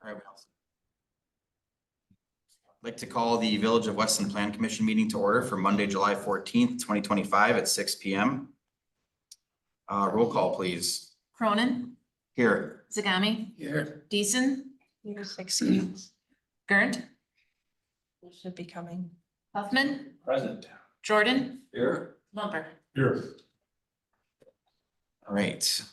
All right, what else? I'd like to call the Village of Weston Plan Commission meeting to order for Monday, July 14th, 2025 at 6 p.m. Roll call, please. Cronin, Here. Zagami, Here. Deason, Here 16. Gerndt, They should be coming. Huffman, Present. Jordan, Here. Lumber. Here. All right.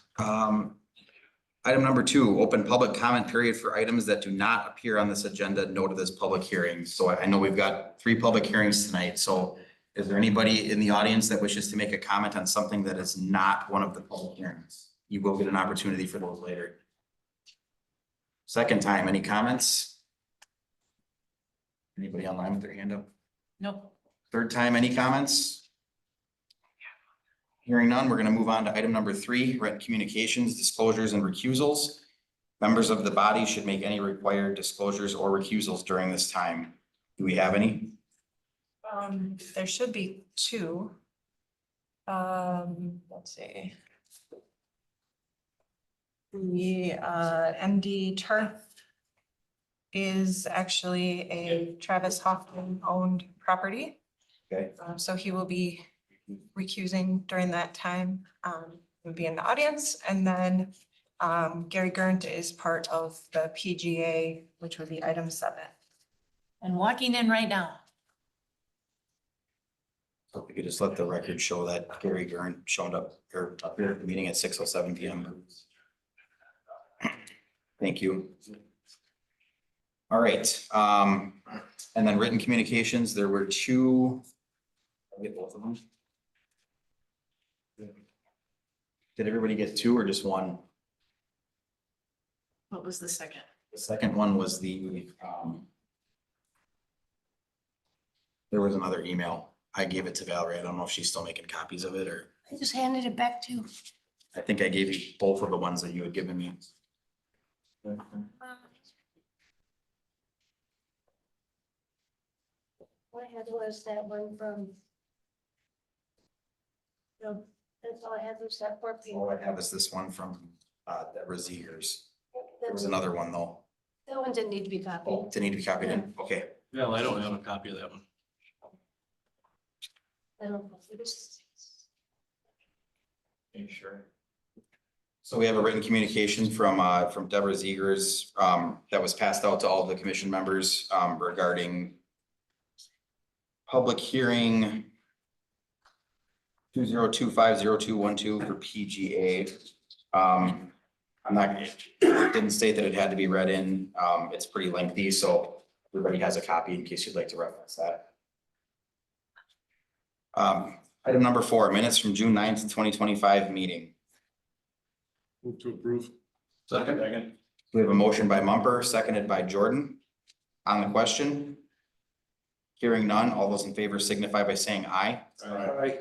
Item number 2, open public comment period for items that do not appear on this agenda noted as public hearings. So I know we've got 3 public hearings tonight. So is there anybody in the audience that wishes to make a comment on something that is not one of the public hearings? You will get an opportunity for those later. Second time, any comments? Anybody online with their hand up? Nope. Third time, any comments? Hearing none, we're going to move on to item number 3, written communications, disclosures, and recusals. Members of the body should make any required disclosures or recusals during this time. Do we have any? There should be 2. Let's see. The MD turf is actually a Travis Hoffman owned property. Okay. So he will be recusing during that time, will be in the audience. And then Gary Gerndt is part of the PGA, which would be item 7. And walking in right now. So if we could just let the record show that Gary Gerndt showed up here at the meeting at 6:07 p.m. Thank you. All right. And then written communications, there were 2. I'll get both of them. Did everybody get 2 or just 1? What was the second? The second one was there was another email. I gave it to Valerie. I don't know if she's still making copies of it or I just handed it back to. I think I gave you both of the ones that you had given me. What I had was that one from. No, that's all I had was that 4 All paper. I have is this one from Deborah Zegers. There was That's- another one though. That one didn't need to be copied. Oh, did need to be copied in? Okay. Yeah, well, I don't have a copy of that one. I don't know. It was- Sure. So we have a written communication from Deborah Zegers that was passed out to all the commission members regarding public hearing 20250212 for PGA. I'm not, it didn't state that it had to be read in. It's pretty lengthy, so everybody has a copy in case you'd like to reference that. Item number 4, minutes from June 9th, 2025 meeting. Move to approve. Second. We have a motion by Mumper, seconded by Jordan. On the question? Hearing none, all those in favor signify by saying aye. Aye.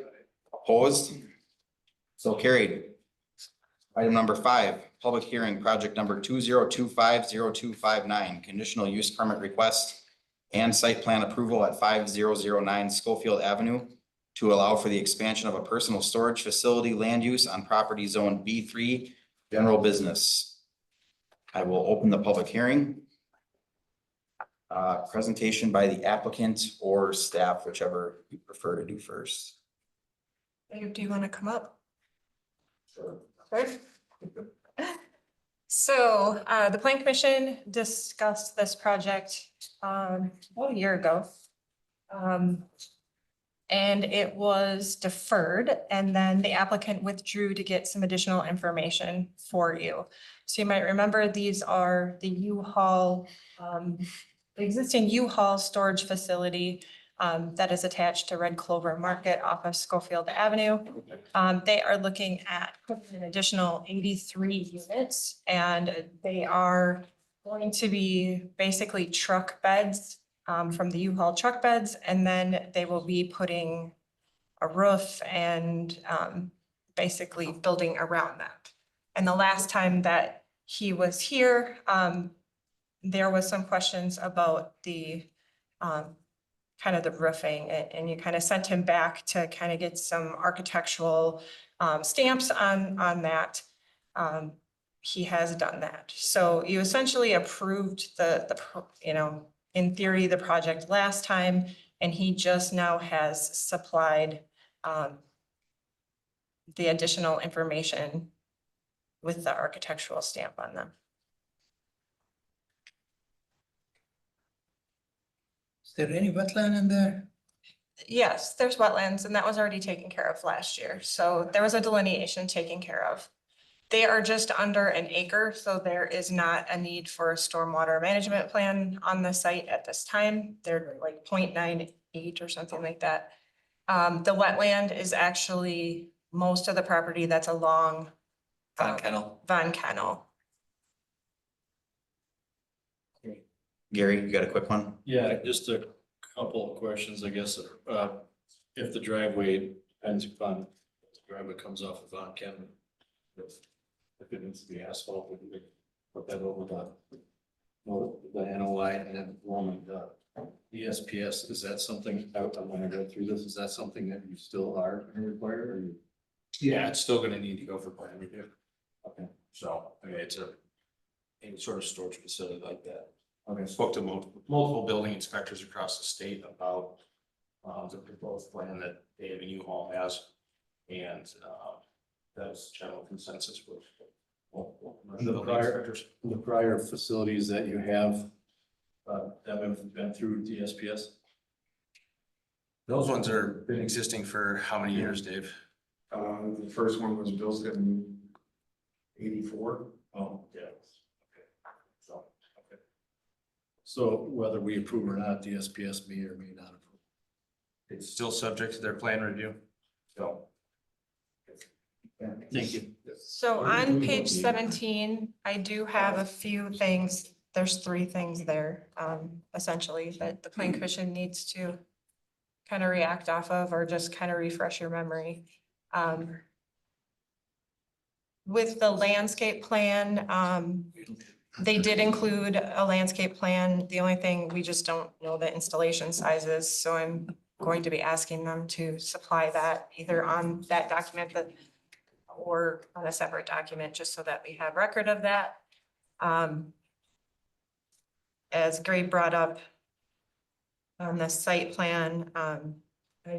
Opposed? So carried. Item number 5, public hearing, project number 20250259, conditional use permit request and site plan approval at 5009 Schofield Avenue to allow for the expansion of a personal storage facility land use on property zone B3, general business. I will open the public hearing. Presentation by the applicant or staff, whichever you prefer to do first. Dave, do you want to come up? Sure. Sure. So the Plan Commission discussed this project about a year ago. And it was deferred, and then the applicant withdrew to get some additional information for you. So you might remember these are the U-Haul, the existing U-Haul storage facility that is attached to Red Clover Market off of Schofield Avenue. They are looking at putting an additional 83 units, and they are going to be basically truck beds from the U-Haul truck beds, and then they will be putting a roof and basically building around that. And the last time that he was here, there was some questions about the kind of the roofing, and you kind of sent him back to kind of get some architectural stamps on that. he has done that. So you essentially approved in theory, the project last time, and he just now has supplied the additional information with the architectural stamp on them. Is there any wetland in there? Yes, there's wetlands, and that was already taken care of last year. So there was a delineation taken care of. They are just under an acre, so there is not a need for a stormwater management plan on the site at this time. They're like 0.98 or something like that. The wetland is actually most of the property that's along Kennel. Von Kennel. Gary, you got a quick one? Yeah, just a couple of questions, I guess. If the driveway depends upon, if the driveway comes off of Von Ken, if it needs to be asphalt, we can put that over the NOI and then the SPS, is that something, I want to go through this, is that something that you still are going to require or you? Yeah, it's still gonna need to go for plan review. Okay, So, I mean, it's any sort of storage facility like that. okay, I spoke to multiple building inspectors across the state about the proposed plan that Dave and U-Haul has. And that's general consensus with The building prior- inspectors. the prior facilities that you have, that have been through DSPS? Those ones are been existing for how many years, Dave? The first one was built in 84. Oh, yeah. Okay. So whether we approve or not, DSPS may or may not approve. It's still subject to their plan review. So. Thank you. So on page 17, I do have a few things. There's 3 things there, essentially, that the plan commission needs to kind of react off of, or just kind of refresh your memory. With the landscape plan, they did include a landscape plan. The only thing, we just don't know the installation sizes, so I'm going to be asking them to supply that either on that document or on a separate document, just so that we have record of that. As Gray brought up on the site plan, I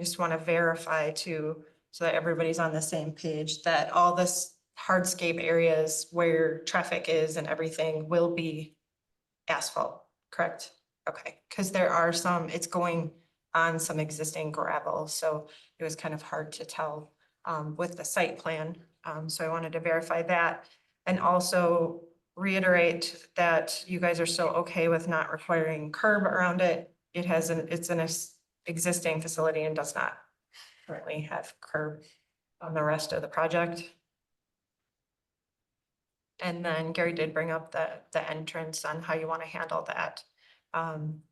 just want to verify too, so that everybody's on the same page, that all this hardscape areas where traffic is and everything will be asphalt, correct? Okay, because there are some, it's going on some existing gravel, so it was kind of hard to tell with the site plan. So I wanted to verify that and also reiterate that you guys are still okay with not requiring curb around it. It's an existing facility and does not currently have curb on the rest of the project. And then Gary did bring up the entrance on how you want to handle that.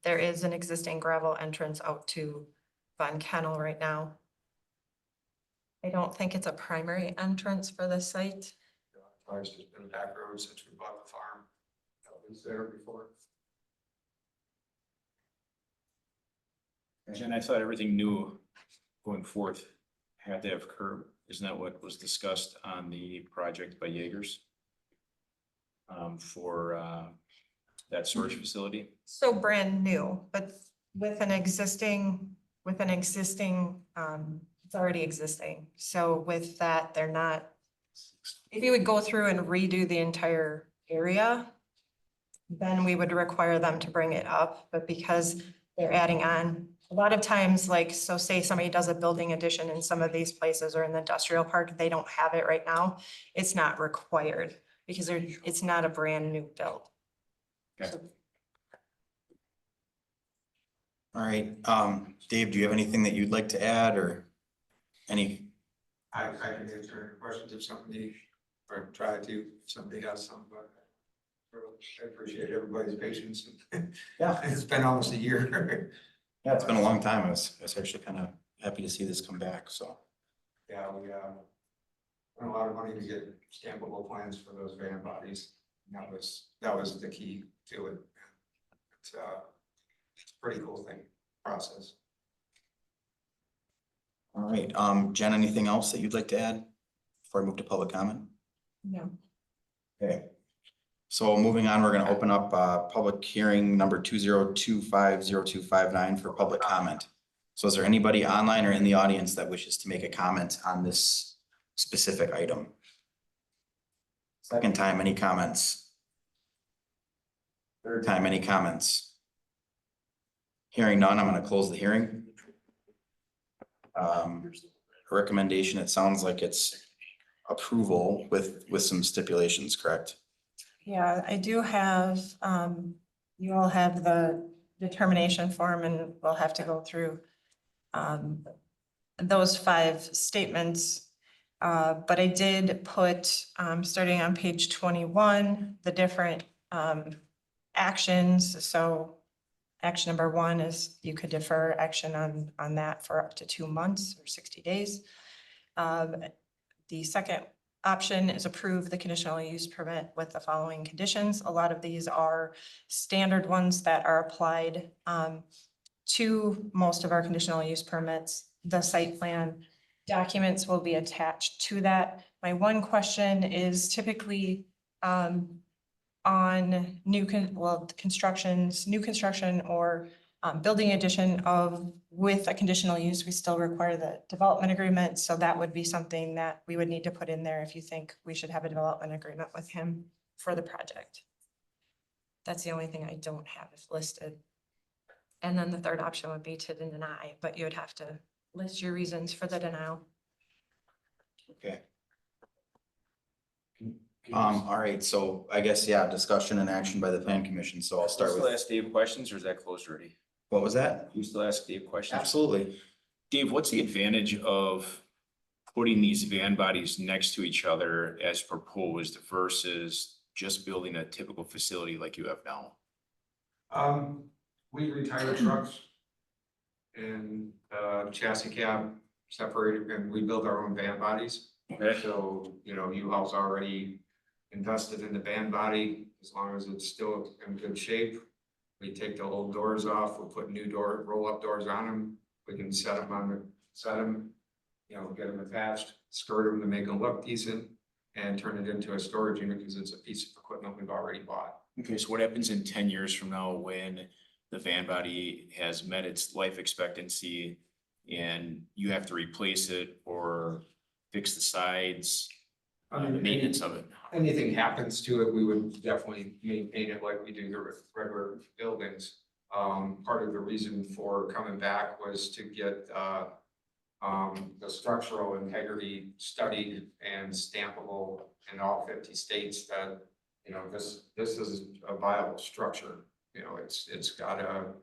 There is an existing gravel entrance out to Von Kennel right now. I don't think it's a primary entrance for the site. Ours has been back road since we bought the farm. That was there before. And I thought everything new going forth had to have curb. Isn't that what was discussed on the project by Jaegers? For that storage facility? So brand new, but with an existing, it's already existing. So with that, they're not, if you would go through and redo the entire area, then we would require them to bring it up, but because they're adding on, a lot of times, like, so say somebody does a building addition in some of these places or in the industrial park, they don't have it right now. It's not required because it's not a brand new build. Okay. So All right, Dave, do you have anything that you'd like to add or any? I can answer questions if somebody, or try to, if somebody has some, but I appreciate everybody's patience. Yeah. It's been almost a year. Yeah, it's been a long time. I was actually kind of happy to see this come back, so. Yeah, we spent a lot of money to get stampable plans for those van bodies. And that was the key to it. It's a pretty cool process. All right, Jen, anything else that you'd like to add before I move to public comment? No. Okay. So moving on, we're gonna open up public hearing number 20250259 for public comment. So is there anybody online or in the audience that wishes to make a comment on this specific item? Second time, any comments? Third time, any comments? Hearing none, I'm gonna close the hearing. Recommendation, it sounds like it's approval with some stipulations, correct? Yeah, I do have, you all have the determination form and we'll have to go through those 5 statements. But I did put, starting on page 21, the different actions. So action number 1 is you could defer action on that for up to 2 months or 60 days. The second option is approve the conditional use permit with the following conditions. A lot of these are standard ones that are applied to most of our conditional use permits. The site plan documents will be attached to that. My one question is typically on new construction or building addition of with a conditional use, we still require the development agreement. So that would be something that we would need to put in there if you think we should have a development agreement with him for the project. That's the only thing I don't have listed. And then the third option would be to deny, but you would have to list your reasons for the denial. Okay. All right, so I guess, yeah, discussion and action by the plan commission. So I'll start Still with, ask Dave questions or is that closed already? what was that? You still ask Dave questions? Absolutely. Dave, what's the advantage of putting these van bodies next to each other as proposed versus just building a typical facility like you have now? We retire trucks and chassis cab separated, and we build our own van bodies. Okay. So, U-Haul's already invested in the van body, as long as it's still in good shape. We take the old doors off, we'll put new roll-up doors on them. We can set them, get them attached, skirt them to make them look decent, and turn it into a storage unit because it's a piece of equipment we've already bought. Okay, so what happens in 10 years from now when the van body has met its life expectancy and you have to replace it or fix the sides, the maintenance of it? Anything happens to it, we would definitely maintain it like we do the regular buildings. Part of the reason for coming back was to get the structural integrity studied and stampable in all 50 states that, this is a viable structure. It's got a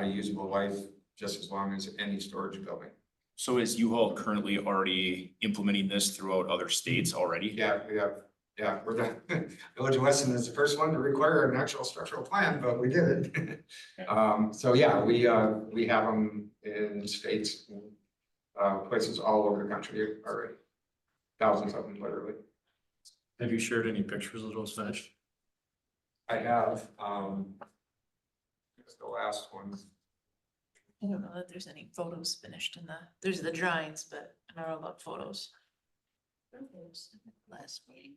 usable life just as long as any storage building. So is U-Haul currently already implementing this throughout other states already? Yeah, we're the Village of Weston is the first one to require an actual structural plan, but we did it. So yeah, we have them in states, places all over the country already. Thousands of them, literally. Have you shared any pictures of those finished? I have, it's the last one. I don't know that there's any photos finished there's the drawings, but I don't know about photos. Last meeting.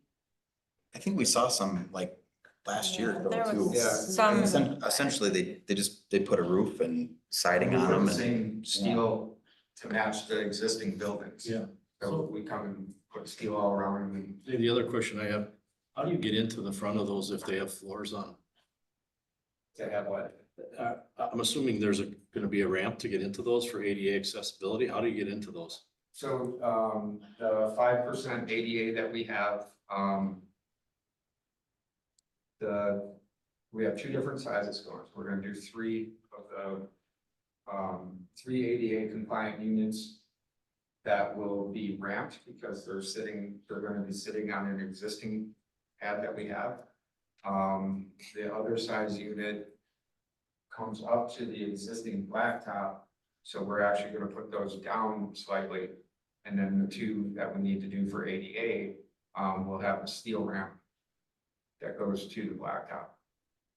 I think we saw some like last year There though too. was Yeah. some, Essentially, they put a roof and siding We on put them the and same steel to match the existing buildings. Yeah. So we come and put steel all around them. Hey, the other question I have, how do you get into the front of those if they have floors on? To have what? I'm assuming there's gonna be a ramp to get into those for ADA accessibility. How do you get into those? So, the 5% ADA that we have, we have 2 different sizes going. So we're gonna do 3 of the, 3 ADA compliant units that will be ramped because they're gonna be sitting on an existing pad that we have. The other size unit comes up to the existing blacktop. So we're actually gonna put those down slightly. And then the 2 that we need to do for ADA, will have a steel ramp that goes to the blacktop.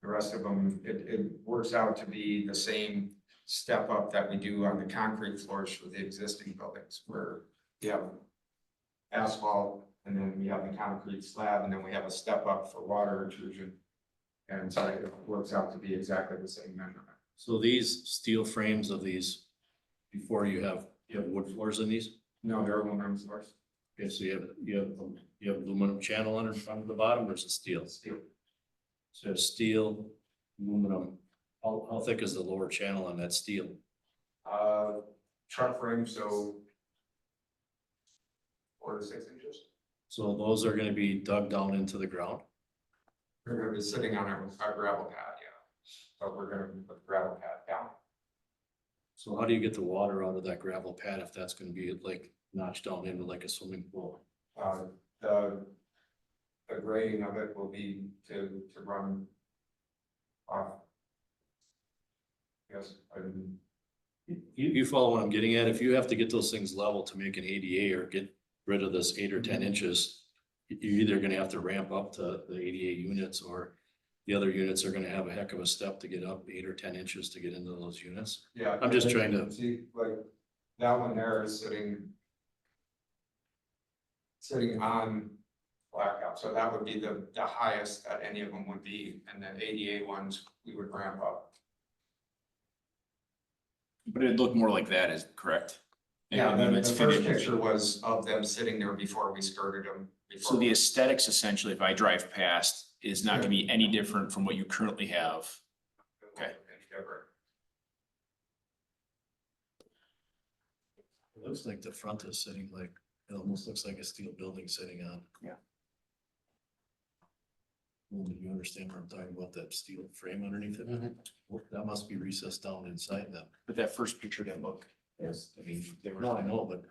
The rest of them, it works out to be the same step up that we do on the concrete floors for the existing buildings where you have asphalt And then we have the concrete slab, and then we have a step up for water intrusion. And so it works out to be exactly the same measurement. So these steel frames of these, before you have wood floors in these? No, they're aluminum floors. Okay, so you have aluminum channel on the bottom versus steel? Steel. So steel, aluminum, how thick is the lower channel on that steel? Truck frame, so 4 to 6 inches. So those are gonna be dug down into the ground? We're gonna be sitting on our gravel pad, yeah. But we're gonna put the gravel pad down. So how do you get the water out of that gravel pad if that's gonna be like notched down into like a swimming pool? The grading of it will be to run off. Yes, You follow what I'm getting at? If you have to get those things level to make an ADA or get rid of this 8 or 10 inches, you're either gonna have to ramp up to the ADA units, or the other units are gonna have a heck of a step to get up 8 or 10 inches to get into those units. yeah. I'm just trying to- See, like, that one there is sitting on blacktop, so that would be the highest that any of them would be, and then ADA ones, we would ramp up. But it'd look more like that, is correct? Yeah, And the it's first finished. picture was of them sitting there before we skirted them. So the aesthetics essentially, if I drive past, is not gonna be any different from what you currently have. Okay. It looks like the front is sitting like, it almost looks like a steel building sitting on. Yeah. Well, do you understand what I'm talking about, that steel frame underneath it? Well, that must be recessed down inside them. But that first picture didn't look, as, I mean, they were. No, I know, but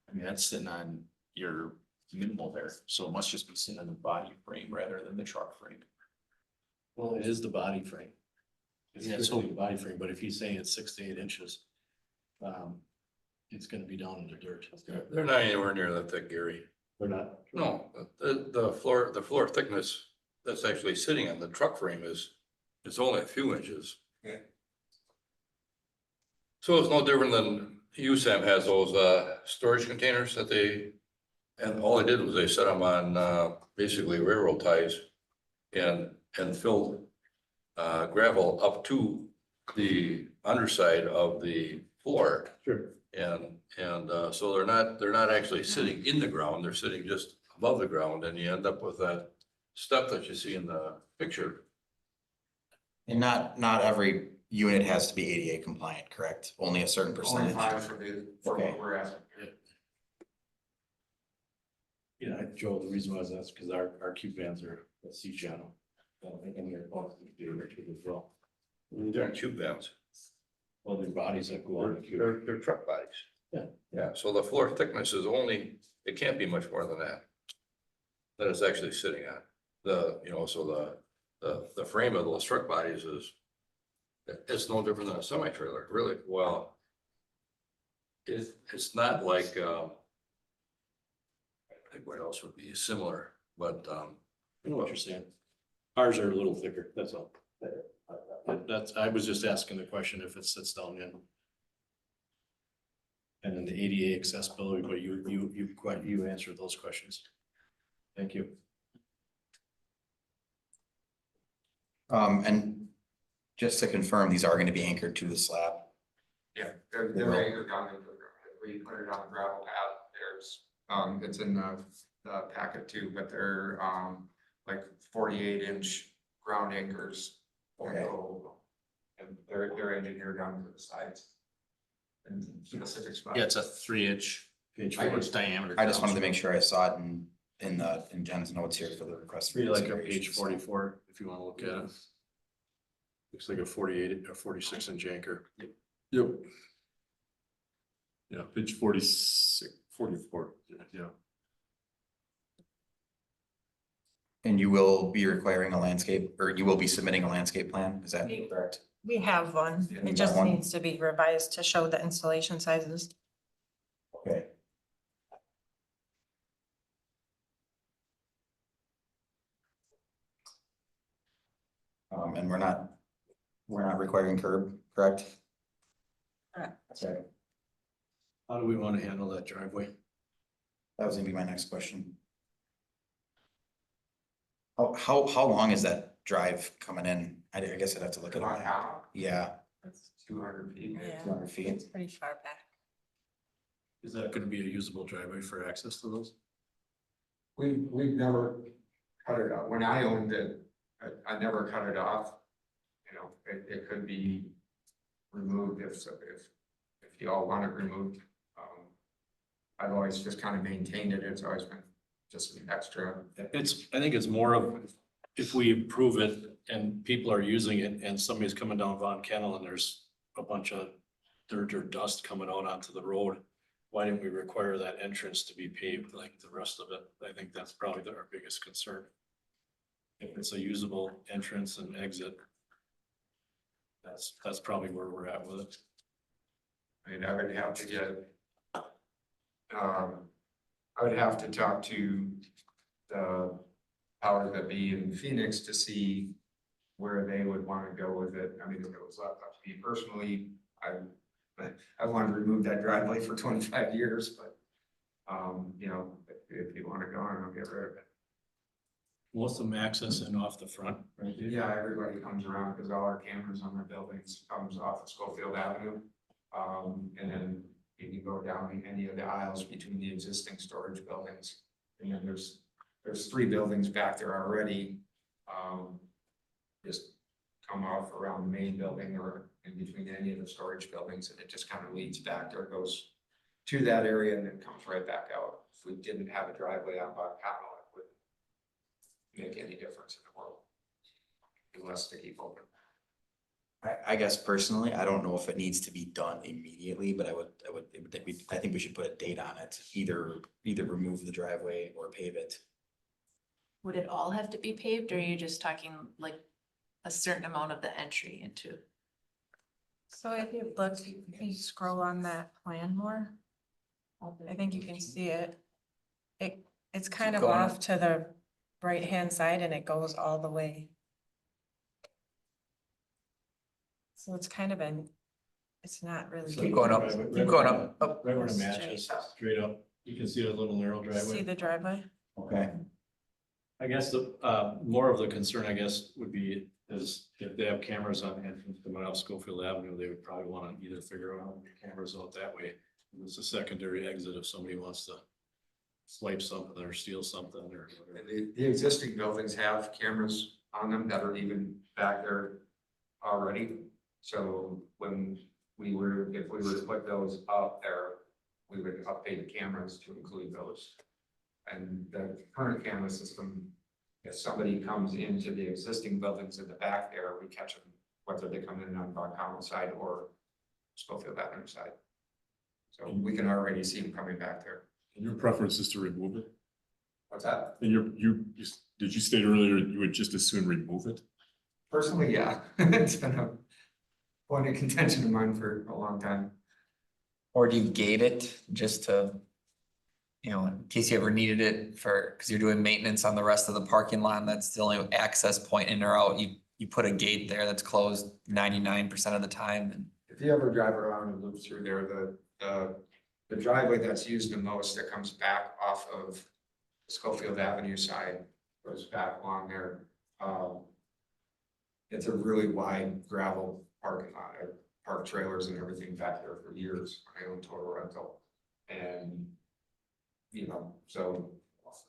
I mean, that's sitting on your minimal there, so it must just be sitting on the body frame rather than the truck frame. well, it is the body frame. It's Yeah, strictly so- the body frame, but if he's saying it's 6 to 8 inches, it's gonna be down in the dirt. They're not anywhere near that thick, Gary. They're not. No, the floor thickness that's actually sitting on the truck frame it's only a few inches. Okay. So it's no different than USAM has those, storage containers that and all they did was they set them on, basically railroad ties and filled, gravel up to the underside of the floor. Sure. So they're not actually sitting in the ground, they're sitting just above the ground, and you end up with that step that you see in the picture. And not every unit has to be ADA compliant, correct? Only a certain Only percentage. 5 for Okay. what we're asking. Yeah, Joe, the reason why is that's because our cube vans are a C channel. And they're both as well. They're tube vans. Well, their bodies that go on the cube. They're truck bodies. Yeah. Yeah, so the floor thickness is only, it can't be much more than that. That it's actually sitting on. So the frame of those truck bodies it's no different than a semi trailer, really. Well, it's not like, I think what else would be similar, but, I know what you're saying. Ours are a little thicker, that's all. I was just asking the question if it sits down in. And then the ADA accessibility, but you answered those questions. Thank you. And just to confirm, these are gonna be anchored to the slab. Yeah, they're anchored down into the ground. We put it on the gravel pad. There's, it's in the packet too, but they're, like 48-inch ground anchors. that Okay. go- And they're engineered down to the sides. And specific spots. Yeah, it's a 3-inch, Page I 4. it's diameter. I just wanted to make sure I saw it in Jen's notes here for the request. for Be like a consideration, page so. 44, if you want to look at it. Looks like a 48 or 46-inch anchor. Yep. Yeah, page 46, 44, yeah. And you will be requiring a landscape, or you will be submitting a landscape plan, is that correct? We have one. You It got just one? needs to be revised to show the installation sizes. Okay. And we're not requiring curb, correct? Correct. Okay. How do we want to handle that driveway? That was gonna be my next question. How long is that drive coming in? I guess I'd have to look at Come on it. now, Yeah, 200 feet. maybe. Yeah. 200 feet. It's pretty far back. Is that gonna be a usable driveway for access to those? We've never cut it off. When I owned it, I never cut it off. You know, it could be removed if you all want it removed. I've always just kind of maintained it. It's always been just an extra. I think it's more of, if we improve it and people are using it and somebody's coming down Von Kennel and there's a bunch of dirt or dust coming out onto the road, why didn't we require that entrance to be paved like the rest of it? I think that's probably our biggest concern. If it's a usable entrance and exit, that's probably where we're at with it. I mean, I would have to get, I would have to talk to the powers that be in Phoenix to see where they would want to go with it. I mean, if it was up to me personally, I want to remove that driveway for 25 years, but, you know, if you want to go on, I'll get rid of it. Most of them access in off the front, right? Yeah, everybody comes around because all our cameras on their buildings comes off of Schofield Avenue. And then you can go down any of the aisles between the existing storage buildings. And then there's 3 buildings back there already. Just come off around the main building or in between any of the storage buildings, and it just kind of leads back there, goes to that area and then comes right back out. If we didn't have a driveway on Buck Connell, it wouldn't make any difference in the world. Unless they keep open. I guess personally, I don't know if it needs to be done immediately, but I think we should put a date on it. Either remove the driveway or pave it. Would it all have to be paved, or are you just talking like a certain amount of the entry into? So if you look, if you scroll on that plan more, I think you can see it. It's kind of going off to the right-hand side and it goes all the way. So it's kind of it's not really. So Keep going up, right- keep going up, up. Right where the Straight match is, straight up, you can see the little narrow See driveway. the driveway? Okay. I guess the, more of the concern, I guess, would be is if they have cameras on the entrance coming off Schofield Avenue, they would probably want to either figure out how to get cameras out that way. It's a secondary exit if somebody wants to swipe something or steal something or whatever. And the existing buildings have cameras on them that are even back there already. So when if we were to put those up there, we would update the cameras to include those. And the current camera system, if somebody comes into the existing buildings in the back there, we catch them, whether they come in on Von Connell side or Schofield Avenue side. So we can already see them coming back there. And your preference is to remove it? What's that? And did you state earlier you would just as soon remove it? Personally, yeah, it's been a point of contention of mine for a long time. Or do you gate it just to, you know, in case you ever needed it because you're doing maintenance on the rest of the parking lot, and that's the only access point in or out, you put a gate there that's closed 99% of the time and. If you ever drive around and loop through there, the driveway that's used the most that comes back off of Schofield Avenue side goes back along there. It's a really wide gravel parking lot. I parked trailers and everything back there for years. I own Total Rental. And, you know, so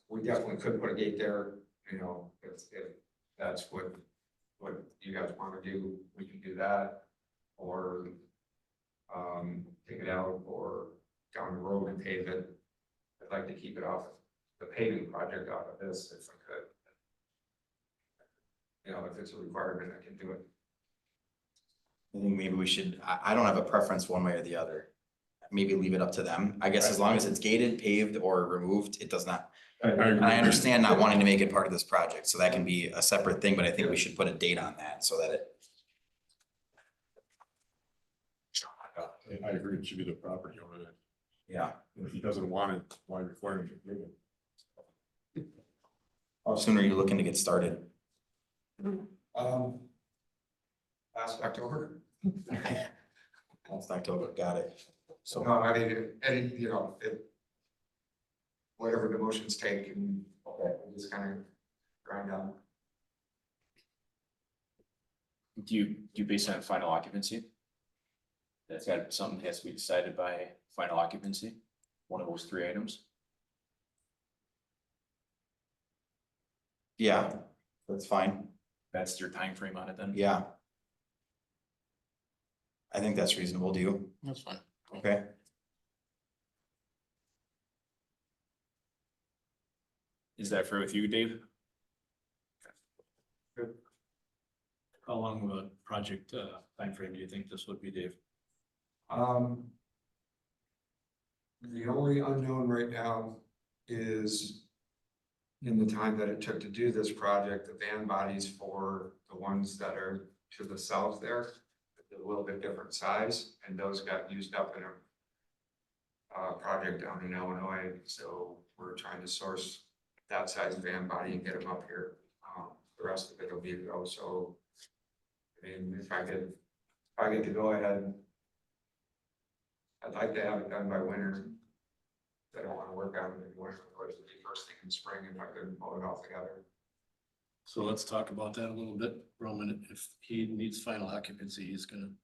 we definitely could put a gate there, you know, if that's what you guys want to do, we can do that. Or take it out or down the road and pave it. I'd like to keep it off the paving project off of this if I could. You know, if it's a requirement, I can do it. I think maybe we should, I don't have a preference one way or the other. Maybe leave it up to them. I guess as long as it's gated, paved, or removed, it does not. And I understand not wanting to make it part of this project, so that can be a separate thing, but I think we should put a date on that so that it. I agree, it should be the property owner. Yeah. If he doesn't want it, why require him to do it? How soon are you looking to get started? Last October. Last October, got it. So, no, I mean, any, you know, whatever the motions take and we'll just kind of grind down. Do you base it on final occupancy? That's got something that has to be decided by final occupancy, one of those three items. Yeah, that's fine. That's your time frame on it then? Yeah. I think that's reasonable. Do you? That's fine. Okay. Is that fair with you, Dave? How long of a project, timeframe do you think this would be, Dave? The only unknown right now is in the time that it took to do this project, the van bodies for the ones that are to the south there, a little bit different size, and those got used up in a project down in Illinois, so we're trying to source that size van body and get them up here. The rest of it will be to go, so I mean, if I get to go ahead, I'd like to have it done by winter. I don't wanna work on it in winter, of course, it'd be first thing in spring if I could pull it all together. So let's talk about that a little bit, Roman. If he needs final occupancy,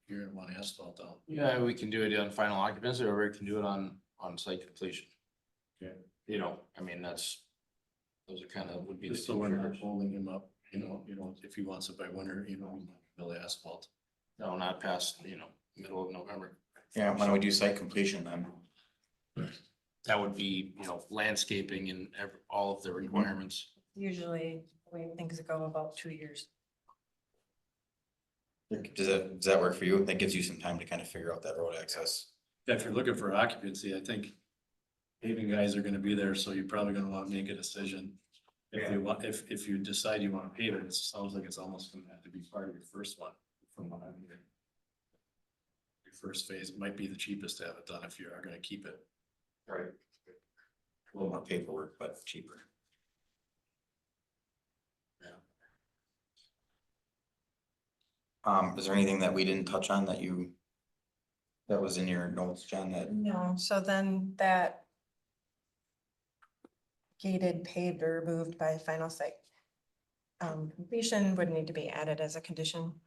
you're gonna want asphalt down. Yeah, we can do it on final occupancy or we can do it on site completion. Okay. You know, I mean, those are kind of would be the Just so two we're not triggers. holding him up, if he wants it by winter, build asphalt. No, not past, middle of November. Yeah, why don't we do site completion then? That would be, landscaping and all of the requirements. Usually, the way things go about 2 years. Does that work for you? That gives you some time to kind of figure out that road access. If you're looking for occupancy, I think paving guys are gonna be there, so you're probably gonna want to make a decision. If you decide you wanna pave it, it sounds like it's almost gonna have to be part of your first one, from what I'm hearing. Your first phase might be the cheapest to have it done if you are gonna keep it. Right. A little more paperwork, but cheaper. Is there anything that we didn't touch on that was in your notes, John, that, No, so then that gated, paved or removed by final site completion would need to be added as a condition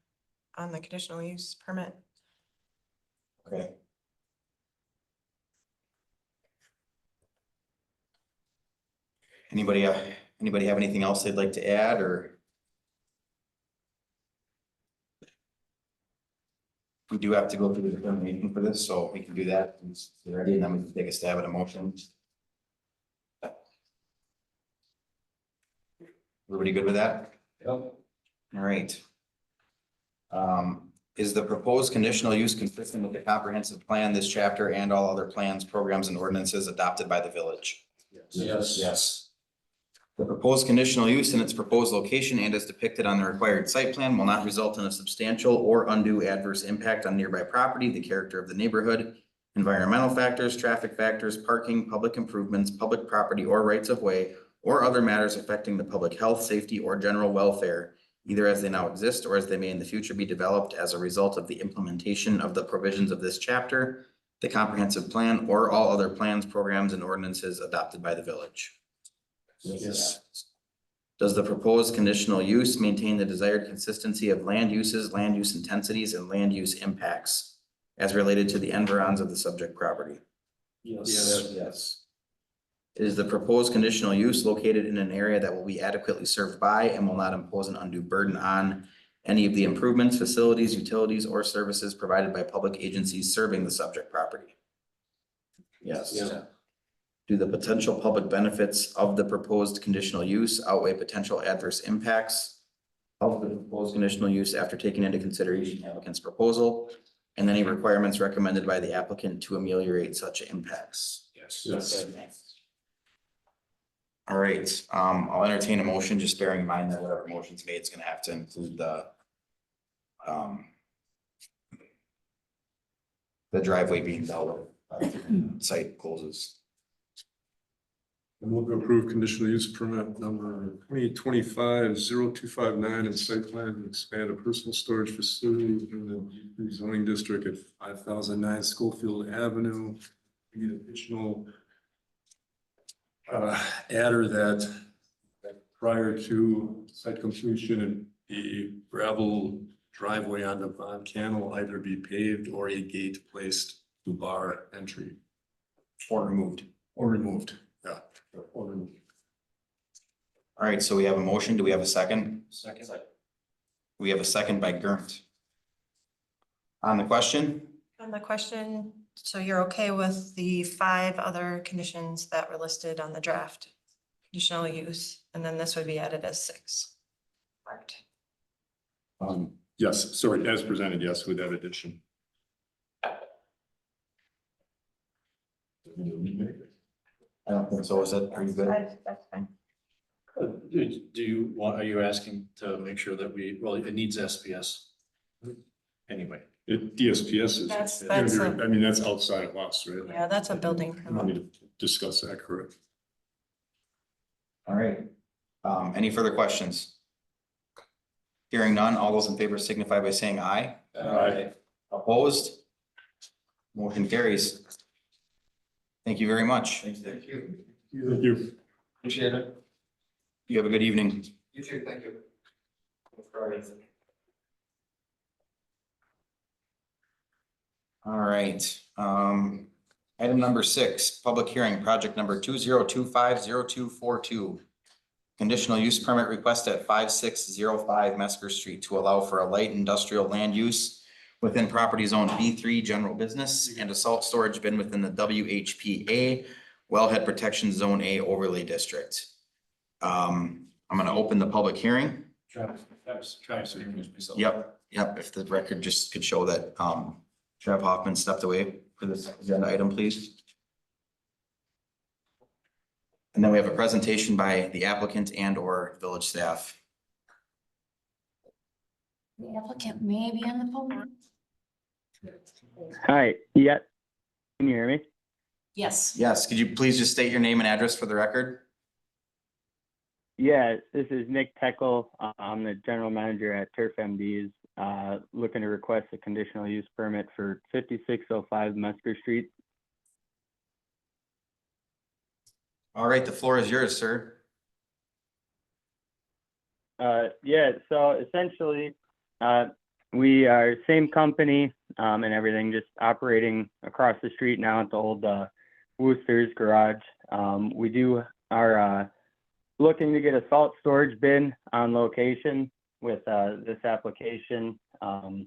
on the conditional use permit. okay? Anybody have anything else they'd like to add or? We do have to go through the determination for this, so we can do that. It's ready, and then we can take a stab at a motion. Everybody good with that? Yep. All right. Is the proposed conditional use consistent with the comprehensive plan, this chapter, and all other plans, programs, and ordinances adopted by the village? Yes. Yes. The proposed conditional use in its proposed location and as depicted on the required site plan will not result in a substantial or undue adverse impact on nearby property, the character of the neighborhood, environmental factors, traffic factors, parking, public improvements, public property or rights of way, or other matters affecting the public health, safety, or general welfare, either as they now exist or as they may in the future be developed as a result of the implementation of the provisions of this chapter, the comprehensive plan, or all other plans, programs, and ordinances adopted by the village. Yes. Does the proposed conditional use maintain the desired consistency of land uses, land use intensities, and land use impacts as related to the environs of the subject property? Yes. Yes. Is the proposed conditional use located in an area that will be adequately served by and will not impose an undue burden on any of the improvements, facilities, utilities, or services provided by public agencies serving the subject property? Yes. Yeah. Do the potential public benefits of the proposed conditional use outweigh potential adverse impacts of the proposed conditional use after taking into consideration the applicant's proposal and any requirements recommended by the applicant to ameliorate such impacts? Yes. All right, I'll entertain a motion, just bearing in mind that whatever motion's made is gonna have to include the driveway being dealt with, site closes. I move to approve conditional use permit number 2025-0259 and site plan to expand a personal storage facility in the zoning district at 5009 Schofield Avenue. Need additional adder that prior to site completion, the gravel driveway on the Von Can will either be paved or a gate placed to bar entry Or removed. or removed. Yeah. Or removed. All right, so we have a motion. Do we have a second? Second. We have a second by Gerndt. On the question? On the question, so you're okay with the 5 other conditions that were listed on the draft? Conditional use, and then this would be added as 6. Correct. Yes, sorry, as presented, yes, with that addition. I don't think so. Is that pretty good? That's fine. Do you want, are you asking to make sure that well, it needs SPS? Anyway. DSPS is, That's I mean, that's outside of us, right? Yeah, that's a building We permit. need to discuss that, correct? All right. Any further questions? Hearing none, all those in favor signify by saying aye. Aye. Opposed? Motion carries. Thank you very much. Thank you. Thank you. Appreciate it. You have a good evening. You too, thank you. All right, item number 6, public hearing, project number 20250242. Conditional use permit request at 5605 Mesker Street to allow for a light industrial land use within property zone B3 general business and a salt storage bin within the WHPA Wellhead Protection Zone A overlay district. I'm gonna open the public hearing. Travis, so you can use myself. Yep, if the record just could show that, Trev Hoffman stepped away for this agenda item, please. And then we have a presentation by the applicant and or village staff. The applicant may be on the phone. Hi, yeah, can you hear me? Yes. Yes, could you please just state your name and address for the record? Yeah, this is Nick Teckel. I'm the general manager at Turf MDs, looking to request a conditional use permit for 5605 Mesker Street. All right, the floor is yours, sir. Yeah, so essentially, we are same company and everything, just operating across the street now at the old Wooster's garage. We are looking to get a salt storage bin on location with this application. I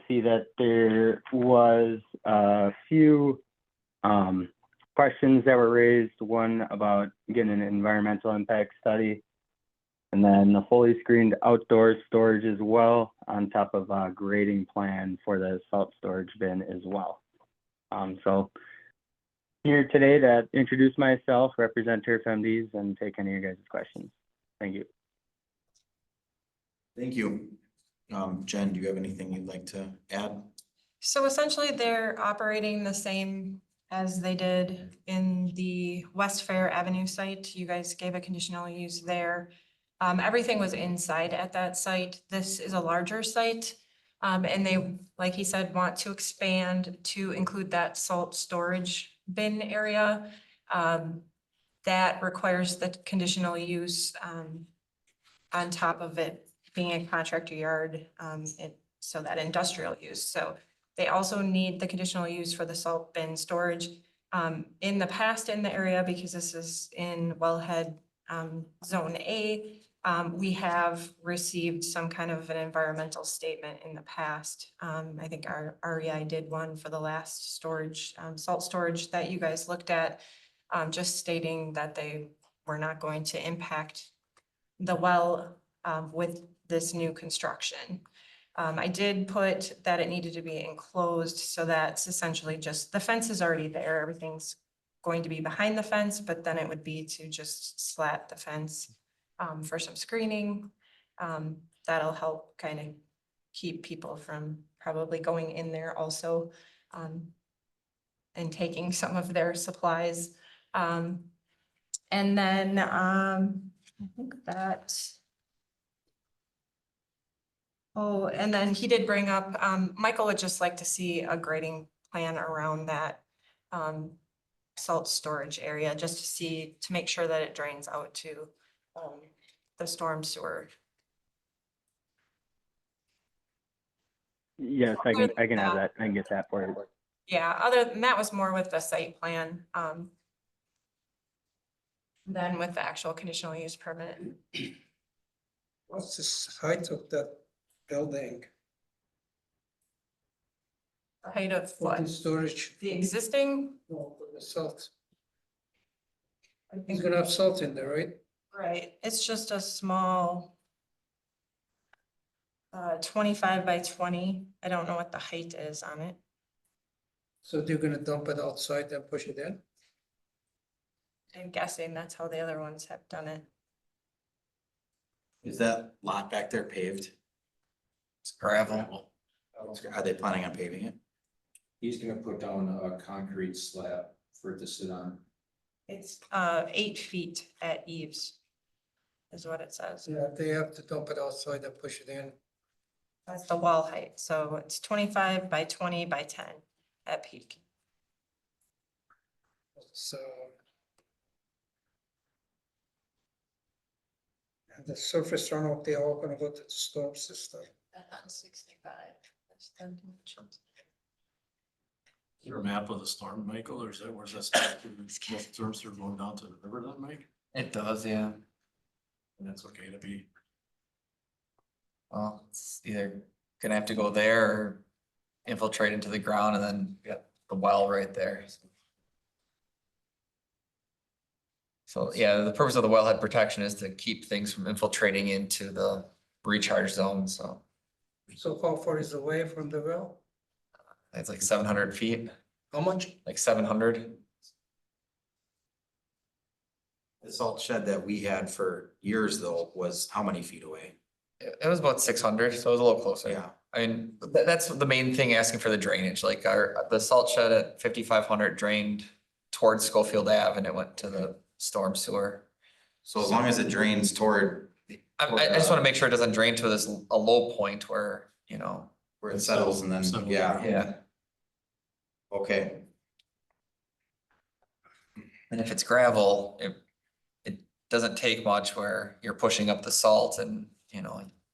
see that there was a few questions that were raised, one about getting an environmental impact study, and then a fully screened outdoor storage as well, on top of a grading plan for the salt storage bin as well. So here today to introduce myself, represent Turf MDs, and take any of your guys' questions. Thank you. Thank you. Jen, do you have anything you'd like to add? So essentially, they're operating the same as they did in the West Fair Avenue site. You guys gave a conditional use there. Everything was inside at that site. This is a larger site. And they, like he said, want to expand to include that salt storage bin area. That requires the conditional use on top of it being a contractor yard, so that industrial use. So they also need the conditional use for the salt bin storage. In the past in the area, because this is in Wellhead Zone A, we have received some kind of an environmental statement in the past. I think our REI did one for the last storage, salt storage that you guys looked at, just stating that they were not going to impact the well with this new construction. I did put that it needed to be enclosed, so that's essentially just, the fence is already there, everything's going to be behind the fence, but then it would be to just slat the fence for some screening. That'll help kind of keep people from probably going in there also and taking some of their supplies. And then I think that. Oh, and then he did bring up, Michael would just like to see a grading plan around that. salt storage area, just to see, to make sure that it drains out to the storm sewer. Yes, I can have that. I can get that for you. Yeah, other than that was more with the site plan, than with the actual conditional use permit. What's the height of that building? The height of For what? the storage, The existing? no, for the salt. He's gonna have salt in there, right? Right, it's just a small 25 by 20. I don't know what the height is on it. So they're gonna dump it outside and push it in? I'm guessing that's how the other ones have done it. Is that lot back there paved? It's gravel. Are they planning on paving it? He's gonna put down a concrete slab for it to sit on. It's 8 feet at eaves. Is what it says. Yeah, they have to dump it outside and push it in. That's the wall height, so it's 25 by 20 by 10 at peak. So. And the surface runoff, they all gonna go to the storm system. On 65. That's the dimensions. Is there a map of the storm, Michael, or is that, where's that stuff? Storms are going down to the river then, Mike? It does, yeah. And that's okay to be. Well, it's either gonna have to go there or infiltrate into the ground and then get the well right there. So, yeah, the purpose of the wellhead protection is to keep things from infiltrating into the recharge zone, so So how far is away from the well? it's like 700 feet, How much? like 700. The salt shed that we had for years though was how many feet away? It was about 600, so it was a little closer. Yeah, I mean, that's the main thing, asking for the drainage, like the salt shed at 5,500 drained towards Schofield Ave and it went to the storm sewer. so as long as it drains toward I just wanna make sure it doesn't drain to a low point where, where it settles and then, Settle. yeah, yeah. okay. And if it's gravel, it doesn't take much where you're pushing up the salt and,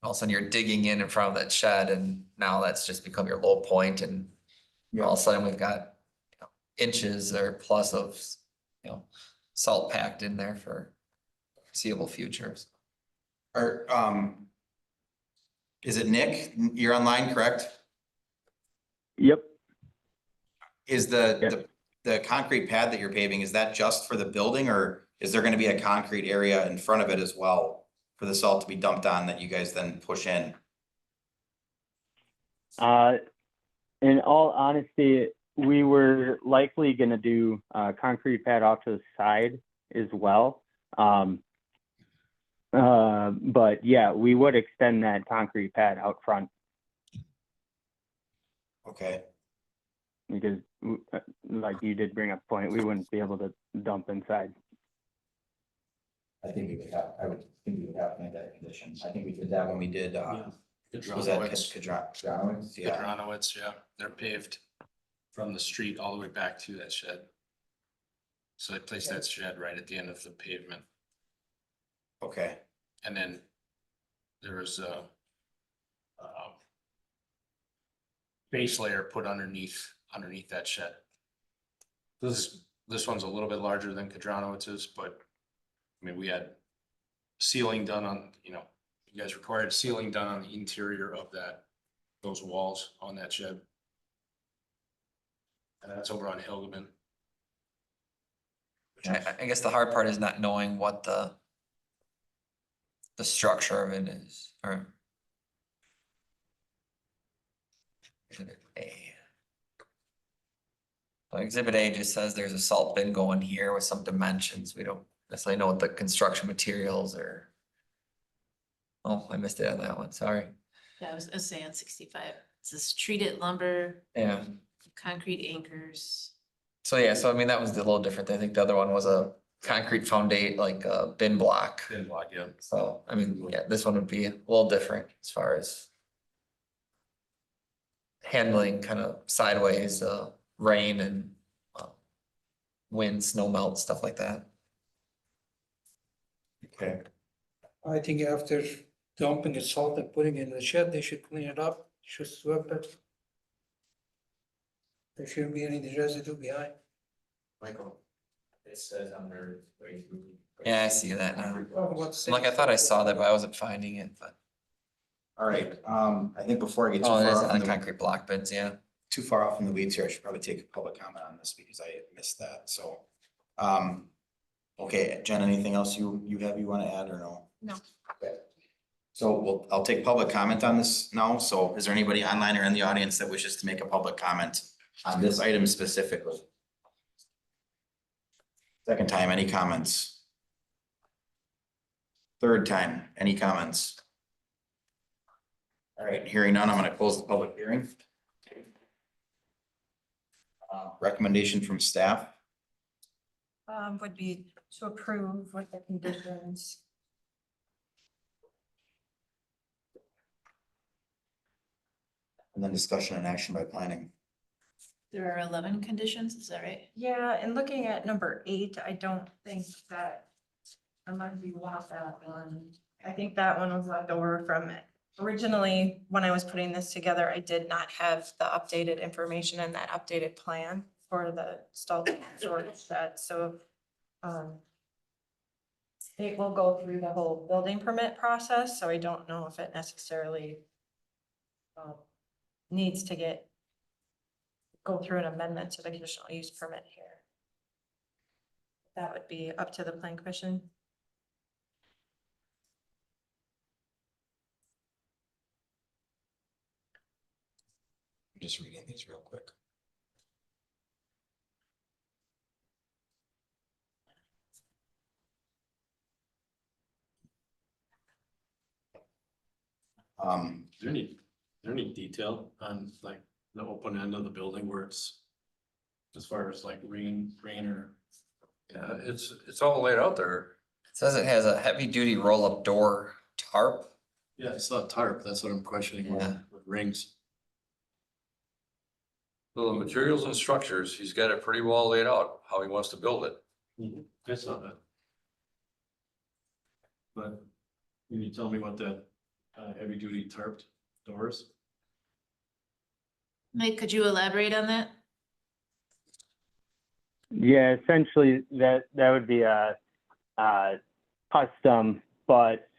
all of a sudden you're digging in front of that shed and now that's just become your low point and all of a sudden we've got inches or plus of, salt packed in there for foreseeable futures. Are, is it Nick? You're online, correct? Yep. Is the concrete pad that you're paving, is that just for the building or is there gonna be a concrete area in front of it as well for the salt to be dumped on that you guys then push in? In all honesty, we were likely gonna do a concrete pad off to the side as well. But yeah, we would extend that concrete pad out front Okay, because, like you did bring up a point, we wouldn't be able to dump inside. I think we would have, I would think we would have to make that condition. I think we did that when we did, was that Kadronowitz? Yeah, Kadronowitz, yeah, they're paved from the street all the way back to that shed. So they placed that shed right at the end of the pavement. okay, And then there was a base layer put underneath that shed. This one's a little bit larger than Kadronowitz's, but I mean, we had sealing done on, you guys required sealing done on the interior of those walls on that shed. And that's over on Hildeman. I guess the hard part is not knowing what the structure of it is, or Exhibit A. Well, Exhibit A just says there's a salt bin going here with some dimensions. We don't necessarily know what the construction materials are. Oh, I missed it on that one, sorry. Yeah, I was saying 65. It says treated lumber, Yeah, concrete anchors. so yeah, so I mean, that was a little different. I think the other one was a concrete foundation, like a bin block. Thin block, yeah. So, I mean, yeah, this one would be a little different as far as handling kind of sideways, rain and wind, snow melt, stuff like that. Okay. I think after dumping the salt and putting it in the shed, they should clean it up, should sweep it. There shouldn't be any residue behind. Michael. It says on there. Yeah, I see that now. What's I'm like, I thought I saw that, but I wasn't finding it, but. All right, I think before I get too Oh, it far is off on in the the, concrete block beds, yeah. too far off in the weeds here, I should probably take a public comment on this because I missed that, so. Okay, Jen, anything else you wanna add or no? No. Okay. So I'll take public comment on this now. So is there anybody online or in the audience that wishes to make a public comment on this item specifically? Second time, any comments? Third time, any comments? All right, hearing none, I'm gonna close the public hearing. Recommendation from staff. Would be to approve with the conditions. And then discussion and action by planning. There are 11 conditions, is that right? Yeah, and looking at number 8, I don't think that, unless you want that one, I think that one was left over from it. Originally, when I was putting this together, I did not have the updated information and that updated plan for the stall storage shed, so it will go through the whole building permit process, so I don't know if it necessarily needs to go through an amendment to the conditional use permit here. That would be up to the plan commission. I'm just reading these real quick. Is there any detail on like the open end of the building where it's as far as like rain or? Yeah, it's all laid out there. It says it has a heavy duty roll up door tarp. Yeah, it's not tarp, that's what I'm questioning with Yeah. with rings. So the materials and structures, he's got it pretty well laid out, how he wants to build it. I saw that. But can you tell me what that heavy duty tarped doors? Mike, could you elaborate on that? Yeah, essentially that would be a custom, but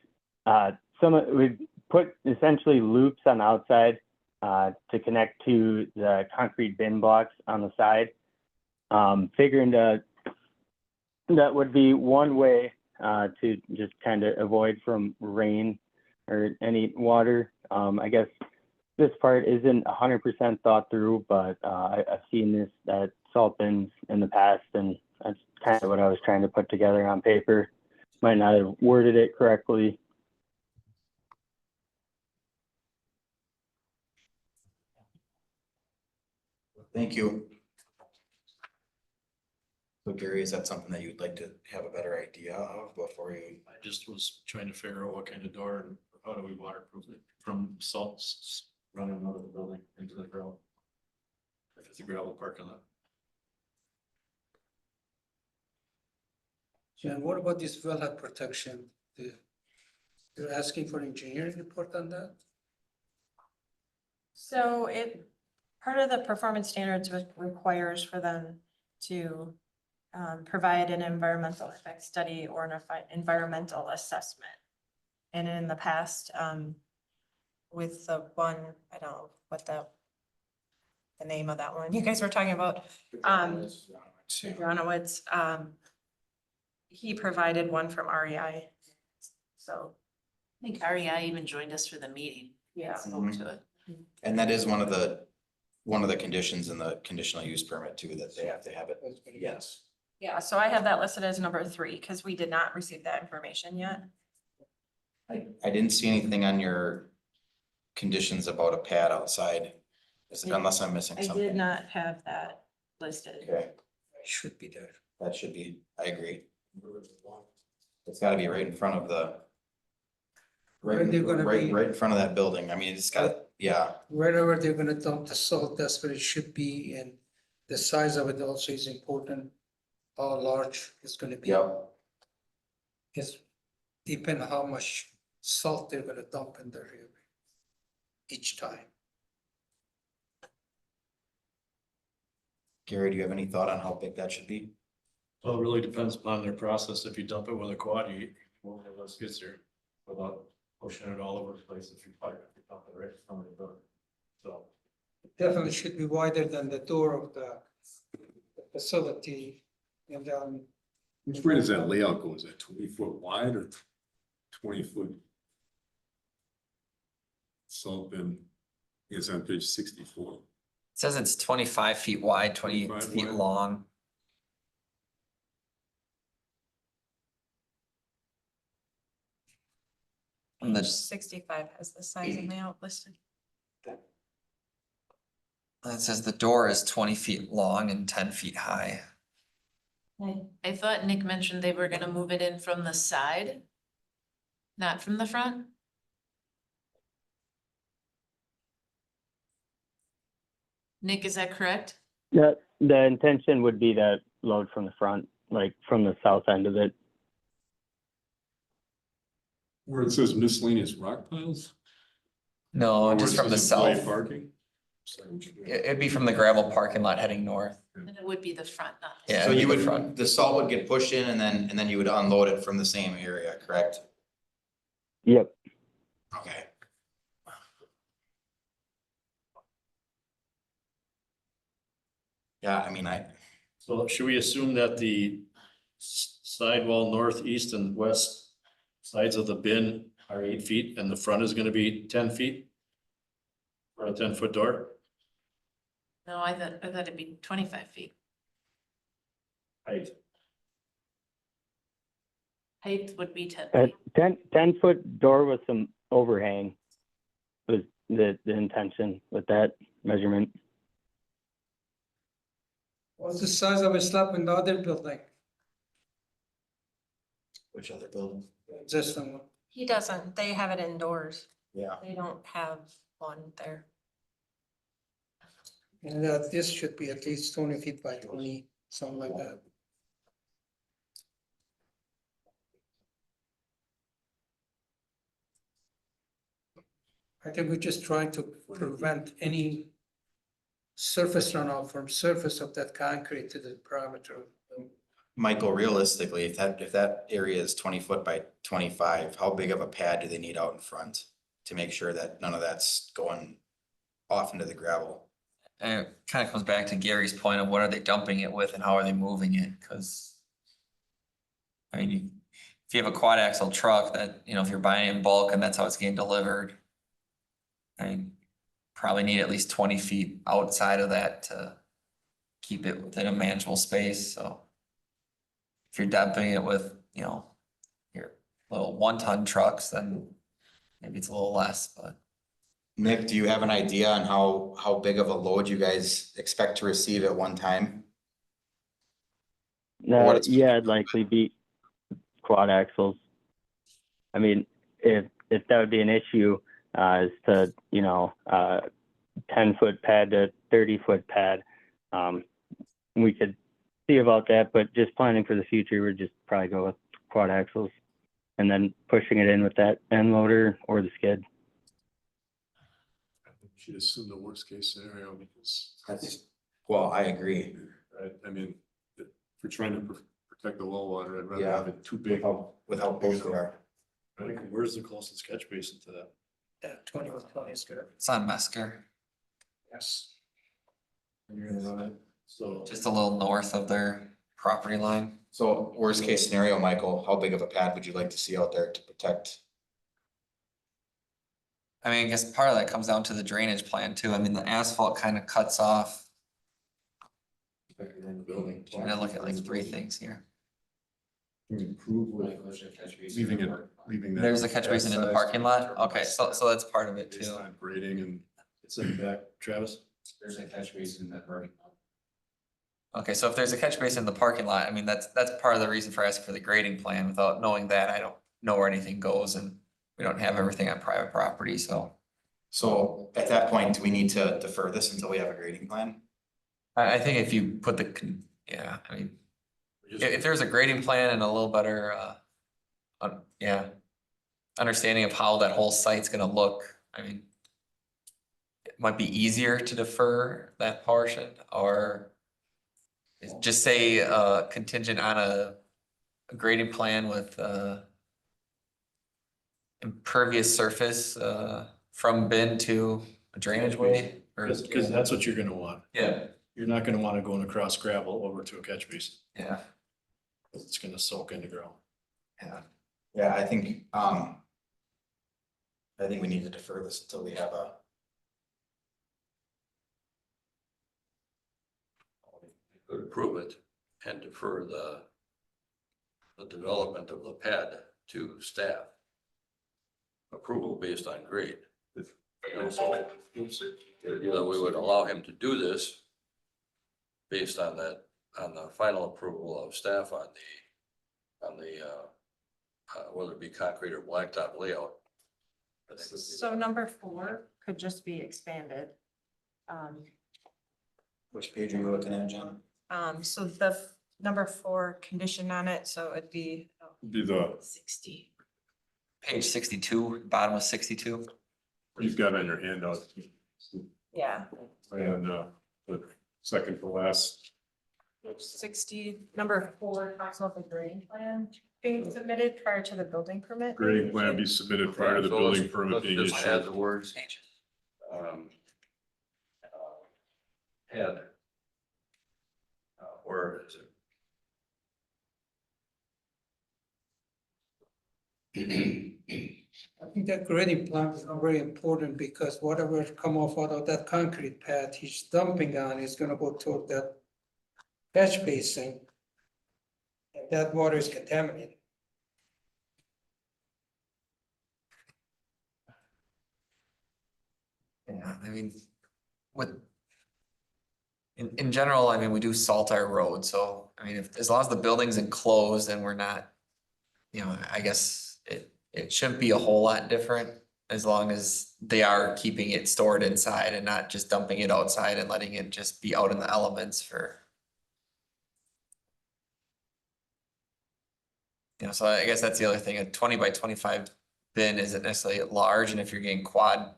we'd put essentially loops on the outside to connect to the concrete bin blocks on the side. Figuring that would be one way to just kind of avoid from rain or any water. I guess this part isn't 100% thought through, but I've seen this at salt bins in the past, and that's kind of what I was trying to put together on paper. Might not have worded it correctly. Thank you. So Gary, is that something that you'd like to have a better idea of before you? I just was trying to figure out what kind of door and how do we waterproof it from salts running out of the building into the gravel. If it's a gravel parking lot. Jen, what about this wellhead protection? You're asking for engineering report on that? So part of the performance standards requires for them to provide an environmental effect study or an environmental assessment. And in the past, with the one, I don't know what the name of that one you guys were talking about, Gronowitz, he provided one from REI. So, I think REI even joined us for the meeting. yeah. Spoke to it. And that is one of the conditions in the conditional use permit too, that they have to have it. Yes. Yeah, so I have that listed as number 3 because we did not receive that information yet. I didn't see anything on your conditions about a pad outside, unless I'm missing I something. did not have that listed. Okay, Should be there. that should be, I agree. It's gotta be right in front of the. Where they're gonna be- Right in front of that building. I mean, it's got, yeah, Wherever they're gonna dump the salt, that's where it should be, and the size of it also is important. how large it's gonna be. Yep. Is depend how much salt they're gonna dump in the river each time. Gary, do you have any thought on how big that should be? Well, it really depends upon their process. If you dump it with a quad, you won't have less gets there without pushing it all over the place if you dump it right from the door. So. Definitely should be wider than the door of the facility. And Which way does that layout go? Is that 20 foot wide or 20 foot? Salt bin is on page 64. It says it's 25 feet wide, 20 25 feet wide. long. And Page the, 65 has the size and layout listed. it says the door is 20 feet long and 10 feet high. I thought Nick mentioned they were gonna move it in from the side, not from the front. Nick, is that correct? Yeah, the intention would be to load from the front, like from the south end of it. Where it says miscellaneous rock piles? No, Or just it from the says employee south. Parking? Sorry, what you doing? It'd be from the gravel parking lot heading north. And it would be the front, not the Yeah, So it'd you be the would, front. the salt would get pushed in and then you would unload it from the same area, correct? Yep. Okay. Yeah, I mean, So should we assume that the sidewall north, east and west sides of the bin are 8 feet and the front is gonna be 10 feet? For a 10-foot door? No, I thought it'd be 25 feet. Height. Height would be 10 A feet. 10-foot door with some overhang was the intention with that measurement. what's the size of a slab in the other building? which other building? Existing one. He doesn't, they have it indoors. Yeah. They don't have one there. And this should be at least 20 feet by 20, something like that. I think we're just trying to prevent any surface runoff from surface of that concrete to the perimeter. Michael, realistically, if that area is 20 foot by 25, how big of a pad do they need out in front? To make sure that none of that's going off into the gravel? And it kind of comes back to Gary's point of what are they dumping it with and how are they moving it? Cause I mean, if you have a quad axle truck that, if you're buying it in bulk and that's how it's getting delivered, I mean, probably need at least 20 feet outside of that to keep it within a manageable space, so. If you're dumping it with, your little 1-ton trucks, then maybe it's a little less, but. Nick, do you have an idea on how big of a load you guys expect to receive at one time? What it's- Yeah, it'd likely be quad axles. I mean, if that would be an issue, is to, 10-foot pad to 30-foot pad. We could see about that, but just planning for the future, we'd just probably go with quad axles and then pushing it in with that end loader or the skid. I think we should assume the worst case scenario because. Well, I agree. Right, I mean, if we're trying to protect the well water, I'd rather Yeah. have it too big. With how big they are. Where's the closest catch basin to that? Yeah, 20 with 20 is good. It's on Mesker, Yes. So just a little north of their property line. So worst case scenario, Michael, how big of a pad would you like to see out there to protect? I mean, I guess part of that comes down to the drainage plan too. I mean, the asphalt kind of cuts off. I'm gonna look at like 3 things here. Leaving that. There's a catch basin in the parking lot. Okay, so that's part of it Based too. on grading and. it's in the back, Travis? There's a catch basin in that parking lot. Okay, so if there's a catch basin in the parking lot, I mean, that's part of the reason for asking for the grading plan. Without knowing that, I don't know where anything goes and we don't have everything on private property, so. So at that point, do we need to defer this until we have a grading plan? I think if you put I mean, if there's a grading plan and a little better, yeah. Understanding of how that whole site's gonna look, I mean. It might be easier to defer that portion or. Just say, contingent on a grading plan with, impervious surface, from bin to a drainage way or. Cause that's what you're gonna want. Yeah, You're not gonna wanna go across gravel over to a catch basin. yeah, 'Cause it's gonna soak in the ground. yeah. Yeah, I think we need to defer this until we have a. Could approve it and defer the development of the pad to staff. Approval based on grade. So either we would allow him to do this based on that, on the final approval of staff on the whether it be concrete or blacktop layout. I think would be So number 4 could just be expanded. Which page are you looking at, John? So the number 4 condition on it, so it'd be. Be the, 60. Page 62, bottom of 62. you've got on your handout. Yeah. And, the second to last, Page 60, number 4, talks about the grading plan being submitted prior to the building permit. grading plan be submitted prior to the So building let's- permit let's being just add issued. the words, had. Where is it? I think that grading plan is very important because whatever come off out of that concrete pad he's dumping on is gonna go toward that catch basin. And that water is contaminated. Yeah, I mean, with. In general, I mean, we do salt our road, so, I mean, if, as long as the building's enclosed and we're not. You know, I guess it shouldn't be a whole lot different as long as they are keeping it stored inside and not just dumping it outside and letting it just be out in the elements for. You know, so I guess that's the other thing, a 20 by 25 bin isn't necessarily large, and if you're getting quad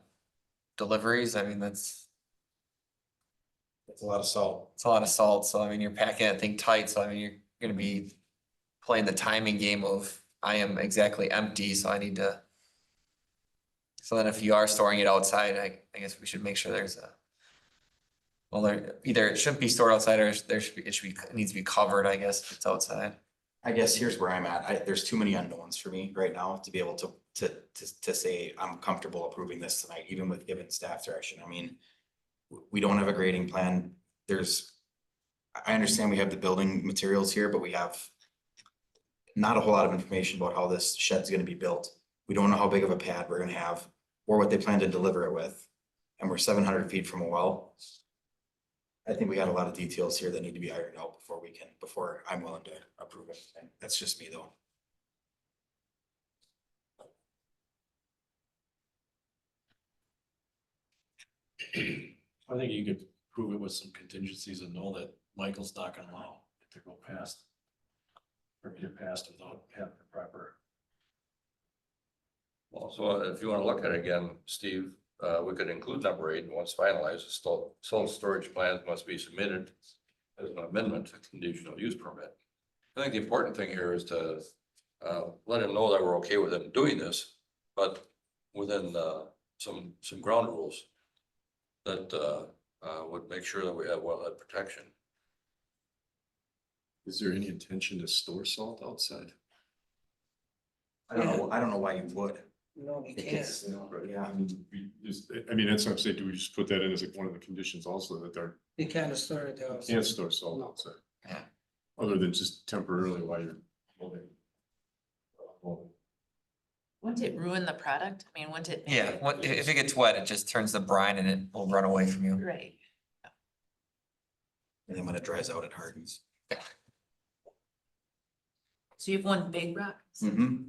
deliveries, I mean, that's. It's a lot of salt. It's a lot of salt, so I mean, you're packing that thing tight, so I mean, you're gonna be playing the timing game of, I am exactly empty, so I need to. So then if you are storing it outside, I guess we should make sure there's a. Well, there, either it shouldn't be stored outside or there should be, it needs to be covered, I guess, if it's outside. I guess here's where I'm at. There's too many unknowns for me right now to be able to say I'm comfortable approving this tonight, even with given staff direction. I mean. We don't have a grading plan. I understand we have the building materials here, but we have. Not a whole lot of information about how this shed's gonna be built. We don't know how big of a pad we're gonna have or what they plan to deliver it with. And we're 700 feet from a well. I think we got a lot of details here that need to be ironed out before I'm willing to approve it. That's just me though. I think you could prove it with some contingencies and know that Michael's not gonna allow it to go past. Or get past without having the proper. Well, so if you wanna look at it again, Steve, we could include number 8, and once finalized, salt storage plans must be submitted as an amendment to conditional use permit. I think the important thing here is to let him know that we're okay with him doing this, but within some ground rules that would make sure that we have wetland protection. Is there any intention to store salt outside? I don't know why you would. No, we can't. Because, yeah. I mean, that's what I'm saying, do we just put that in as like one of the conditions also that they're, You can't store it there. can't store salt outside? Yeah. Other than just temporarily while you're holding. Wouldn't it ruin the product? I mean, wouldn't it? Yeah, if it gets wet, it just turns to brine and it will run away from you. Right. And then when it dries out, it hardens. So you have one big rock? Mm-hmm.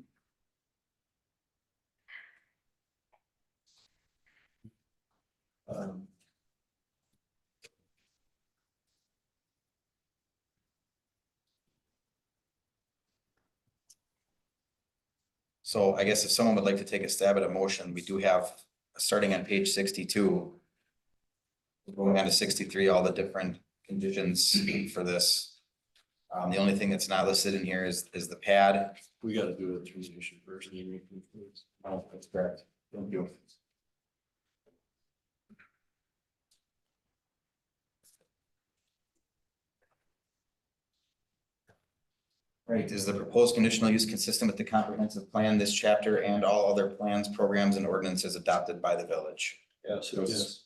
So I guess if someone would like to take a stab at a motion, we do have, starting on page 62. Going on to 63, all the different conditions for this. The only thing that's not listed in here is the pad. We gotta do the termination first. and then we can close. Oh, that's correct. Thank you. Right, is the proposed conditional use consistent with the comprehensive plan, this chapter, and all other plans, programs, and ordinances adopted by the village? Yes.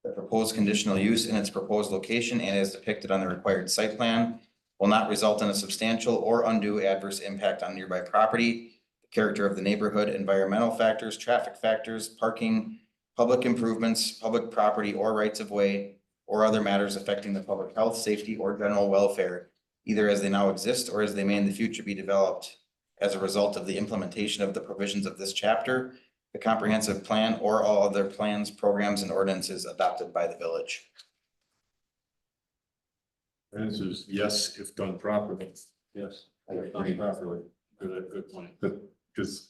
The proposed conditional use in its proposed location and as depicted on the required site plan will not result in a substantial or undue adverse impact on nearby property, the character of the neighborhood, environmental factors, traffic factors, parking, public improvements, public property or rights of way, or other matters affecting the public health, safety, or general welfare, either as they now exist or as they may in the future be developed as a result of the implementation of the provisions of this chapter, the comprehensive plan, or all other plans, programs, and ordinances adopted by the village. The answer is yes, if done properly, Yes. Done properly. Good point. because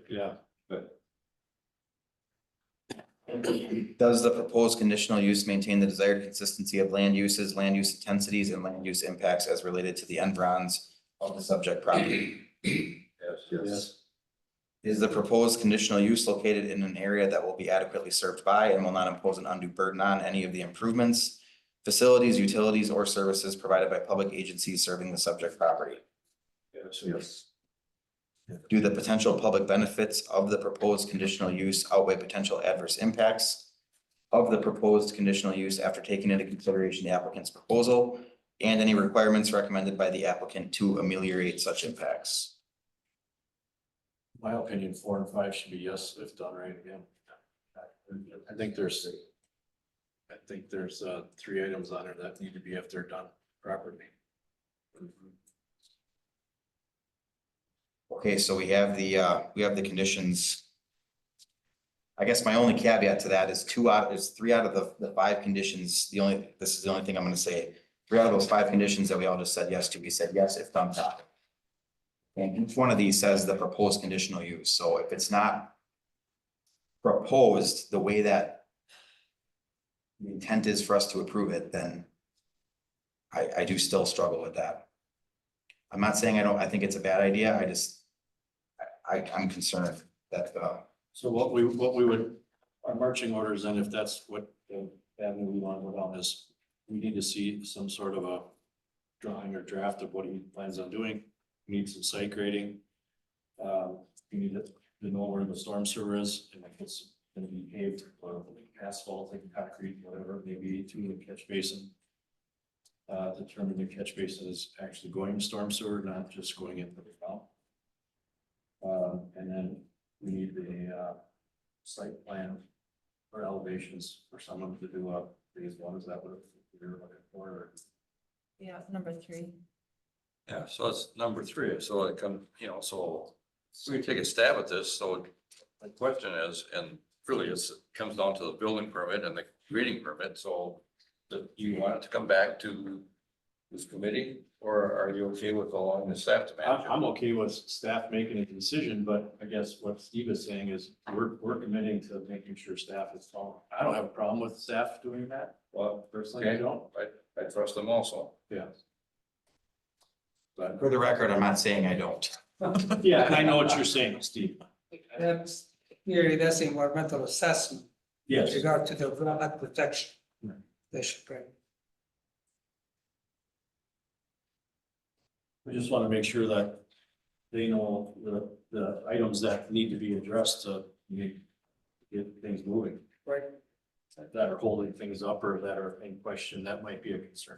Yeah. Does the proposed conditional use maintain the desired consistency of land uses, land use intensities, and land use impacts as related to the environs of the subject property? Yes. Is the proposed conditional use located in an area that will be adequately served by and will not impose an undue burden on any of the improvements, facilities, utilities, or services provided by public agencies serving the subject property? Yes. Do the potential public benefits of the proposed conditional use outweigh potential adverse impacts of the proposed conditional use after taking into consideration the applicant's proposal and any requirements recommended by the applicant to ameliorate such impacts? My opinion, 4 and 5 should be yes, if done right again. I think there's 3 items on there that need to be if they're done properly. Okay, so we have the conditions. I guess my only caveat to that is 3 out of the 5 conditions, this is the only thing I'm gonna say. 3 out of those 5 conditions that we all just said yes to, we said yes if done properly. And each one of these says the proposed conditional use, so if it's not proposed the way that the intent is for us to approve it, then I do still struggle with that. I'm not saying I think it's a bad idea, I'm concerned that, So what we would, our marching orders, and if that's what the avenue we want to go down is, we need to see some sort of a drawing or draft of what he plans on doing. We need some site grading. We need to know where the storm sewer is, and if it's gonna be paved or asphalt, like concrete, whatever it may be, to the catch basin. Determine the catch basin is actually going to storm sewer, not just going into the ground. And then we need the site plan or elevations for someone to do a phase 1. Is that what you're looking for? Or? Yeah, number 3. Yeah, so it's number 3, so it can, so we take a stab at this, so the question is, and really it comes down to the building permit and the grading permit, so do you want it to come back to this committee, or are you okay with allowing the staff to manage it? I'm okay with staff making a decision, but I guess what Steve is saying is we're committing to making sure staff is following. I don't have a problem with staff doing that. Well, personally, I don't. I trust them also. Yeah. But for the record, I'm not saying I don't. yeah, I know what you're saying, Steve. That's clearly, that's environmental assessment with Yes. regard to the flood protection. Right. They should bring. We just want to make sure that they know the items that need to be addressed to get things moving. Right. That are holding things up or that are in question, that might be a concern.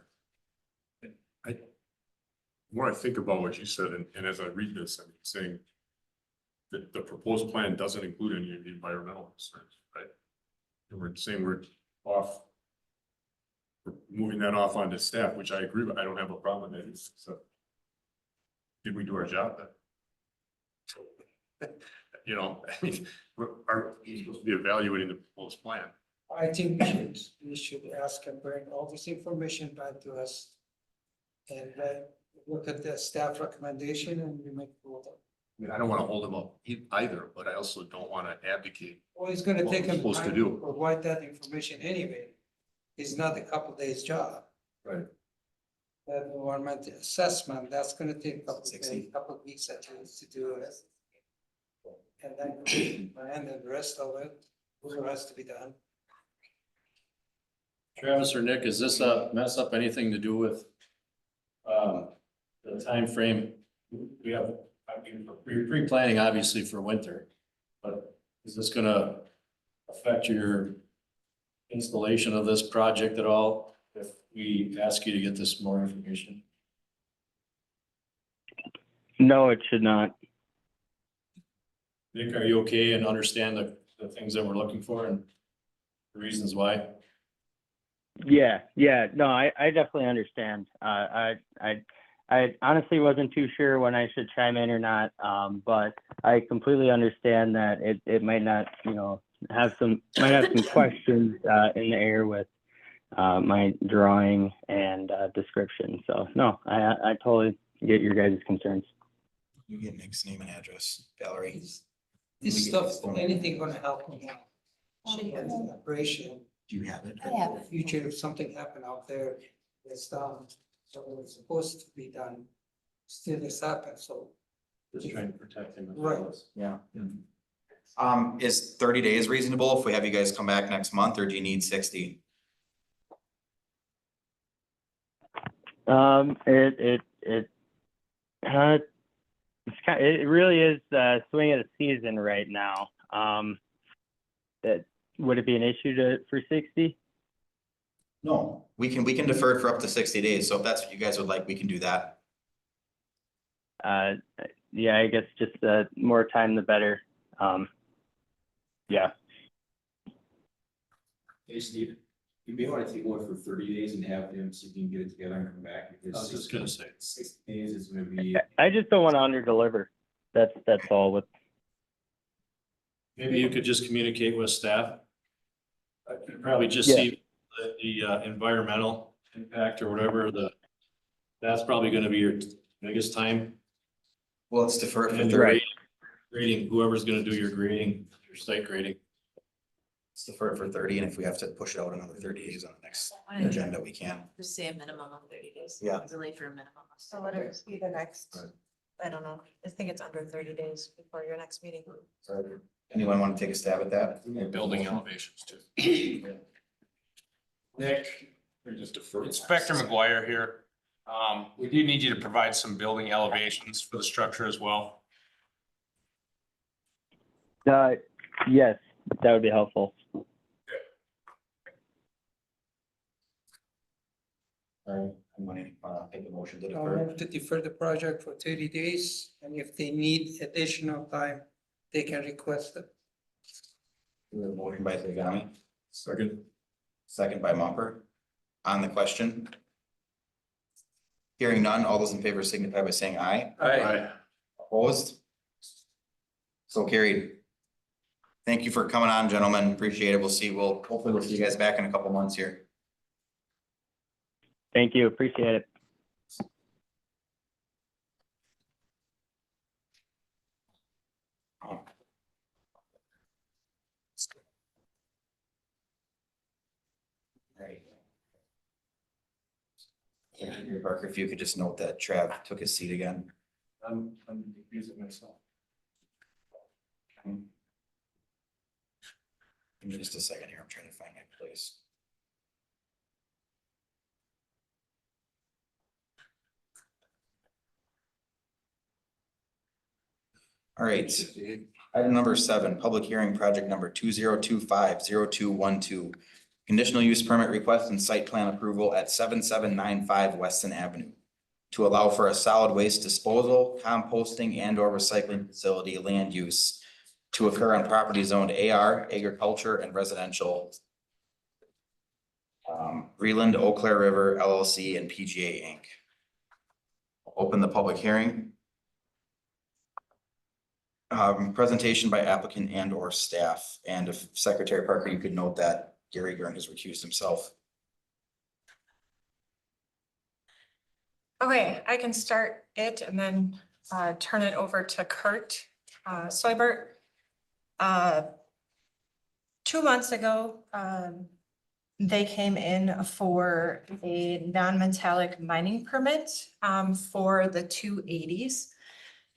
the more I think about what you said, and as I read this, I'm saying that the proposed plan doesn't include any of the environmental concerns, right? And we're saying we're moving that off onto staff, which I agree with. I don't have a problem with it. So did we do our job then? You know, I mean, we're supposed to be evaluating the proposed plan. I think we should ask and bring all this information back to us. And look at the staff recommendation and we make a vote. I mean, I don't wanna hold them up either, but I also don't wanna advocate. Well, it's gonna What take we're him supposed to time do. to provide that information anyway. It's not a couple days job. Right. That environmental assessment, that's gonna take a couple of 60. days, couple of weeks at least to do it. And then, and then the rest of it, the rest to be done. Travis or Nick, is this a mess up anything to do with the time frame? We have, I mean, we're pre-planning obviously for winter, but is this gonna affect your installation of this project at all? If we ask you to get this more information? No, it should not. Nick, are you okay and understand the things that we're looking for and the reasons why? Yeah, no, I definitely understand. I honestly wasn't too sure when I should chime in or not, but I completely understand that it might not, have some questions in the air with my drawing and description. So no, I totally get your guys' concerns. You get Nick's name and address, Valerie. This stuff, anything gonna help me out. She has an operation, Do you have it? I have in the future, if something happen out there, it's done, so it's supposed to be done. Still this happens, so. Just trying to protect him. Right. Yeah. Is 30 days reasonable if we have you guys come back next month, or do you need 60? It really is swing of the season right now. That would it be an issue for 60? No, we can defer it for up to 60 days. So if that's what you guys would like, we can do that. Yeah, I guess just more time the better. Yeah. Hey, Steve, you may want to take one for 30 days and have him see if you can get it together and come back. I was just gonna say. 60 days is gonna be. I just don't want to under deliver. That's all with. Maybe you could just communicate with staff. I could probably just Yeah. see the environmental impact or whatever, that's probably gonna be your biggest time. Well, let's defer it for And 30. Right. grading, whoever's gonna do your grading, your site grading. Let's defer it for 30, and if we have to push it out another 30 days on the next Why don't you agenda, we can. Just say a minimum of 30 days. Yeah. Delay for a minimum of. So let it be the next, I don't know, I think it's under 30 days before your next meeting. So, anyone want to take a stab at that? Building elevations too. Nick, or just defer. Inspector McGuire here. We do need you to provide some building elevations for the structure as well. Yes, that would be helpful. Alright, I'm going to take a motion to I'll defer. move to defer the project for 30 days, and if they need additional time, they can request it. We have a motion by Zagami, Second. second by Mumper. On the question. Hearing none, all those in favor signify by saying aye. Aye. Opposed? So carried. Thank you for coming on, gentlemen. Appreciate it. Hopefully we'll see you guys back in a couple months here. Thank you. Appreciate it. Right. Yeah, Parker, if you could just note that Trav took his seat again. I'm using myself. Give me just a second here. I'm trying to find my place. All right, item number 7, public hearing project number 2025-0212. Conditional use permit request and site plan approval at 7795 Weston Avenue to allow for a solid waste disposal, composting and or recycling facility land use to occur on property zoned AR, agriculture and residential. Reland, Eau Claire River LLC and PGA Inc. Open the public hearing. Presentation by applicant and or staff, and if Secretary Parker, you could note that Gary Gurn has recused himself. Okay, I can start it and then turn it over to Kurt Seibert. 2 months ago, they came in for a non-metallic mining permit for the 280s.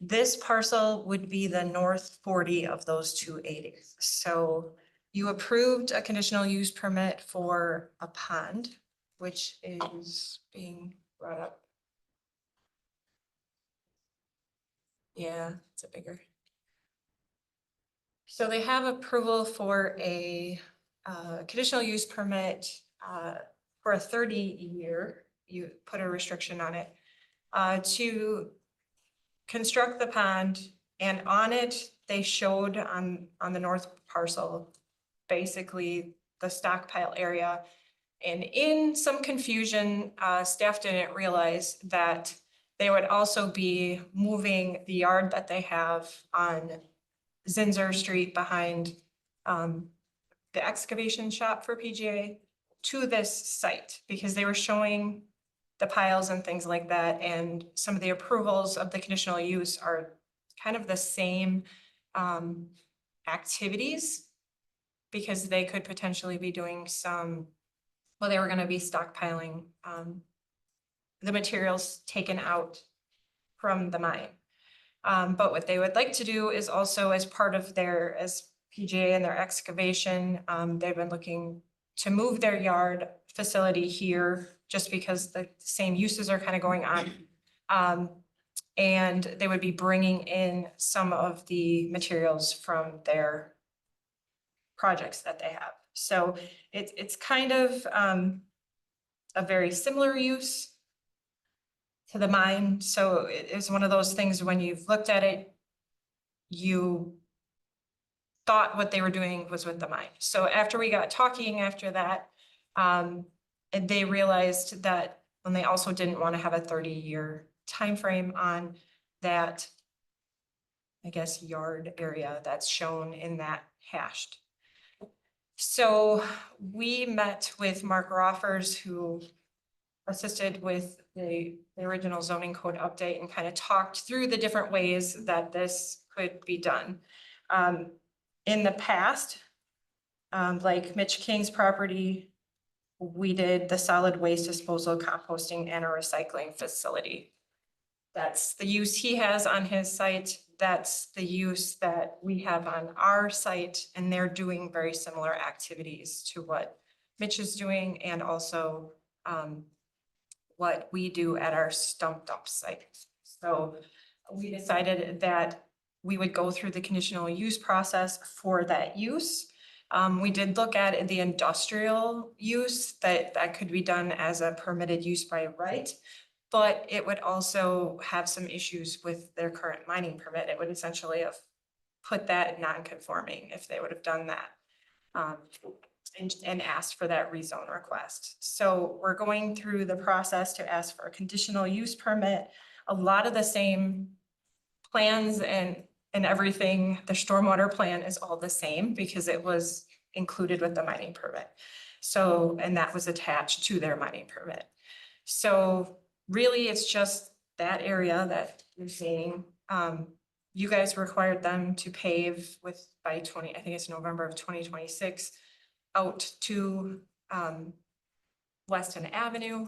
This parcel would be the north 40 of those 280s. So you approved a conditional use permit for a pond, which is being brought up. Yeah, it's a bigger. So they have approval for a conditional use permit for a 30-year, you put a restriction on it, to construct the pond, and on it, they showed on the north parcel, basically the stockpile area. And in some confusion, staff didn't realize that they would also be moving the yard that they have on Zinzer Street behind the excavation shop for PGA to this site, because they were showing the piles and things like that, and some of the approvals of the conditional use are kind of the same activities, because they could potentially be doing some, well, they were gonna be stockpiling the materials taken out from the mine. But what they would like to do is also, as part of their, as PGA and their excavation, they've been looking to move their yard facility here, just because the same uses are kind of going on. And they would be bringing in some of the materials from their projects that they have. So it's kind of a very similar use to the mine. So it's one of those things, when you've looked at it, you thought what they were doing was with the mine. So after we got talking after that, and they realized that, and they also didn't want to have a 30-year time frame on that, I guess, yard area that's shown in that hashed. So we met with Mark Roffers, who assisted with the original zoning code update, and kind of talked through the different ways that this could be done. In the past, like Mitch King's property, we did the solid waste disposal, composting, and a recycling facility. That's the use he has on his site. That's the use that we have on our site, and they're doing very similar activities to what Mitch is doing, and also what we do at our stump dump site. So we decided that we would go through the conditional use process for that use. We did look at the industrial use, that could be done as a permitted use by right, but it would also have some issues with their current mining permit. It would essentially have put that non-conforming if they would have done that. And asked for that rezone request. So we're going through the process to ask for a conditional use permit. A lot of the same plans and everything, the stormwater plan is all the same, because it was included with the mining permit. So, and that was attached to their mining permit. So really, it's just that area that you're seeing. You guys required them to pave by I think it's November of 2026, out to Weston Avenue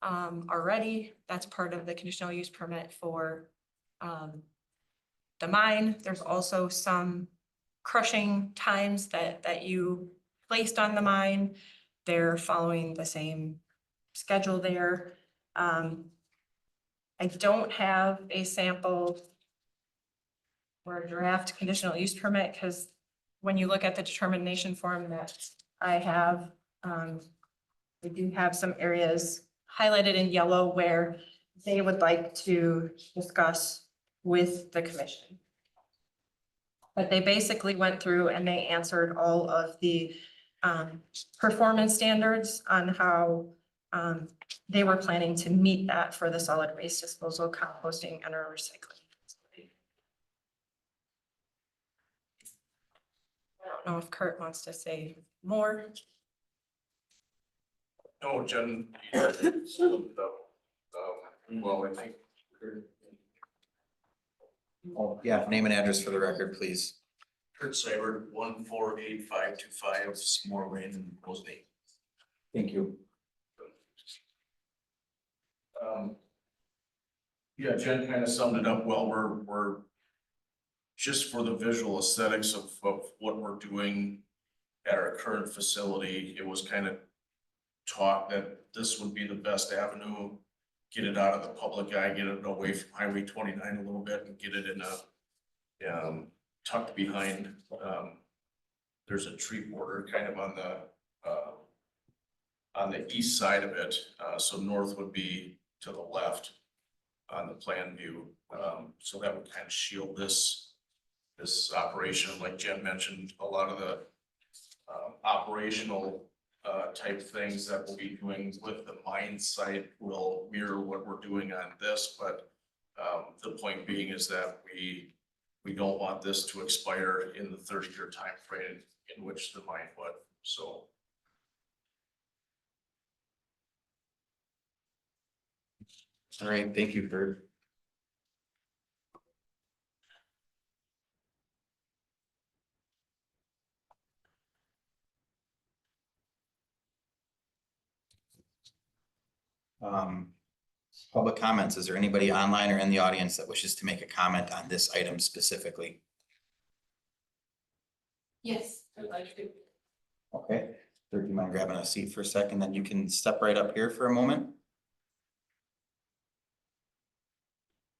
already. That's part of the conditional use permit for the mine. There's also some crushing times that you placed on the mine. They're following the same schedule there. I don't have a sample or a draft conditional use permit, because when you look at the determination form that I have, we do have some areas highlighted in yellow where they would like to discuss with the commission. But they basically went through and they answered all of the performance standards on how they were planning to meet that for the solid waste disposal, composting, and our recycling. I don't know if Kurt wants to say more. No, Jen. Well, I think. Oh, yeah, name and address for the record, please. Kurt Seibert, 148525 Smore Lane in Rosedale. Thank you. Yeah, Jen kind of summed it up well. We're just for the visual aesthetics of what we're doing at our current facility, it was kind of talk that this would be the best avenue. Get it out of the public eye, get it away from Highway 29 a little bit and get it in a tucked behind. There's a tree border kind of on the east side of it. So north would be to the left on the plan view. So that would kind of shield this operation. Like Jen mentioned, a lot of the operational type things that we'll be doing with the mine site will mirror what we're doing on this, but the point being is that we don't want this to expire in the 30-year time frame in which the mine would, so. All right, thank you, Kurt. Public comments. Is there anybody online or in the audience that wishes to make a comment on this item specifically? Yes, I'd like to. Okay, do you mind grabbing a seat for a second? Then you can step right up here for a moment.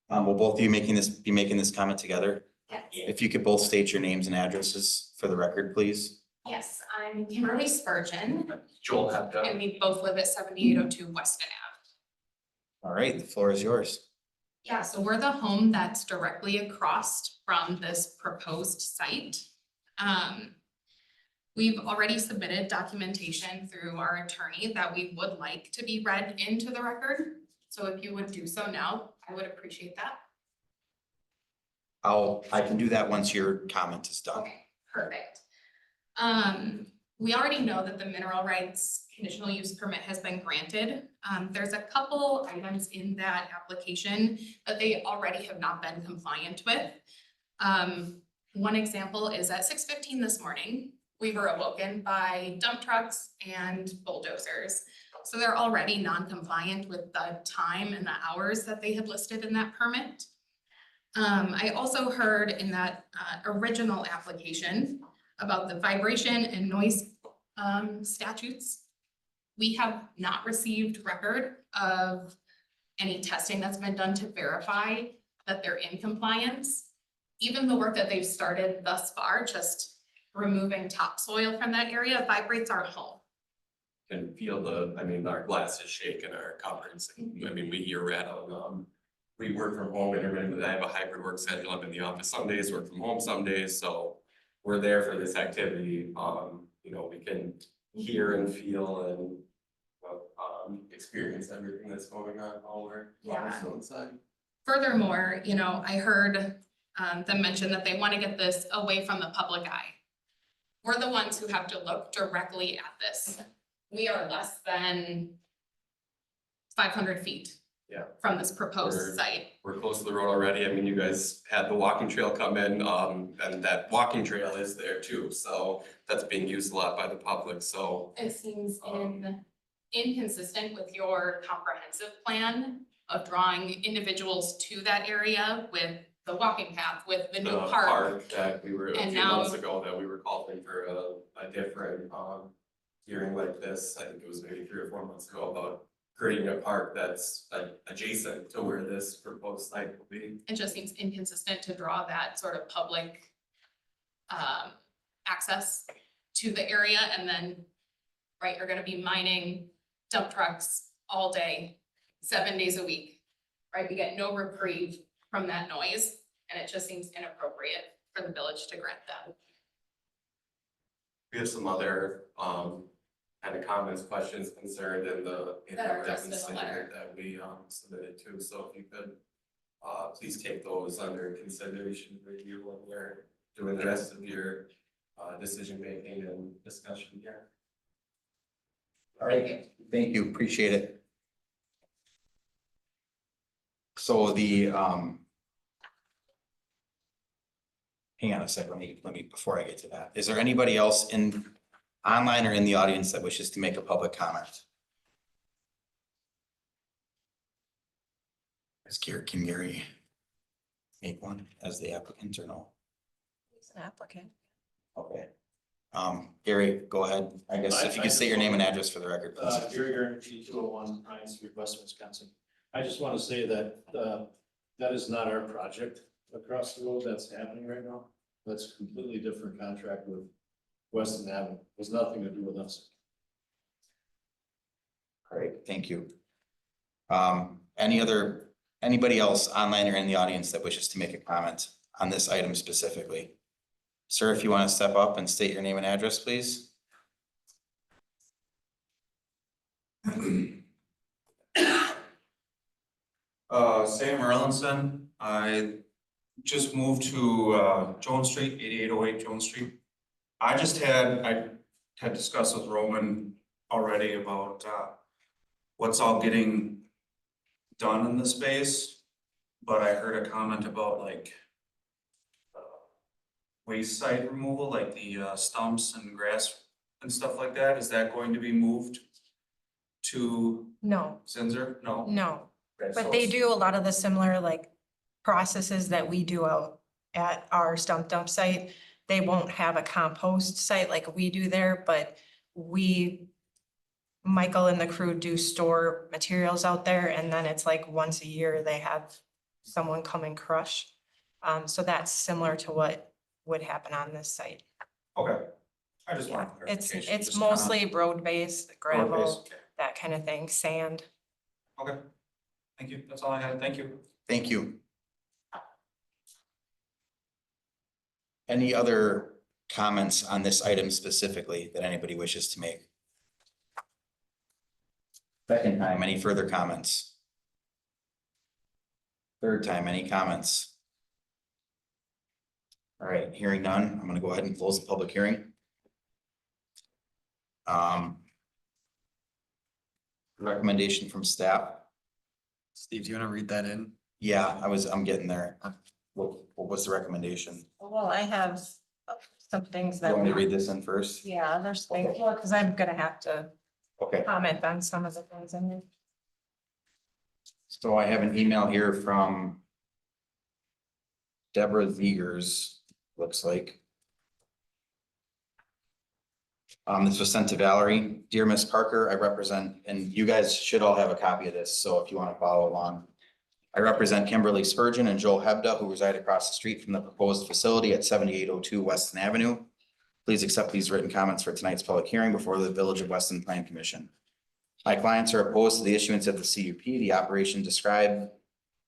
Will both of you be making this comment together? Yes. If you could both state your names and addresses for the record, please. Yes, I'm Kimberly Spurgeon, Joel had and we both live at 7802 Weston Ave. All right, the floor is yours. Yeah, so we're the home that's directly across from this proposed site. We've already submitted documentation through our attorney that we would like to be read into the record. So if you would do so now, I would appreciate that. I can do that once your comment is done. Okay, perfect. We already know that the mineral rights conditional use permit has been granted. There's a couple items in that application that they already have not been compliant with. One example is at 6:15 this morning, we were awoken by dump trucks and bulldozers. So they're already non-compliant with the time and the hours that they had listed in that permit. I also heard in that original application about the vibration and noise statutes. We have not received record of any testing that's been done to verify that they're in compliance. Even the work that they've started thus far, just removing topsoil from that area, vibrates our home. Can feel our glass is shaking, our cupboards, we hear rattle. We work from home and I have a hybrid work schedule. I'm in the office some days, work from home some days, so we're there for this activity. We can hear and feel and experience everything that's going on while we're inside. Furthermore, I heard them mention that they want to get this away from the public eye. We're the ones who have to look directly at this. We are less than 500 feet from this proposed site. We're close to the road already. You guys had the walking trail come in, and that walking trail is there too. So that's being used a lot by the public, so. It seems inconsistent with your comprehensive plan of drawing individuals to that area with the walking path, with the new park. That we were, a And few now- months ago, that we were calling for a different, hearing like this. I think it was maybe 3 or 4 months ago, about creating a park that's adjacent to where this proposed site will be. It just seems inconsistent to draw that sort of public access to the area, and then, right, you're gonna be mining dump trucks all day, 7 days a week, right? We get no reprieve from that noise, and it just seems inappropriate for the village to grant that. We have some other, kind of comments, questions, concerns in the That are addressed written in the statement letter. that we, submitted too. So if you could, please take those under consideration review when we're doing the rest of your, decision making and discussion here. All right, thank you, appreciate it. So the hang on a second, let me, before I get to that, is there anybody else online or in the audience that wishes to make a public comment? Can Gary make one as the applicant or no? He's an applicant. Okay. Gary, go ahead. I guess if you could state your name and address for the record, please. Gary Guarantee 201 Pine Street, Weston, Wisconsin. I just want to say that, that is not our project across the road that's happening right now. That's a completely different contract with Weston Avenue. Has nothing to do with us. Great, thank you. Anybody else online or in the audience that wishes to make a comment on this item specifically? Sir, if you want to step up and state your name and address, please. Sam Erlinson, I just moved to Jones Street, 8808 Jones Street. I had discussed with Roman already about what's all getting done in the space, but I heard a comment about like waste site removal, like the stumps and grass and stuff like that. Is that going to be moved to No, Zinser? No? no, Okay, but so they it's- do a lot of the similar like processes that we do out at our stump dump site. They won't have a compost site like we do there, but Michael and the crew do store materials out there, and then it's like once a year they have someone come and crush. So that's similar to what would happen on this site. Okay. I just Yeah, want it's clarification. just mostly road-based, road-based. gravel, Okay. that kind of thing, sand. Okay. Thank you. That's all I had. Thank you. Thank you. Any other comments on this item specifically that anybody wishes to make? Second time, any further comments? Third time, any comments? All right, hearing none, I'm gonna go ahead and close the public hearing. Recommendation from staff. Steve, do you want to read that in? Yeah, I'm getting there. What was the recommendation? Well, I have some things You that. want me to read this in first? Yeah, there's things, well, because I'm gonna have to Okay. comment on some of the things in here. So I have an email here from Deborah Zegers, looks like. This was sent to Valerie. Dear Miss Parker, I represent, and you guys should all have a copy of this, so if you want to follow along. I represent Kimberly Spurgeon and Joel Hebda, who reside across the street from the proposed facility at 7802 Weston Avenue. Please accept these written comments for tonight's public hearing before the Village of Weston Plan Commission. My clients are opposed to the issuance of the CUP. The operation described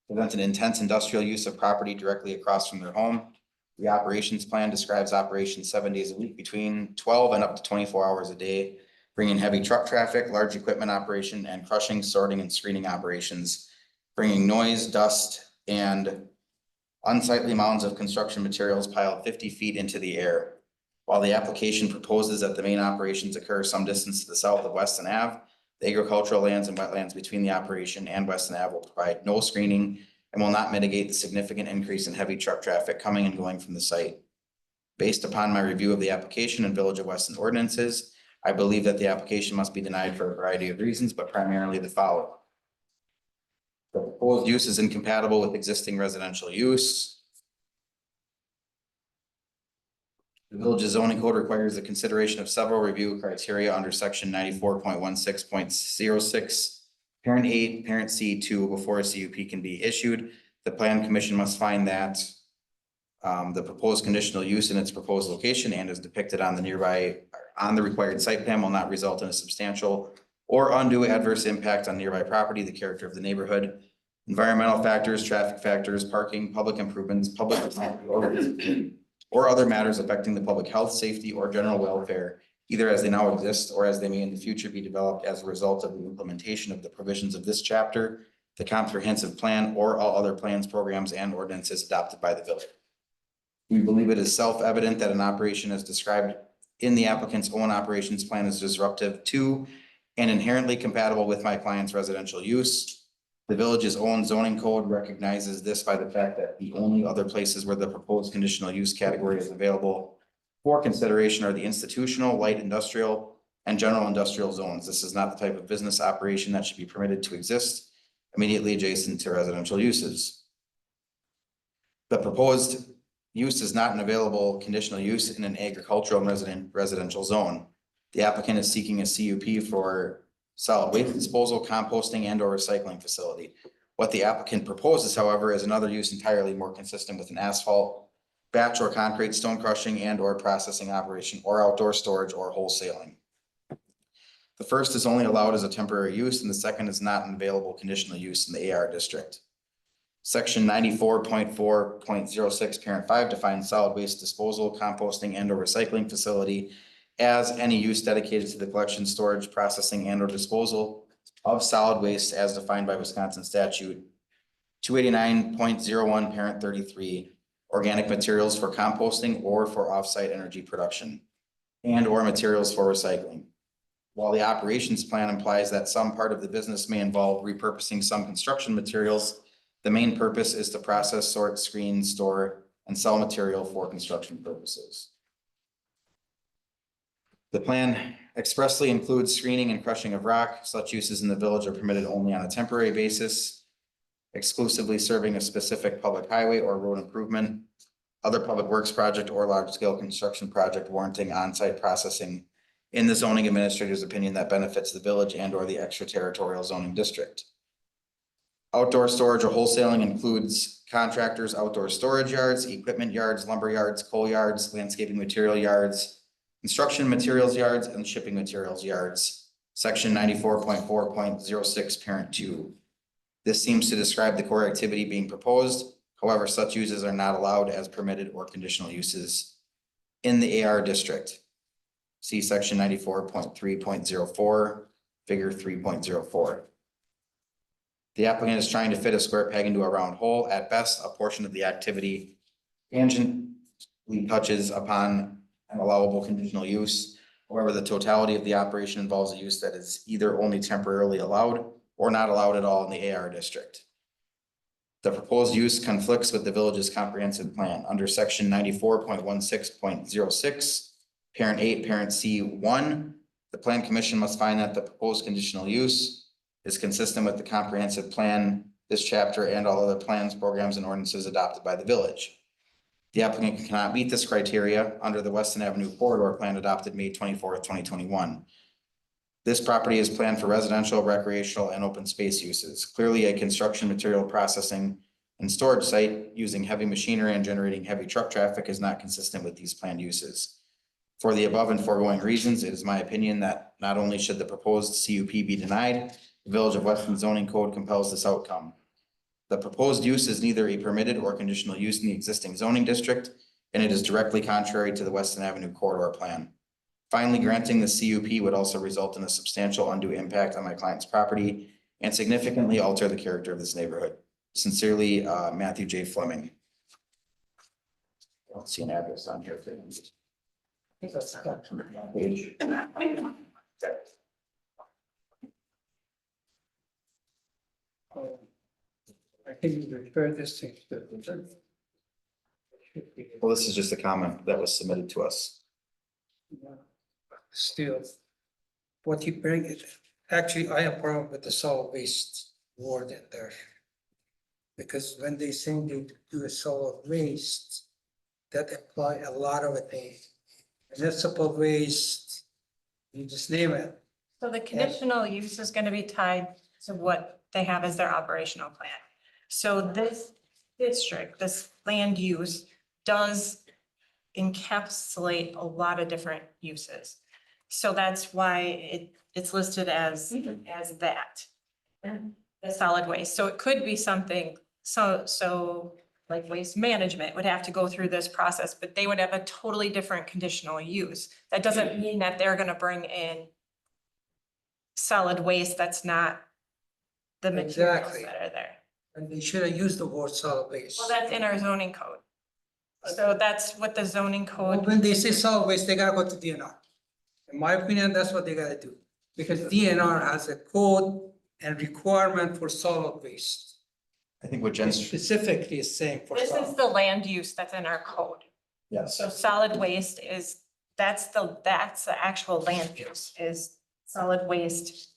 presents an intense industrial use of property directly across from their home. The operations plan describes operations 7 days a week between 12 and up to 24 hours a day, bringing heavy truck traffic, large equipment operation, and crushing, sorting, and screening operations, bringing noise, dust, and unsightly mounds of construction materials piled 50 feet into the air. While the application proposes that the main operations occur some distance to the south of Weston Ave, the agricultural lands and wetlands between the operation and Weston Ave will provide no screening and will not mitigate the significant increase in heavy truck traffic coming and going from the site. Based upon my review of the application and Village of Weston ordinances, I believe that the application must be denied for a variety of reasons, but primarily the following. The proposed use is incompatible with existing residential use. The village's zoning code requires the consideration of several review criteria under section 94.16.06. Parent A, parent C 2 before a CUP can be issued. The plan commission must find that the proposed conditional use in its proposed location and as depicted on the required site plan will not result in a substantial or undue adverse impact on nearby property, the character of the neighborhood, environmental factors, traffic factors, parking, public improvements, public or other matters affecting the public health, safety, or general welfare, either as they now exist or as they may in the future be developed as a result of the implementation of the provisions of this chapter, the comprehensive plan, or all other plans, programs, and ordinances adopted by the village. We believe it is self-evident that an operation as described in the applicant's own operations plan is disruptive to and inherently compatible with my client's residential use. The village's own zoning code recognizes this by the fact that the only other places where the proposed conditional use category is available for consideration are the institutional, light industrial, and general industrial zones. This is not the type of business operation that should be permitted to exist immediately adjacent to residential uses. The proposed use is not an available conditional use in an agricultural and residential zone. The applicant is seeking a CUP for solid waste disposal, composting, and or recycling facility. What the applicant proposes, however, is another use entirely more consistent with an asphalt, batch or concrete stone crushing and or processing operation or outdoor storage or wholesaling. The first is only allowed as a temporary use and the second is not an available conditional use in the AR district. Section 94.4.06 parent 5 defines solid waste disposal, composting, and or recycling facility as any use dedicated to the collection, storage, processing, and or disposal of solid waste as defined by Wisconsin statute 289.01 parent 33, organic materials for composting or for off-site energy production and or materials for recycling. While the operations plan implies that some part of the business may involve repurposing some construction materials, the main purpose is to process, sort, screen, store, and sell material for construction purposes. The plan expressly includes screening and crushing of rock. Such uses in the village are permitted only on a temporary basis, exclusively serving a specific public highway or road improvement, other public works project, or large-scale construction project warranting on-site processing in the zoning administrator's opinion that benefits the village and or the extraterritorial zoning district. Outdoor storage or wholesaling includes contractors' outdoor storage yards, equipment yards, lumber yards, coal yards, landscaping material yards, construction materials yards, and shipping materials yards. Section 94.4.06 parent 2. This seems to describe the core activity being proposed. However, such uses are not allowed as permitted or conditional uses in the AR district. See section 94.3.04, figure 3.04. The applicant is trying to fit a square peg into a round hole. At best, a portion of the activity tangentially touches upon an allowable conditional use. However, the totality of the operation involves a use that is either only temporarily allowed or not allowed at all in the AR district. The proposed use conflicts with the village's comprehensive plan under section 94.16.06, parent 8, parent C1. The plan commission must find that the proposed conditional use is consistent with the comprehensive plan, this chapter, and all other plans, programs, and ordinances adopted by the village. The applicant cannot meet this criteria under the Weston Avenue corridor plan adopted May 24th, 2021. This property is planned for residential, recreational, and open space uses. Clearly, a construction material processing and storage site using heavy machinery and generating heavy truck traffic is not consistent with these planned uses. For the above and foregoing reasons, it is my opinion that not only should the proposed CUP be denied, the Village of Weston zoning code compels this outcome. The proposed use is neither a permitted or conditional use in the existing zoning district, and it is directly contrary to the Weston Avenue corridor plan. Finally, granting the CUP would also result in a substantial undue impact on my client's property and significantly alter the character of this neighborhood. Sincerely, Matthew J. Fleming. I don't see an address on here. Page. I think we refer this thing to. Well, this is just a comment that was submitted to us. Still, what you bring it, actually, I have a problem with the solid waste word in there. Because when they say they do a solid waste, that apply a lot of things. Municipal waste, you just name it. So the conditional use is gonna be tied to what they have as their operational plan. So this district, this land use does encapsulate a lot of different uses. So that's why it's listed as that. The solid waste. So it could be something, so like waste management would have to go through this process, but they would have a totally different conditional use. That doesn't mean that they're gonna bring in solid waste that's not the materials Exactly. that are there. And they should have used the word solid waste. Well, that's in our zoning code. So that's what the zoning Well, code. when they say solid waste, they gotta go to DNR. In my opinion, that's what they gotta do. Because DNR has a code and requirement for solid waste. I think what Jen's, Specifically is saying for This is solid. the land use that's in our code. yes, So solid waste is, that's the actual land use is solid waste.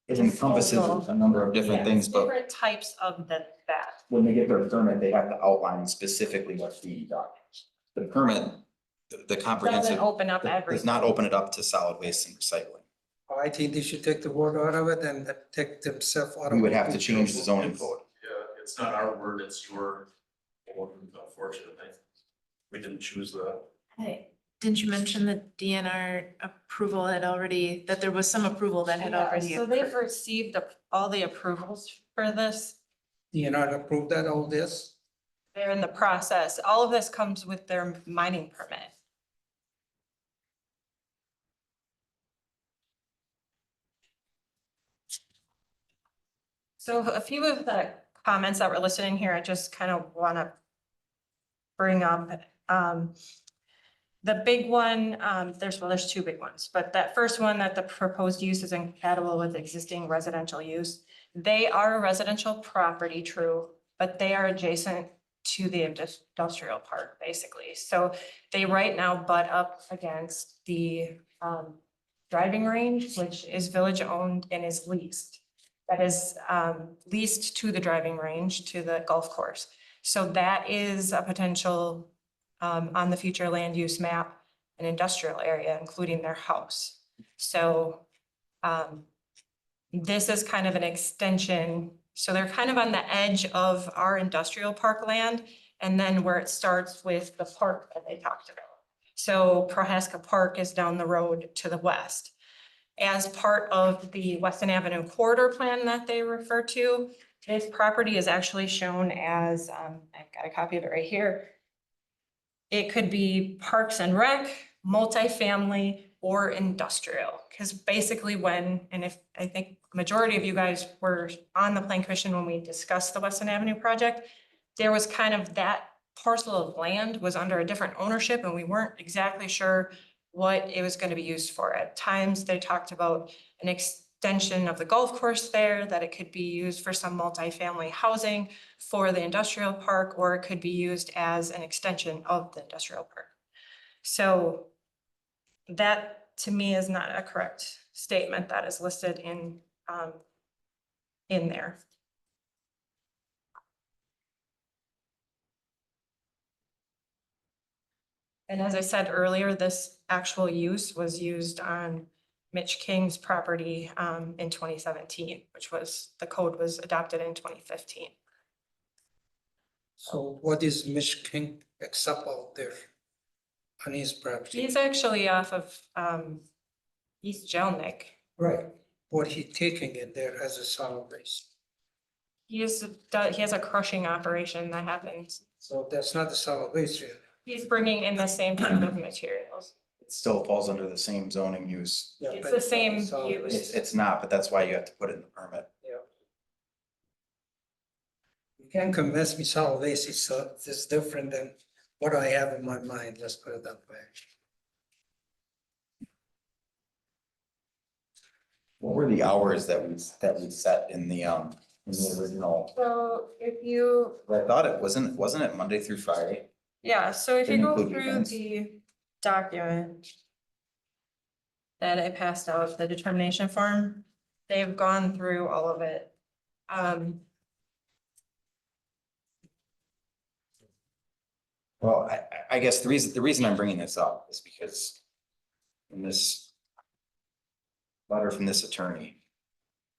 it encompasses a number of different Yes, things, but different types of that. when they get their permit, they have to outline specifically what the permit, the comprehensive. Doesn't open up does everything. not open it up to solid waste and recycling. I think they should take the word out of it and take themselves out of. We would have it. to change the zoning code. Yeah, it's not our word, it's your word, unfortunately. We didn't choose the. Hey, didn't you mention the DNR approval had already, that there was some approval that had Yeah, already? so they've received all the approvals for this. You not approve that, all this? They're in the process. All of this comes with their mining permit. So a few of the comments that were listed in here, I just kind of want to bring up. The big one, there's two big ones, but that first one, that the proposed use is incompatible with existing residential use. They are a residential property, true, but they are adjacent to the industrial park, basically. So they right now butt up against the driving range, which is village owned and is leased. That is leased to the driving range, to the golf course. So that is a potential on the future land use map, an industrial area, including their house. So this is kind of an extension. So they're kind of on the edge of our industrial park land, and then where it starts with the park that they talked about. So Prohaska Park is down the road to the west. As part of the Weston Avenue corridor plan that they refer to, this property is actually shown as, I've got a copy of it right here. It could be Parks and Rec, multifamily, or industrial. Because basically and if I think majority of you guys were on the plan commission when we discussed the Weston Avenue project, there was kind of that parcel of land was under a different ownership and we weren't exactly sure what it was going to be used for. At times, they talked about an extension of the golf course there, that it could be used for some multifamily housing for the industrial park, or it could be used as an extension of the industrial park. So that to me is not a correct statement that is listed in there. And as I said earlier, this actual use was used on Mitch King's property in 2017, which was, the code was adopted in 2015. So what is Mitch King accept out there on his property? He's actually off of East Jelnik. Right, what he taking in there as a solid waste. He has a crushing operation that happens. So that's not the solid waste really. He's bringing in the same type of materials. It still falls under the same zoning use. Yeah, It's but the not same solid use. waste. It's not, but that's why you have to put it in the permit. You can't convince me solid waste is different than what I have in my mind, let's put it that way. What were the hours that we set in the original? So if you, I thought it wasn't it Monday through Friday? yeah, so if you Didn't go include through weekends. the document that I passed out, the determination form, they've gone through all of it. Well, I guess the reason I'm bringing this up is because in this letter from this attorney,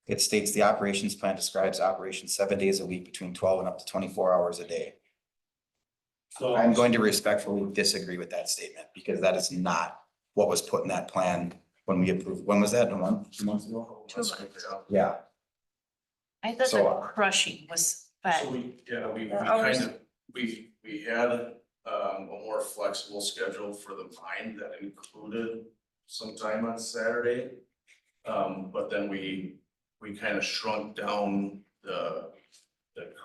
it states the operations plan describes operations 7 days a week between 12 and up to 24 hours a day. So I'm going to respectfully disagree with that statement because that is not what was put in that plan when we approved. When was that? 2 months ago? 2 months. Yeah. I thought So, the crushing was, So but we Yeah, kind of, we had a more flexible schedule for the mine that included some time on Saturday. But then we kind of shrunk down the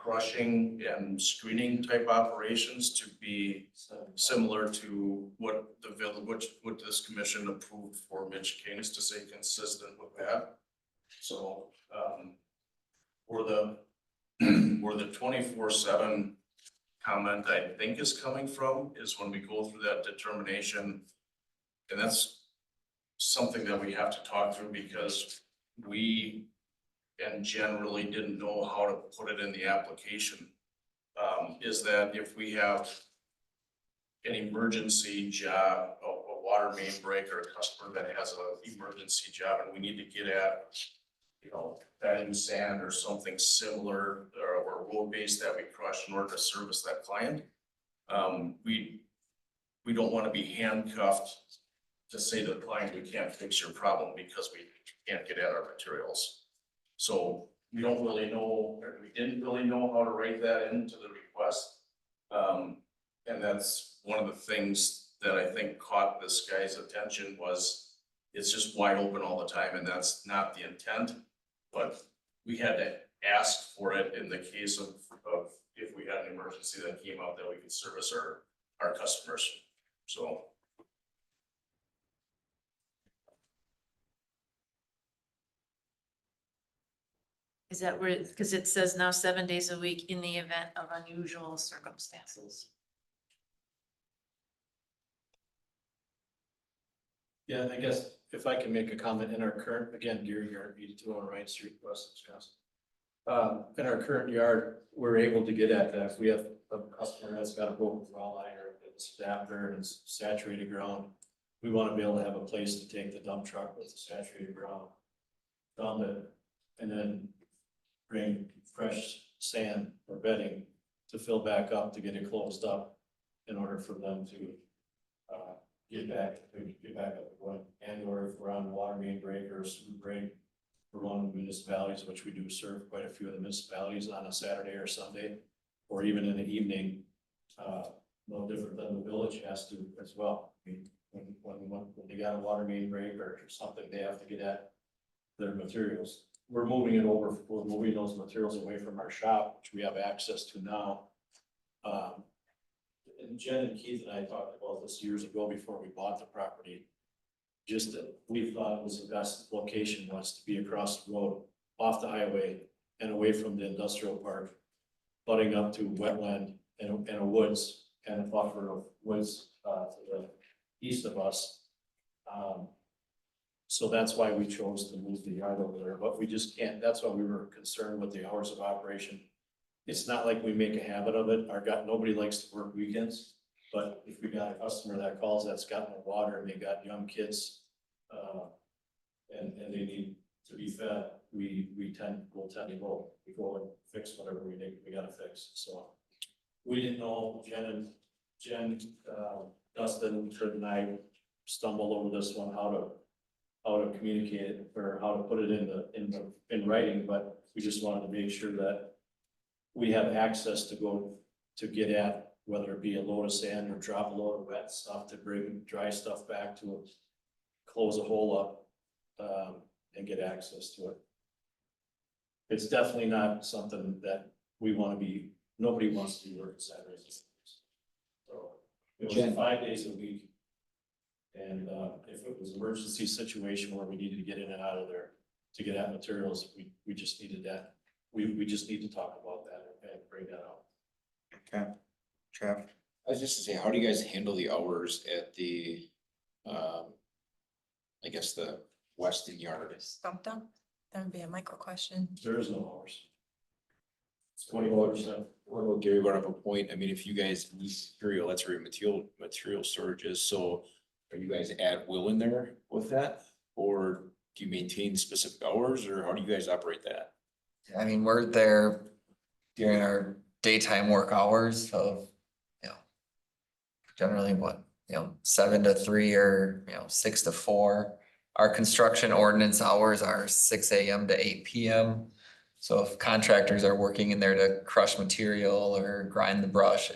crushing and screening type operations to be similar to what the village, what this commission approved for Mitch King's, to stay consistent with that. So, Where the, where the 24/7 comment I think is coming from is when we go through that determination. And that's something that we have to talk through because we and generally didn't know how to put it in the application. Is that if we have an emergency job, a water main break, or a customer that has an emergency job and we need to get at, you know, that in sand or something similar, or road base that we crush in order to service that client. We don't want to be handcuffed to say to the client, we can't fix your problem because we can't get at our materials. So we don't really know, or we didn't really know how to write that into the request. And that's one of the things that I think caught this guy's attention was it's just wide open all the time, and that's not the intent. But we had to ask for it in the case of if we had an emergency that came up that we could service our customers, so. Is that where, because it says now 7 days a week in the event of unusual circumstances. Yeah, I guess if I can make a comment in our current, again, Gary Yard, 82 on Wright Street, West Wisconsin. In our current yard, we're able to get at that. If we have a customer that's got a broken draw line or it's adapter and it's saturated ground, we want to be able to have a place to take the dump truck with the saturated ground, dump it, and then bring fresh sand or bedding to fill back up to get it closed up in order for them to get back up and going. And or if we're on water main break or a sewer break for one of the municipalities, which we do serve quite a few of the municipalities on a Saturday or Sunday, or even in the evening, no different than the village has to as well. I mean, when they got a water main break or something, they have to get at their materials. We're moving those materials away from our shop, which we have access to now. And Jen and Keith and I talked about this years ago before we bought the property. Just that we thought it was the best location was to be across the road, off the highway and away from the industrial park, butting up to wetland and a woods and a buffer of woods to the east of us. So that's why we chose to move the yard over there, but we just can't, that's why we were concerned with the hours of operation. It's not like we make a habit of it. Nobody likes to work weekends, but if we got a customer that calls that's got no water and they got young kids, and they need to be fed, we'll tend to go and fix whatever we gotta fix. So we didn't know, Jen, Dustin, Kurt and I stumbled over this one, how to communicate it or how to put it in writing, but we just wanted to make sure that we have access to go to get at, whether it be a load of sand or drop a load of wet stuff to bring dry stuff back to it, close a hole up, and get access to it. It's definitely not something that we want to be, nobody wants to be working Saturdays. So it was 5 days a week. And if it was an emergency situation where we needed to get in and out of there to get at materials, we just needed that. We just need to talk about that and bring that up. Okay, Trev? I was just to say, how do you guys handle the hours at the, I guess the Weston yard? Stumped them? That would be a Michael question. There is no hours. It's 24%. What about Gary brought up a point? I mean, if you guys lease material, that's where your material storage is. So are you guys at will in there with that? Or do you maintain specific hours, or how do you guys operate that? I mean, we're there during our daytime work hours of, generally 7 to 3 or, 6 to 4. Our construction ordinance hours are 6 AM to 8 PM. So if contractors are working in there to crush material or grind the brush,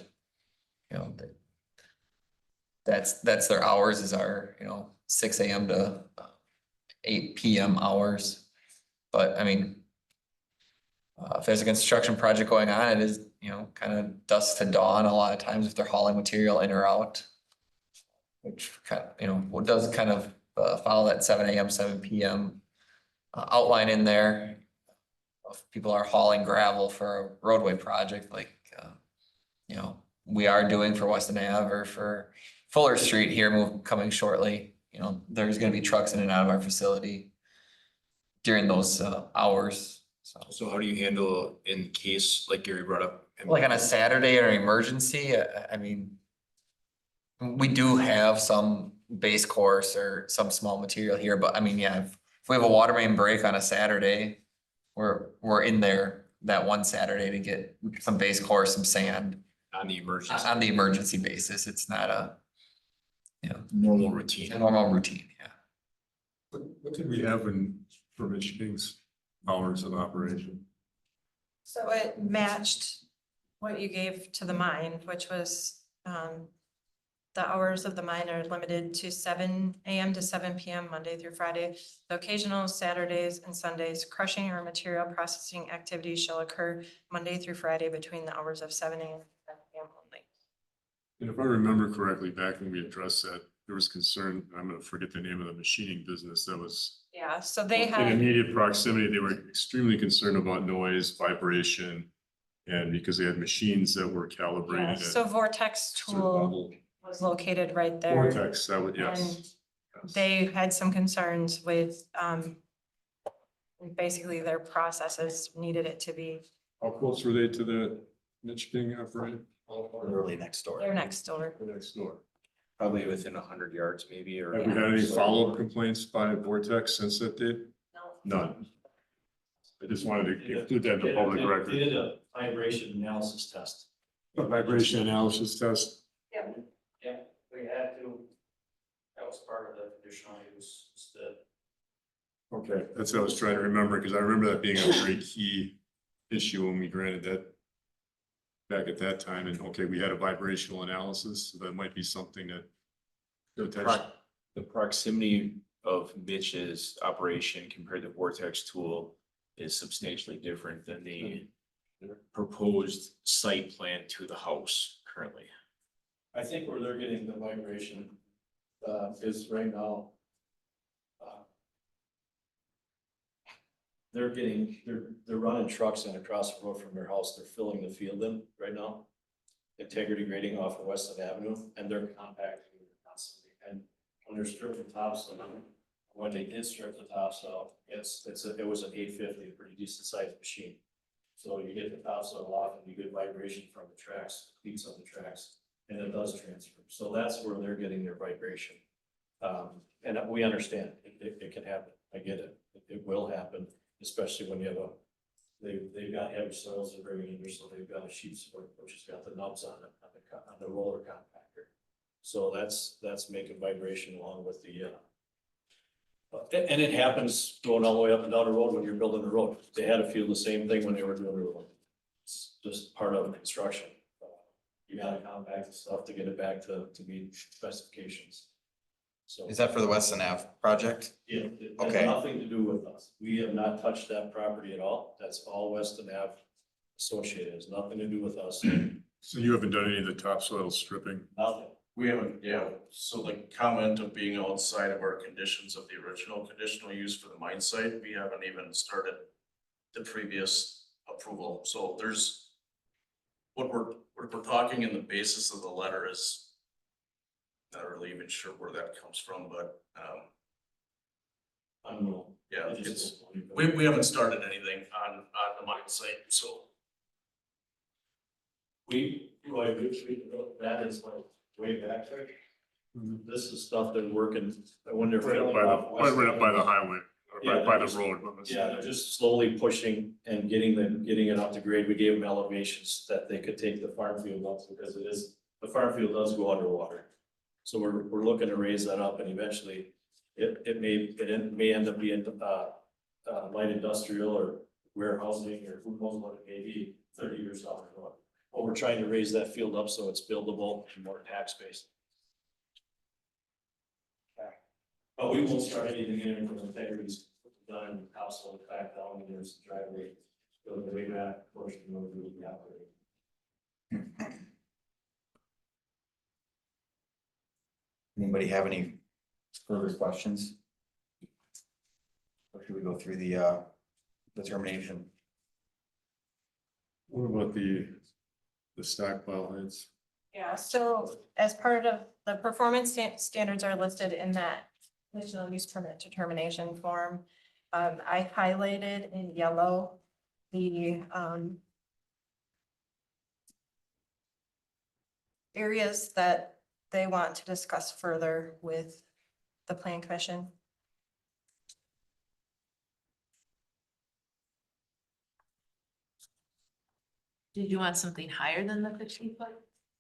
that's their hours is our, 6 AM to 8 PM hours. But I mean, if there's a construction project going on, it is, kind of dusk to dawn a lot of times if they're hauling material in or out. Which kind of, does kind of follow that 7 AM, 7 PM outline in there. if people are hauling gravel for a roadway project like, you know, we are doing for Weston Ave or for Fuller Street here coming shortly, you know, there's gonna be trucks in and out of our facility during those hours, so. So how do you handle in case, like Gary brought up? Like on a Saturday or an emergency, I mean, we do have some base course or some small material here, but I mean, yeah, if we have a water main break on a Saturday, we're in there that one Saturday to get some base course, some sand On the emergency, on the emergency basis. It's not a, you know, normal routine. a normal routine, yeah. What did we have in for Michigan's hours of operation? So it matched what you gave to the mine, which was, the hours of the mine are limited to 7 AM to 7 PM, Monday through Friday. The occasional Saturdays and Sundays, crushing or material processing activities shall occur Monday through Friday between the hours of 7 AM and 7 PM only. And if I remember correctly, back when we addressed that, there was concern, I'm gonna forget the name of the machining business that was Yeah, so they in had, immediate proximity. They were extremely concerned about noise, vibration. And because they had machines that were yeah, calibrated so at Vortex certain tool level. was located right there. Vortex, that would, yes. And Yes. they had some concerns with, basically their processes needed it to be, How close were they to the Michigan operate? Literally next door. they're next door. Next door. Probably within 100 yards maybe, or. Have we had any follow-up complaints by Vortex since that date? No. None. I just wanted to include that in the public They record. did a vibration analysis test. A vibration analysis test. Yeah, we had to. That was part of the conditional use, Okay, that's what I was trying to remember, because I remember that being a very key issue when we granted that back at that time. And okay, we had a vibrational analysis, so that might be something that The proximity of Mitch's operation compared to Vortex tool is substantially different than the proposed site plan to the house currently. I think where they're getting the vibration, is right now. They're running trucks in across the road from their house, they're filling the field in right now. Integrity grading off of Weston Avenue, and they're compacting it constantly, and when they're stripping tops, when they did strip the tops out, it was an 850, a pretty decent sized machine. So you get the tops out off and you get vibration from the tracks, cleats on the tracks, and it does transfer. So that's where they're getting their vibration. And we understand it can happen. I get it. It will happen, especially when you have they've got heavy soils they're bringing in there, so they've got a sheet support, which has got the nubs on it, on the roller compactor. So that's making vibration along with the, and it happens going all the way up and down the road when you're building the road. They had to feel the same thing when they were doing the road. It's just part of construction. You gotta compact the stuff to get it back to meet specifications. So. Is that for the Weston Ave project? Yeah, it has Okay. nothing to do with us. We have not touched that property at all. That's all Weston Ave associated. It has nothing to do with us. So you haven't done any of the topsoil stripping? Nothing. We haven't, yeah, so the comment of being outside of our conditions of the original conditional use for the mine site, we haven't even started the previous approval, so there's. What we're talking in the basis of the letter is not really even sure where that comes from, but, I don't know. yeah, we haven't started anything on the mine site, so. That is like way back there. This is stuff they're working, when they're. Right up filling by off the, right up by the Weston highway, or Yeah, right by the just- road. Yeah, they're just slowly pushing and getting it up to grade. We gave them elevations that they could take the farm field up because the farm field does go underwater. So we're looking to raise that up and eventually it may end up being, light industrial or warehousing or who knows what it may be 30 years down the road. But we're trying to raise that field up so it's buildable and more tax based. But we won't start anything in from integrities done, household back down, and there's the driveway, go the way back, portion of the road we operate. Anybody have any further questions? Or should we go through the determination? What about the stockpile heads? Yeah, so as part of the performance standards are listed in that conditional use permit determination form. I highlighted in yellow the areas that they want to discuss further with the plan commission. Did you want something higher than the 50 foot?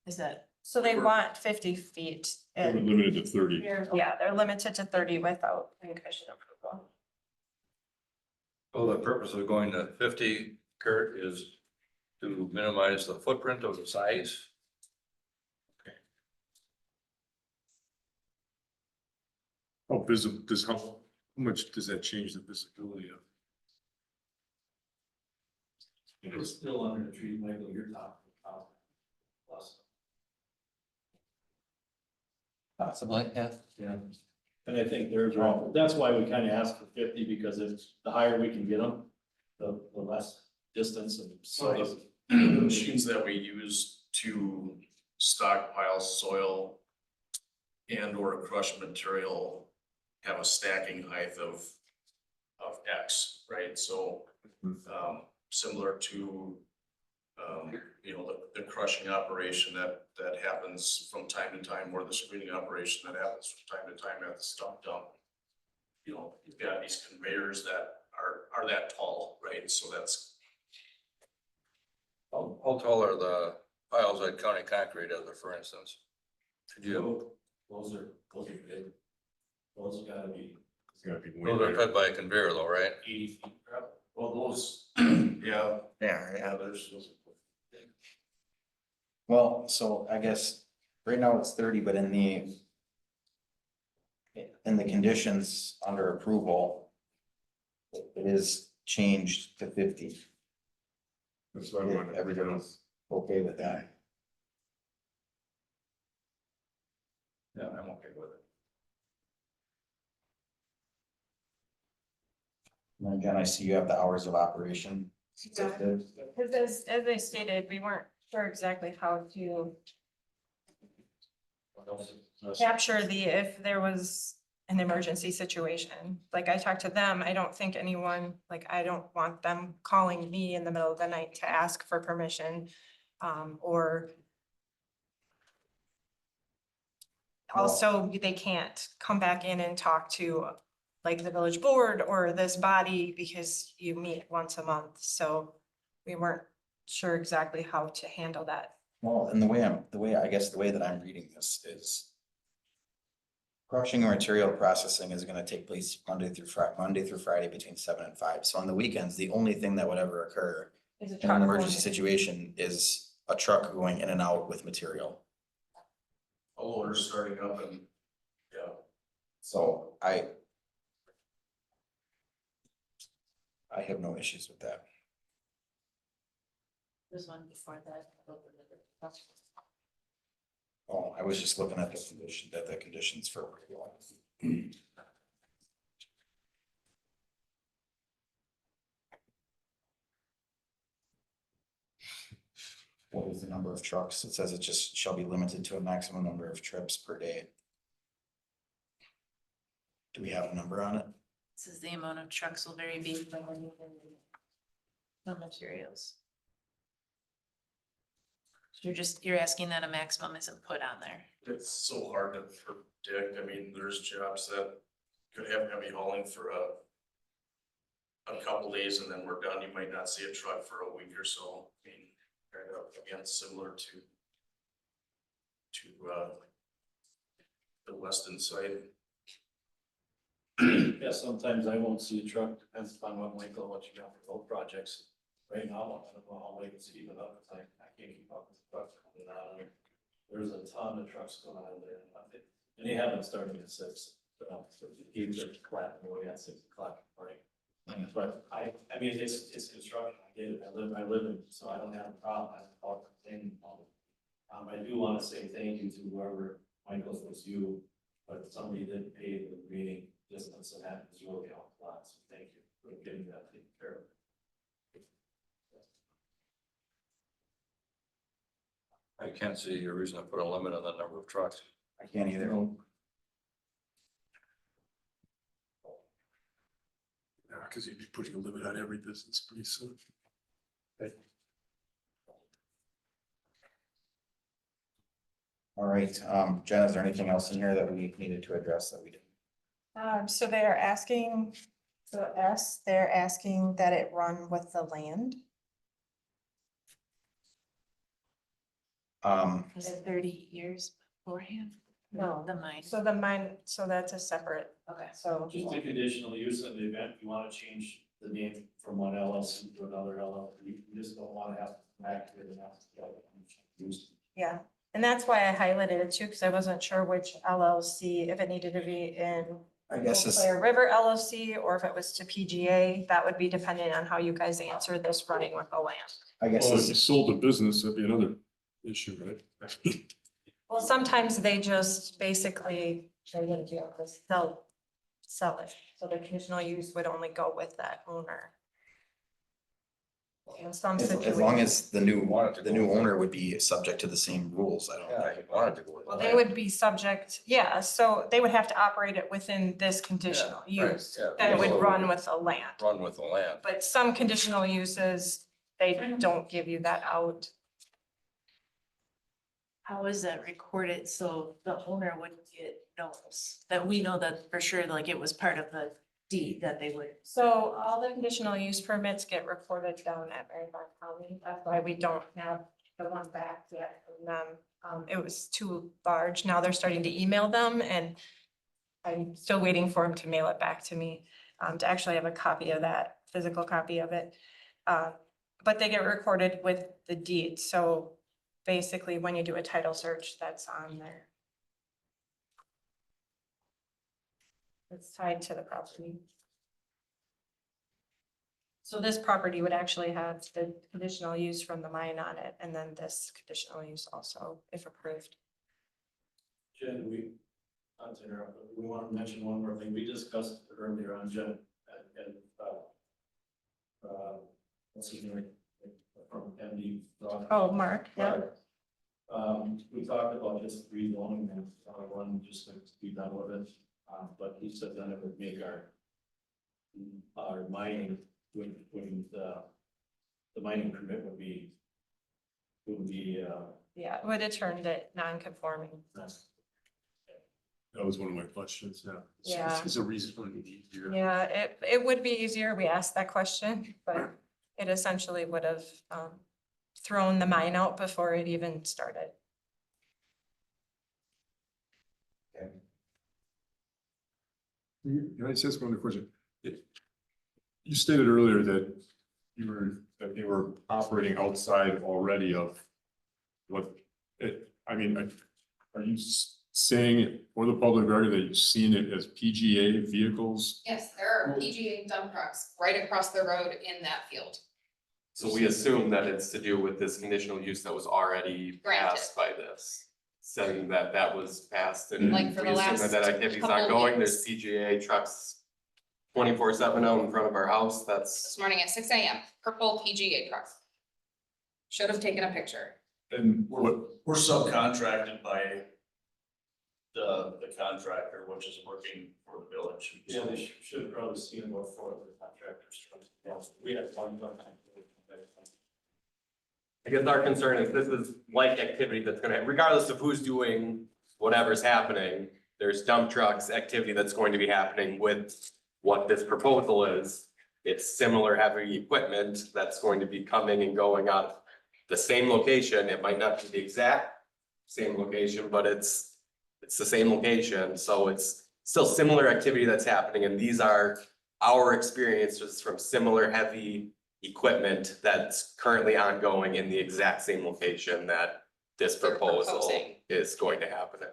Is that? So they want 50 feet. They were and limited to 30. Yeah, they're limited to 30 without plan commission approval. Well, the purpose of going to 50, Kurt, is to minimize the footprint of the size. How visible, how much does that change the visibility of? It's still under the tree, Michael, you're talking about plus. Possibly, yeah. Yeah. And I think there's, that's why we kind of asked for 50, because it's the higher we can get them, the less distance and size. The machines that we use to stockpile soil and or crush material have a stacking height of X, right? So, similar to, you know, the crushing operation that happens from time to time, or the screening operation that happens from time to time at the stump dump. You know, you've got these conveyors that are that tall, right? So that's. How tall are the piles at County Concrete, for instance? Could you, Those are big. Those gotta be It's gotta be way those are bigger. fed by a conveyor though, right? 80 feet. Well, those, Yeah, Yeah, there's. Well, so I guess right now it's 30, but in the conditions under approval, it is changed to 50. That's what I wanted. If everybody's okay with that. Yeah, I'm okay with it. And again, I see you have the hours of operation. Because as I stated, we weren't sure exactly how to capture if there was an emergency situation. Like I talked to them, I don't think anyone, like, I don't want them calling me in the middle of the night to ask for permission. Or also they can't come back in and talk to like the village board or this body because you meet once a month. So we weren't sure exactly how to handle that. Well, and the way that I'm reading this is crushing or material processing is gonna take place Monday through Friday between 7 and 5. So on the weekends, the only thing that would ever occur Is a in truck an going emergency in. situation is a truck going in and out with material. a loader starting up and, yeah. So I have no issues with that. There's one before that. Oh, I was just looking at the conditions for. What is the number of trucks? It says it just shall be limited to a maximum number of trips per day. Do we have a number on it? This is the amount of trucks will vary based on the materials. So you're asking that a maximum isn't put on there. It's so hard to predict. I mean, there's jobs that could have heavy hauling for a couple days and then we're done. You might not see a truck for a week or so. I mean, kind of, again, similar to the Weston site. Yeah, sometimes I won't see a truck, depends upon what you got for road projects. Right now, I don't know how late it's even up, it's like, I can't keep up with the trucks coming out. I mean, there's a ton of trucks going on there, and they haven't started at 6, but so the gates are clapping away at 6 o'clock in the morning. But I mean, it's construction, I get it, I live in, so I don't have a problem, I have all complaining about it. I do wanna say thank you to whoever, Michael, if it was you, but somebody did pay the remaining distance, and that was really helped a lot, so thank you for getting that taken care of. I can't see a reason to put a limit on the number of trucks. I can't either. Yeah, because you'd be putting a limit on every business pretty soon. All right, Jen, is there anything else in here that we needed to address that we didn't? So they are asking, so S, they're asking that it run with the land. Was it 30 years beforehand? No. The mine. So the mine, so that's a separate, Okay. so. Just a conditional use in the event you wanna change the name from one LLC to another LLC, you just don't wanna have to come back to it and have to get it used. Yeah, and that's why I highlighted it too, because I wasn't sure which LLC, if it needed to be in I guess it's, Clear River LLC or if it was to PGA, that would be dependent on how you guys answer this running with the land. I guess Well, if you it's, sold the business, that'd be another issue, right? Well, sometimes they just basically, they're gonna do this, sell it, so the conditional use would only go with that owner. In some as long situations, as the new owner would be subject to the same rules, I don't think. wanted to go with well, that. they would be subject, yeah, so they would have to operate it within this conditional Yeah, right, use. yeah. That it would So- run with the land, Run with the land. but some conditional uses, they don't give you that out. How is that recorded? So the owner wouldn't get notice that we know that for sure, like it was part of the deed that they would. So all the conditional use permits get recorded down at Marymount County. That's why we don't have the one back yet from them. It was too large. Now they're starting to email them and I'm still waiting for them to mail it back to me, to actually have a copy of that, physical copy of it. But they get recorded with the deed. So basically, when you do a title search, that's on there. It's tied to the property. So this property would actually have the conditional use from the mine on it, and then this conditional use also, if approved. Jen, not to interrupt, but we want to mention one more thing. We discussed earlier on Jen and, what's his name? From MD. Oh, Mark, yeah. We talked about just rezoning and one just to be done with it. But he said then it would make our mining, when the mining permit would be, Yeah, it would have turned it non-conforming. That was one of my questions, yeah. Yeah. Is a reason for it easier. Yeah, it would be easier. We asked that question, but it essentially would have thrown the mine out before it even started. Can I just ask one other question? You stated earlier that they were operating outside already of what, I mean, are you saying for the public record that you've seen it as PGA vehicles? Yes, there are PGA dump trucks right across the road in that field. So we assume that it's to do with this conditional use that was already Granted. passed by this. Saying that that was passed and we Like for the assume last that that activity's couple ongoing, years. there's PGA trucks 24/7 out in front of our house, that's, This morning at 6 a.m., purple PGA trucks. Should have taken a picture. And We're subcontracted by the contractor, which is working for the village. yeah, they should have probably seen what for the contractors. We had one. I guess our concern is this is like activity that's gonna, regardless of who's doing whatever's happening, there's dump trucks activity that's going to be happening with what this proposal is. It's similar heavy equipment that's going to be coming and going out of the same location. It might not be the exact same location, but it's the same location. So it's still similar activity that's happening. And these are our experiences from similar heavy equipment that's currently ongoing in the exact same location that this They're proposal proposing. is going to happen in.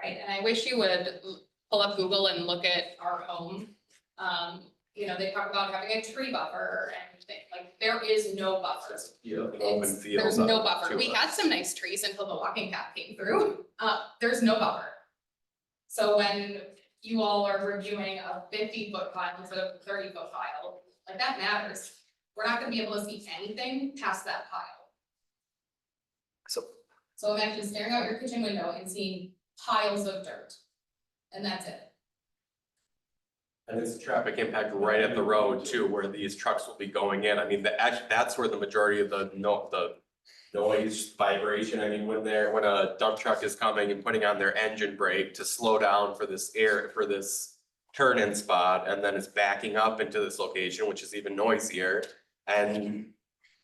Right, and I wish you would pull up Google and look at our home. They talk about having a tree buffer and like, there is no buffer. You know, an open It's- field There's no up buffer. to We us. had some nice trees until the walking path came through. There's no buffer. So when you all are reviewing a 50-foot file instead of a 30-foot file, like that matters. We're not gonna be able to see anything past that pile. So So imagine staring out your kitchen window and seeing piles of dirt. And that's it. And it's a traffic impact right at the road too, where these trucks will be going in. I mean, that's where the majority of the noise, vibration, I mean, when a dump truck is coming and putting on their engine brake to slow down for this turn-in spot, and then it's backing up into this location, which is even noisier, and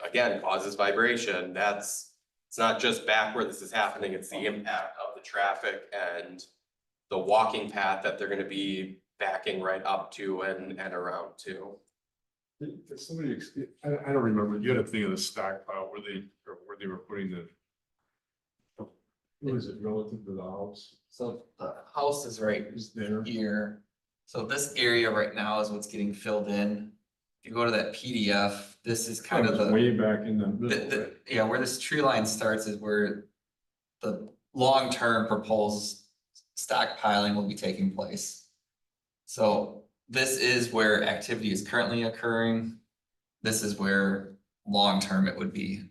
again, causes vibration. It's not just back where this is happening, it's the impact of the traffic and the walking path that they're gonna be backing right up to and around to. Did somebody, I don't remember, you had a thing of the stockpile where they were putting the. What is it relative to the house? So the house is right Is there? here. So this area right now is what's getting filled in. If you go to that PDF, this is kind of the. Way back in the middle, right? Yeah, where this tree line starts is where the long-term proposed stockpiling will be taking place. So this is where activity is currently occurring. This is where long-term it would be.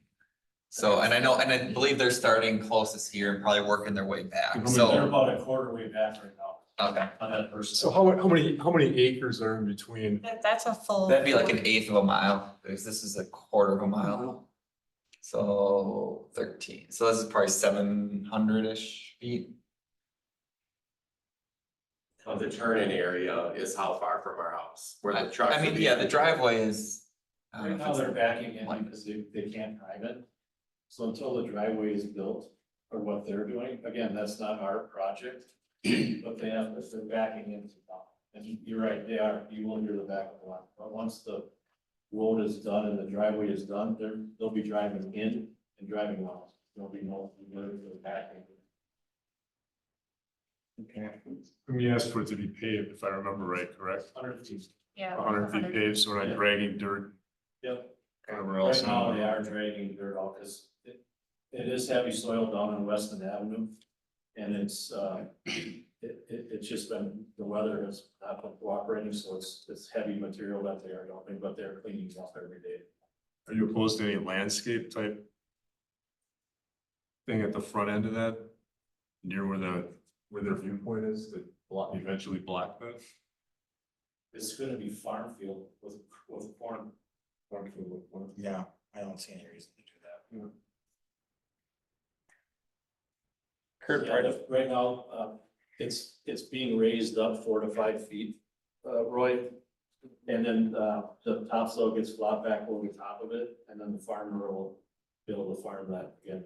So, and I believe they're starting closest here and probably working their way back, They're so. about a quarter way back right now Okay, on that first. So how many acres are in between? That's a full. that'd be like an eighth of a mile, because this is a quarter of a mile. So 13, so this is probably 700-ish feet. But the turn-in area is how far from our house, where the trucks. I mean, yeah, the driveway is. I don't know Right if now, it's they're backing in one. because they can't drive it. So until the driveway is built, or what they're doing, again, that's not our project, but they're backing into town. And you're right, you will hear the back of the line, but once the road is done and the driveway is done, they'll be driving in and driving out. There'll be no backing. Okay. We asked for it to be paved, if I remember right, correct? 100 feet. Yeah. 100 feet paved, so we're not dragging dirt. Yep. Whatever else. Right now, they are dragging dirt out because it is heavy soil down on Weston Avenue. And it's just been, the weather has not been cooperating, so it's heavy material that they are dumping, but they're cleaning it up every day. Are you opposed to any landscape type thing at the front end of that? Near where their viewpoint is, that eventually block that? It's gonna be farm field with corn. Farm field with one. Yeah, I don't see any reason to do that. Kurt, right now, it's being raised up 4 to 5 feet, Roy. And then, the topsoil gets flopped back over the top of it, and then the farmer will be able to farm that again.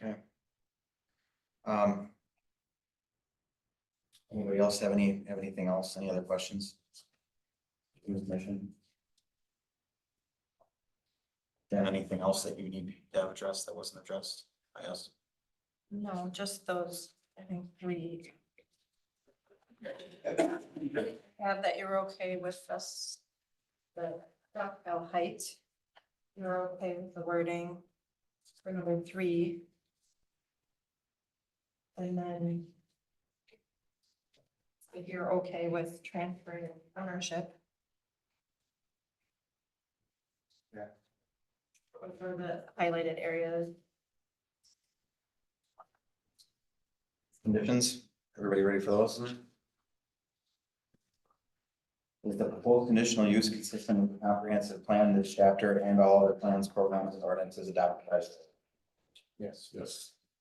Okay. Anybody else have anything else? Any other questions? Commission? Then anything else that you need to have addressed that wasn't addressed by us? No, just those, I think, 3. Have that you're okay with us, the stockpile height. You're okay with the wording for number 3. And then if you're okay with transferring ownership. Yeah. For the highlighted areas. Conditions, everybody ready for those? Is the proposed conditional use consistent with the comprehensive plan, this chapter, and all other plans, programs, and ordinances adopted by? Yes.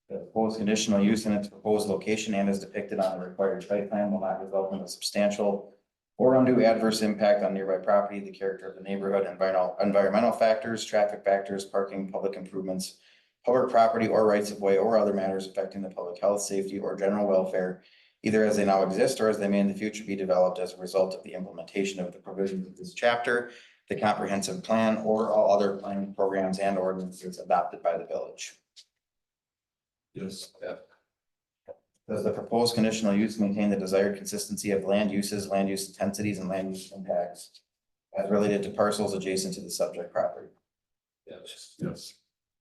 The proposed conditional use in its proposed location and as depicted on the required site plan will not result in a substantial or undue adverse impact on nearby property, the character of the neighborhood, environmental factors, traffic factors, parking, public improvements, public property or rights of way, or other matters affecting the public health, safety, or general welfare, either as they now exist or as they may in the future be developed as a result of the implementation of the provisions of this chapter, the comprehensive plan, or all other planning programs and ordinances adopted by the village. Yes. Does the proposed conditional use maintain the desired consistency of land uses, land use intensities, and land use impacts as related to parcels adjacent to the subject property? Yes.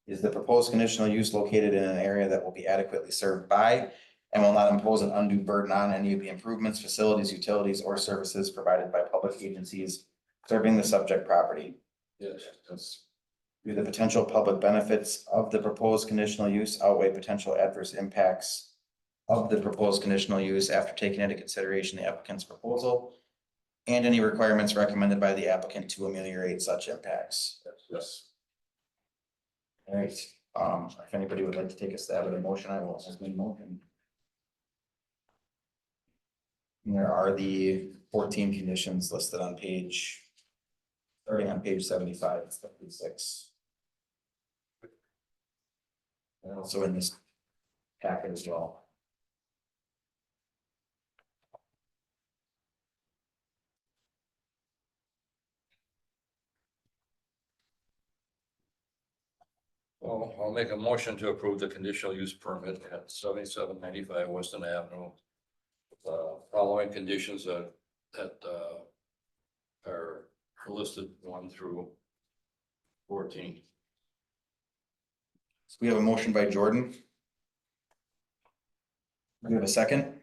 Is the proposed conditional use located in an area that will be adequately served by and will not impose an undue burden on any of the improvements, facilities, utilities, or services provided by public agencies serving the subject property? Yes. Do the potential public benefits of the proposed conditional use outweigh potential adverse impacts of the proposed conditional use after taking into consideration the applicant's proposal and any requirements recommended by the applicant to ameliorate such impacts? Yes. All right, if anybody would like to take a stab at a motion, I will make a motion. And there are the 14 conditions listed on page, starting on page 75, it's 56. And also in this packet as well. Well, I'll make a motion to approve the conditional use permit at 7795 Weston Avenue. Following conditions that are listed 1 through 14. So we have a motion by Jordan. Do we have a second?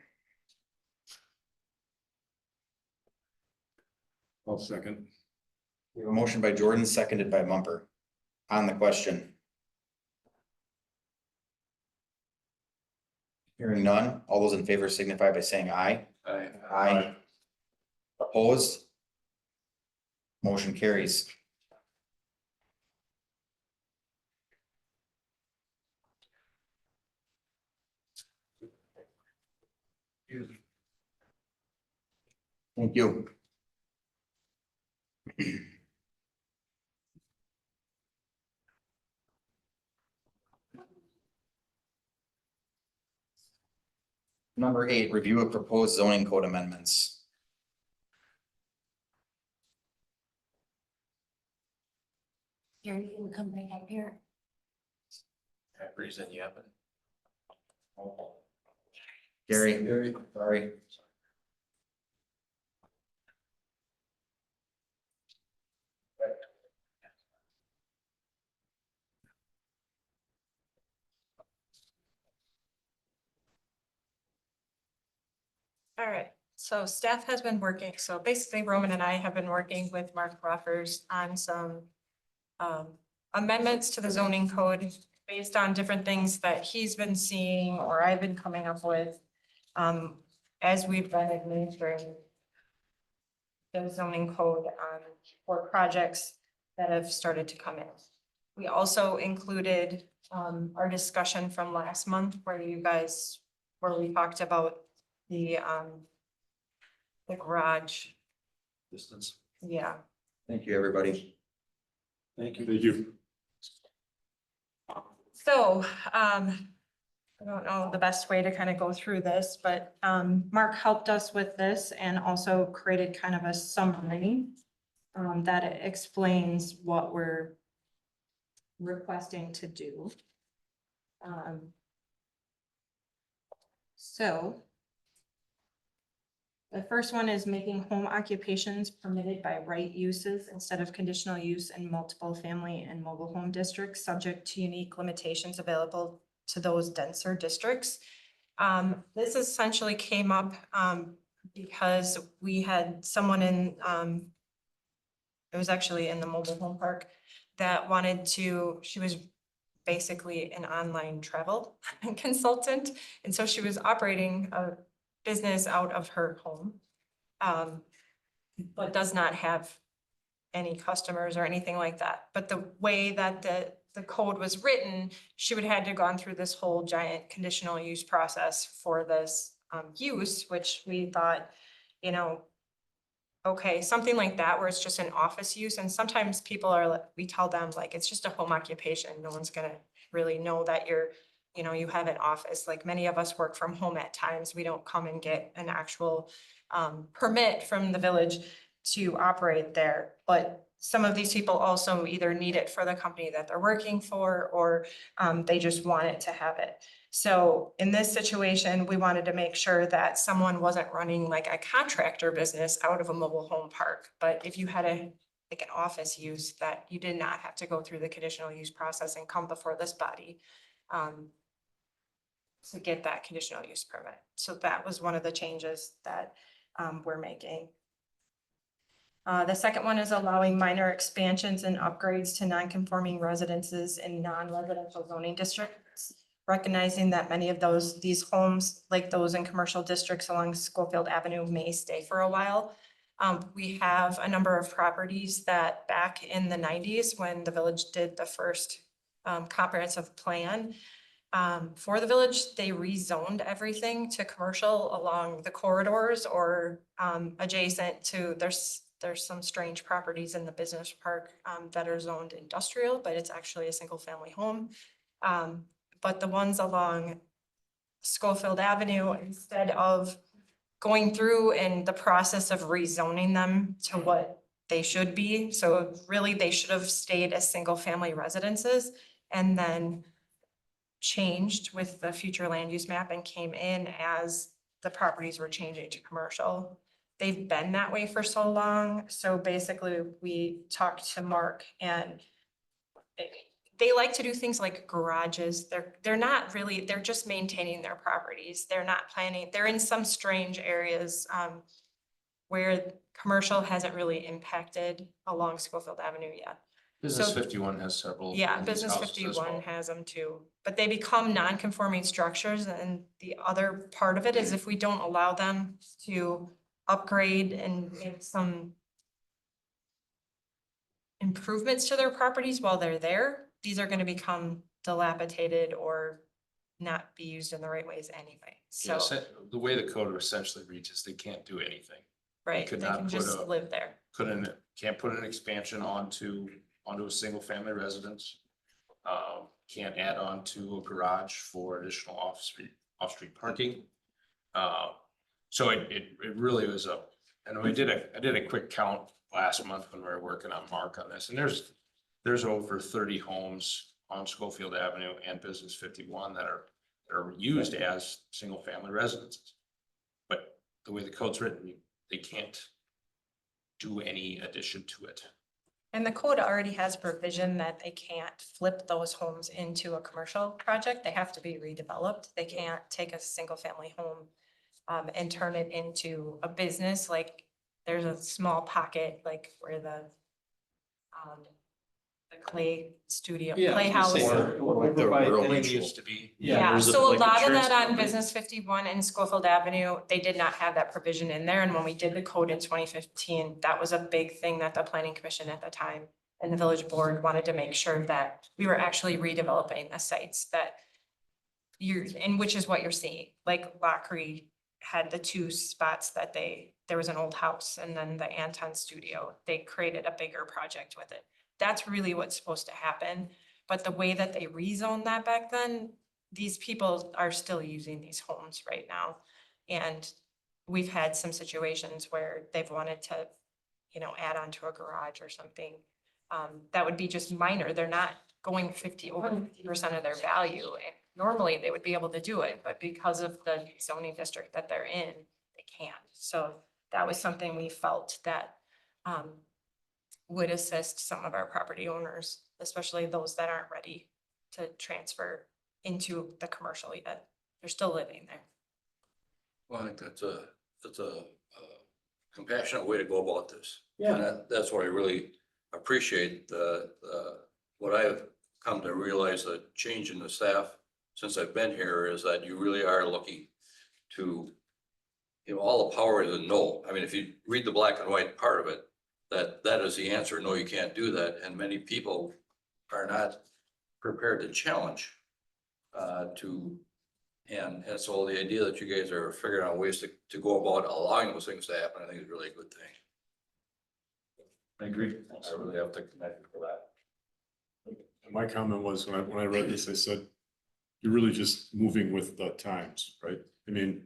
I'll second. We have a motion by Jordan, seconded by Mumper. On the question. Hearing none, all those in favor signify by saying aye. Aye. Aye. Opposed? Motion carries. Thank you. Number 8, review of proposed zoning code amendments. Gary, you can come back up here. Reason you haven't. Gary, sorry. All right, so staff has been working, so basically Roman and I have been working with Mark Ruffers on some amendments to the zoning code based on different things that he's been seeing or I've been coming up with as we've been administering the zoning code for projects that have started to come in. We also included our discussion from last month where we talked about the garage, Distance. yeah. Thank you, everybody. Thank you. Thank you. So, I don't know the best way to kind of go through this, but, Mark helped us with this and also created kind of a summary that explains what we're requesting to do. So the first one is making home occupations permitted by right uses instead of conditional use in multiple family and mobile home districts, subject to unique limitations available to those denser districts. This essentially came up because we had someone in, it was actually in the mobile home park that wanted to, she was basically an online travel consultant. And so she was operating a business out of her home, but does not have any customers or anything like that. But the way that the code was written, she would had to gone through this whole giant conditional use process for this use, which we thought, you know, okay, something like that where it's just an office use. And sometimes people are, we tell them like, it's just a home occupation. No one's gonna really know that you're, you know, you have an office. Like many of us work from home at times. We don't come and get an actual permit from the village to operate there. But some of these people also either need it for the company that they're working for, or they just want it to have it. So in this situation, we wanted to make sure that someone wasn't running like a contractor business out of a mobile home park. But if you had like an office use, that you did not have to go through the conditional use process and come before this body to get that conditional use permit. So that was one of the changes that we're making. The second one is allowing minor expansions and upgrades to non-conforming residences in non-residential zoning districts. Recognizing that many of these homes, like those in commercial districts along Schofield Avenue, may stay for a while. We have a number of properties that back in the nineties, when the village did the first comprehensive plan for the village, they rezoned everything to commercial along the corridors or adjacent to, there's some strange properties in the business park that are zoned industrial, but it's actually a single family home. But the ones along Schofield Avenue, instead of going through in the process of rezoning them to what they should be, so really they should have stayed as single family residences and then changed with the future land use map and came in as the properties were changing to commercial. They've been that way for so long. So basically we talked to Mark and they like to do things like garages. They're not really, they're just maintaining their properties. They're not planning, they're in some strange areas where commercial hasn't really impacted along Schofield Avenue yet. Business So- 51 has several. Yeah, of these Business houses as 51 well. has them too, but they become non-conforming structures, and the other part of it is if we don't allow them to upgrade and make some improvements to their properties while they're there, these are gonna become dilapidated or not be used in the right ways anyway. So, The way the code essentially reads is they can't do anything. right, could they not can put just a- live there. Can't put an expansion onto a single family residence. Can't add on to a garage for additional off-street parking. So it really was and I did a quick count last month when we were working on Mark on this, and there's over 30 homes on Schofield Avenue and Business 51 that are used as single family residences. But the way the code's written, they can't do any addition to it. And the code already has provision that they can't flip those homes into a commercial project. They have to be redeveloped. They can't take a single family home and turn it into a business. Like there's a small pocket, like where the clay studio, playhouse. Like the rural used to be. Yeah, there's so a like lot of insurance that on company. Business 51 and Schofield Avenue, they did not have that provision in there. And when we did the code in 2015, that was a big thing that the planning commission at the time and the village board wanted to make sure that we were actually redeveloping the sites that and which is what you're seeing. Like Lockery had the two spots that there was an old house and then the Anton Studio. They created a bigger project with it. That's really what's supposed to happen. But the way that they rezoned that back then, these people are still using these homes right now. And we've had some situations where they've wanted to, add on to a garage or something. That would be just minor. They're not going over 50% of their value. And normally they would be able to do it, but because of the zoning district that they're in, they can't. So that was something we felt that would assist some of our property owners, especially those that aren't ready to transfer into the commercial yet. They're still living there. Well, I think that's a compassionate way to go about this. Yeah. And that's what I really appreciate, what I've come to realize, the change in the staff since I've been here is that you really are looking to, all the power is in no. I mean, if you read the black and white part of it, that is the answer. No, you can't do that. And many people are not prepared to challenge, and so the idea that you guys are figuring out ways to go about allowing those things to happen, I think is really a good thing. I agree. I really have to commend you for that. And my comment was, when I read this, I said, you're really just moving with the times, right? I mean,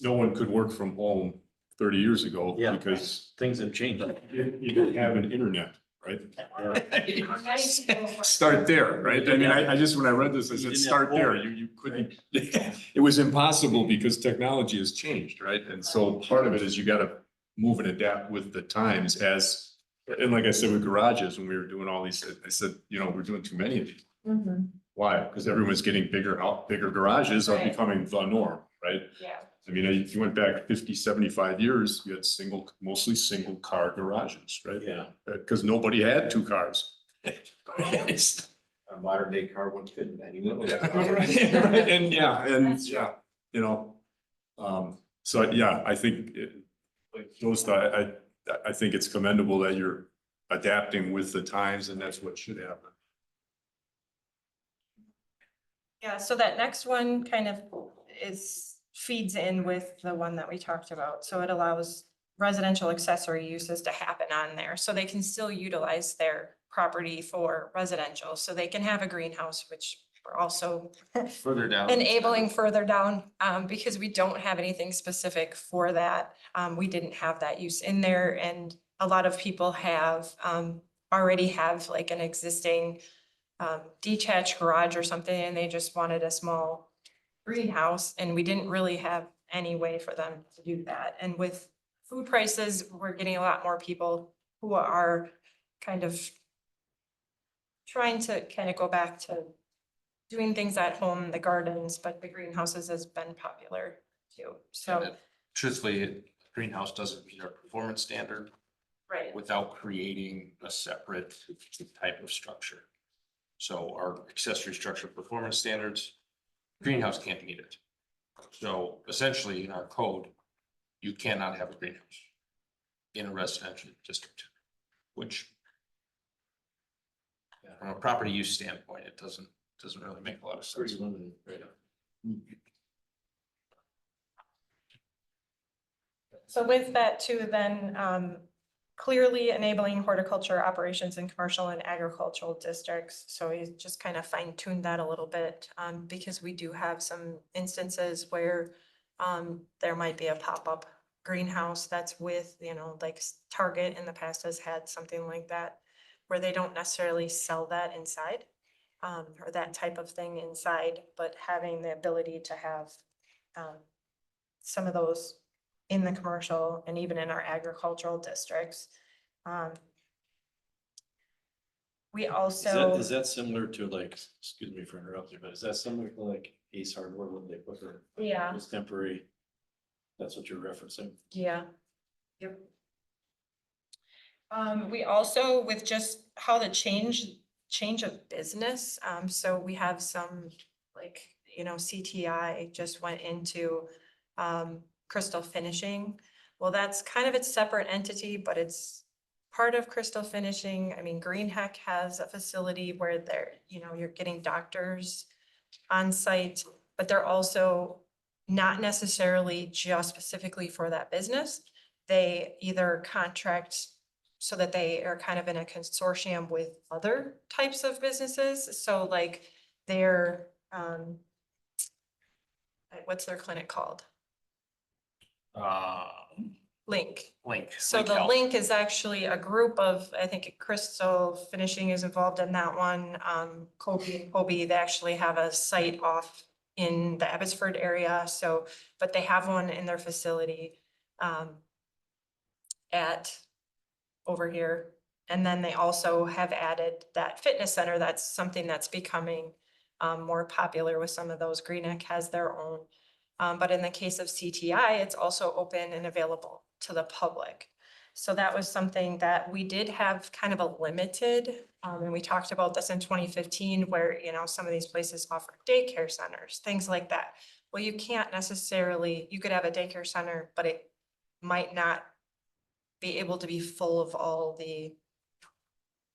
no one could work from home 30 years ago Yeah. because Things have changed. you didn't have an internet, right? Start there, right? I mean, I just, when I read this, I said, start there. You couldn't, it was impossible because technology has changed, right? And so part of it is you gotta move and adapt with the times and like I said, with garages, when we were doing all these, I said, we're doing too many of these. Why? Because everyone's getting bigger garages are Right. becoming the norm, right? Yeah. I mean, if you went back 50, 75 years, you had mostly single car garages, right? Yeah. Because nobody had two cars. A modern day car wouldn't fit in any little. And you know, so yeah, I think like I think it's commendable that you're adapting with the times, and that's what should happen. Yeah, so that next one kind of feeds in with the one that we talked about. So it allows residential accessory uses to happen on there. So they can still utilize their property for residential. So they can have a greenhouse, which we're also Further down. enabling further down, because we don't have anything specific for that. We didn't have that use in there, and a lot of people already have like an existing detached garage or something, and they just wanted a small greenhouse, and we didn't really have any way for them to do that. And with food prices, we're getting a lot more people who are kind of trying to kind of go back to doing things at home, the gardens, but the greenhouses has been popular too. So, Truthfully, greenhouse doesn't meet our performance standard right. without creating a separate type of structure. So our accessory structure performance standards, greenhouse can't meet it. So essentially in our code, you cannot have a greenhouse in a residential district, which from a property use standpoint, it doesn't really make a lot of sense. Pretty limited, right? So with that too, then, clearly enabling horticulture operations in commercial and agricultural districts. So we just kind of fine tuned that a little bit, because we do have some instances where, there might be a pop-up greenhouse that's with, like Target in the past has had something like that, where they don't necessarily sell that inside, or that type of thing inside, but having the ability to have, some of those in the commercial and even in our agricultural districts. We also. Is that similar to like, excuse me for interrupting, but is that similar to like Ace Hardware when they put their. Yeah. Those temporary, that's what you're referencing? Yeah. Yep. We also, with just how the change of business, so we have some, like, CTI just went into, Crystal Finishing. Well, that's kind of its separate entity, but it's part of Crystal Finishing. I mean, Green Heck has a facility where you're getting doctors on site, but they're also not necessarily just specifically for that business. They either contract so that they are kind of in a consortium with other types of businesses. So like their, what's their clinic called? Link. So the Link is actually a group of, I think Crystal Finishing is involved in that one. Kobe, they actually have a site off in the Abbotsford area. So, but they have one in their facility over here. And then they also have added that fitness center. That's something that's becoming more popular with some of those. Green Neck has their own. But in the case of CTI, it's also open and available to the public. So that was something that we did have kind of a limited, and we talked about this in 2015, where, some of these places offer daycare centers, things like that. Well, you can't necessarily, you could have a daycare center, but it might not be able to be full of all the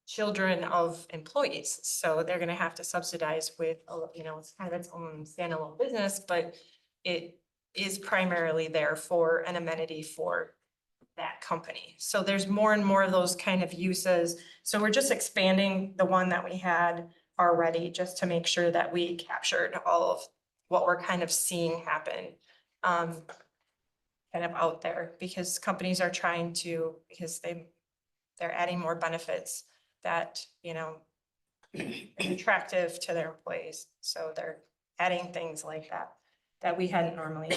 children of employees. So they're gonna have to subsidize with, it's kind of its own standalone business, but it is primarily there for an amenity for that company. So there's more and more of those kind of uses. So we're just expanding the one that we had already, just to make sure that we captured all of what we're kind of seeing happen kind of out there, because companies are trying to, because they're adding more benefits that, is attractive to their employees. So they're adding things like that we hadn't normally.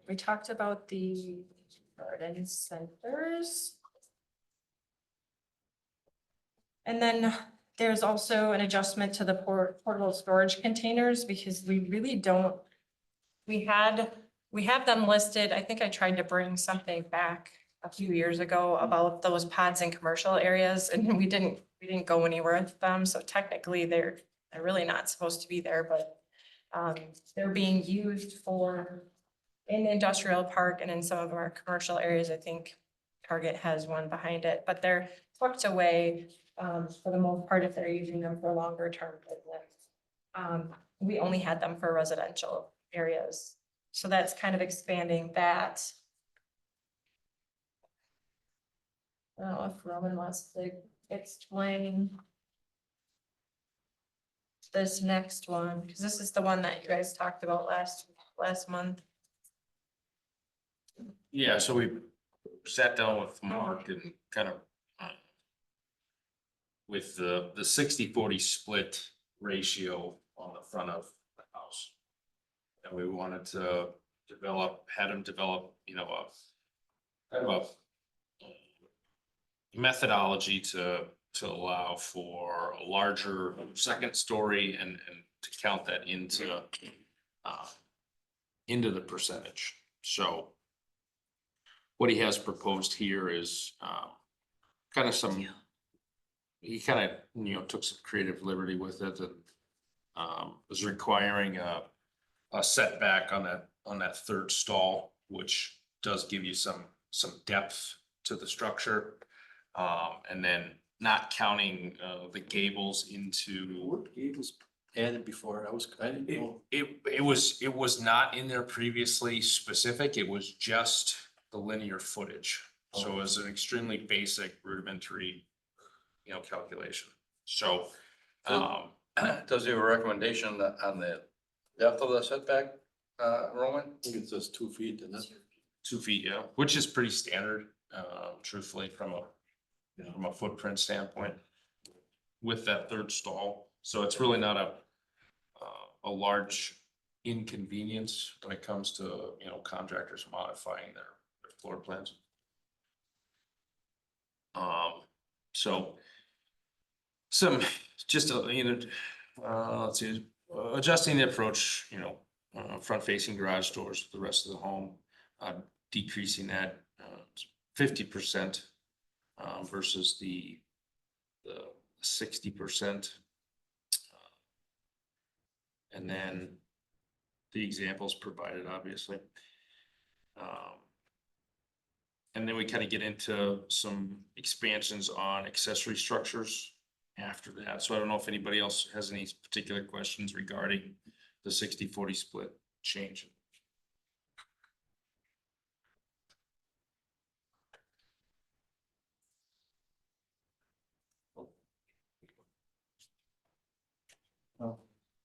We talked about the garden centers. And then there's also an adjustment to the portable storage containers because we really don't. We have them listed. I think I tried to bring something back a few years ago about those pods in commercial areas and we didn't go anywhere with them. So technically they're really not supposed to be there, but they're being used for in the industrial park and in some of our commercial areas. I think Target has one behind it, but they're tucked away for the most part if they're using them for longer term business. We only had them for residential areas. So that's kind of expanding that. I don't know if Roman wants to explain this next one, because this is the one that you guys talked about last month. Yeah, so we sat down with Mark and kind of with the 60-40 split ratio on the front of the house. And we wanted to had him develop, you know, a kind of a methodology to allow for a larger second story and to count that into the percentage. So what he has proposed here is kind of he kind of, you know, took some creative liberty with it and was requiring a setback on that third stall, which does give you some depth to the structure. And then not counting the gables into. What gables added before? I didn't know. It was not in there previously specific. It was just the linear footage. So it was an extremely basic rudimentary, you know, calculation. So Does he have a recommendation on the depth of the setback, Roman? I think it says 2 feet and that's 2 feet, yeah, which is pretty standard, truthfully, from a footprint standpoint with that third stall. So it's really not a large inconvenience when it comes to, you know, contractors modifying their floor plans. So some just let's see, adjusting the approach, you know, front facing garage doors for the rest of the home, decreasing that 50% versus the 60%. And then the examples provided, obviously. And then we kind of get into some expansions on accessory structures after that. So I don't know if anybody else has any particular questions regarding the 60-40 split change.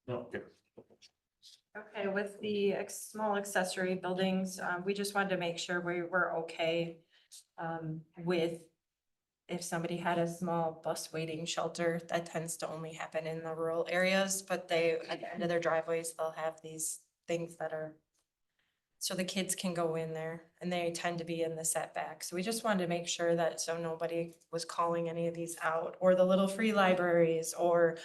Okay. Okay, with the small accessory buildings, we just wanted to make sure we were okay with if somebody had a small bus waiting shelter. That tends to only happen in the rural areas, but they, at the end of their driveways, they'll have these things that are so the kids can go in there and they tend to be in the setback. So we just wanted to make sure that so nobody was calling any of these out, or the little free libraries, or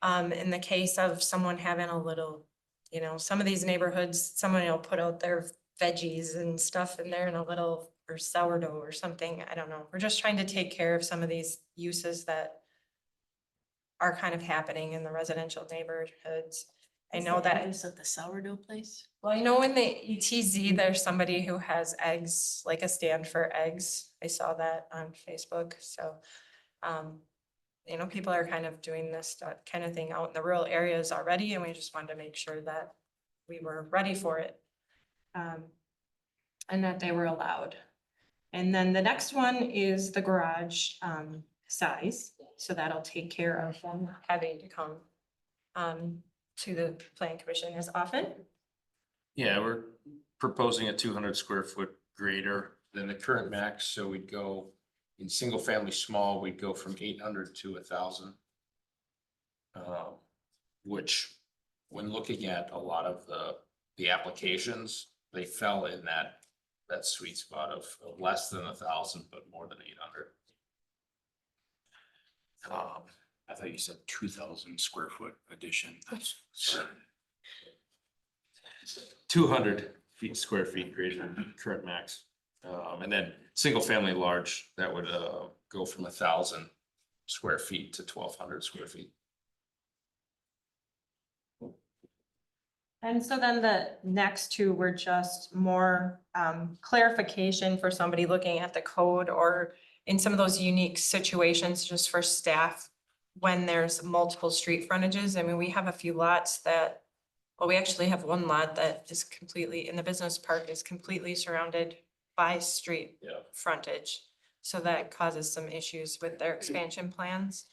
in the case of someone having a little, you know, some of these neighborhoods, someone will put out their veggies and stuff in there in a little, or sourdough or something. I don't know. We're just trying to take care of some of these uses that are kind of happening in the residential neighborhoods. I know that. Is it the sourdough place? Well, I know in the ETZ, there's somebody who has eggs, like a stand for eggs. I saw that on Facebook. So, you know, people are kind of doing this kind of thing out in the rural areas already, and we just wanted to make sure that we were ready for it. And that they were allowed. And then the next one is the garage size. So that'll take care of them having to come to the planning commission as often. Yeah, we're proposing a 200 square foot greater than the current max. So we'd go in single family small, we'd go from 800 to 1,000. Which when looking at a lot of the applications, they fell in that sweet spot of less than 1,000, but more than 800. I thought you said 2,000 square foot addition. That's 200 square feet greater than current max. And then single family large, that would go from 1,000 square feet to 1,200 square feet. And so then the next two were just more clarification for somebody looking at the code or in some of those unique situations just for staff when there's multiple street frontages. I mean, we have a few lots that, well, we actually have one lot that is completely, in the business park, is completely surrounded by street frontage. So that causes some issues with their expansion plans.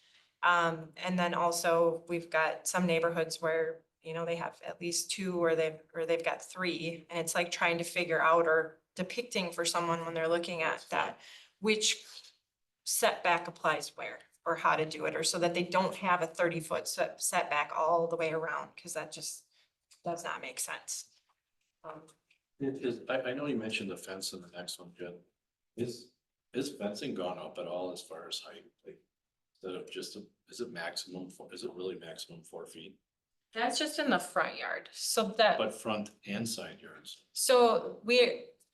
And then also we've got some neighborhoods where, you know, they have at least two or they've got three, and it's like trying to figure out or depicting for someone when they're looking at that, which setback applies where or how to do it, or so that they don't have a 30-foot setback all the way around, because that just does not make sense. I know you mentioned the fence in the next one, Jen. Is fencing gone up at all as far as height? Like, instead of just, is it really maximum 4 feet? That's just in the front yard, so that. But front and side yards? So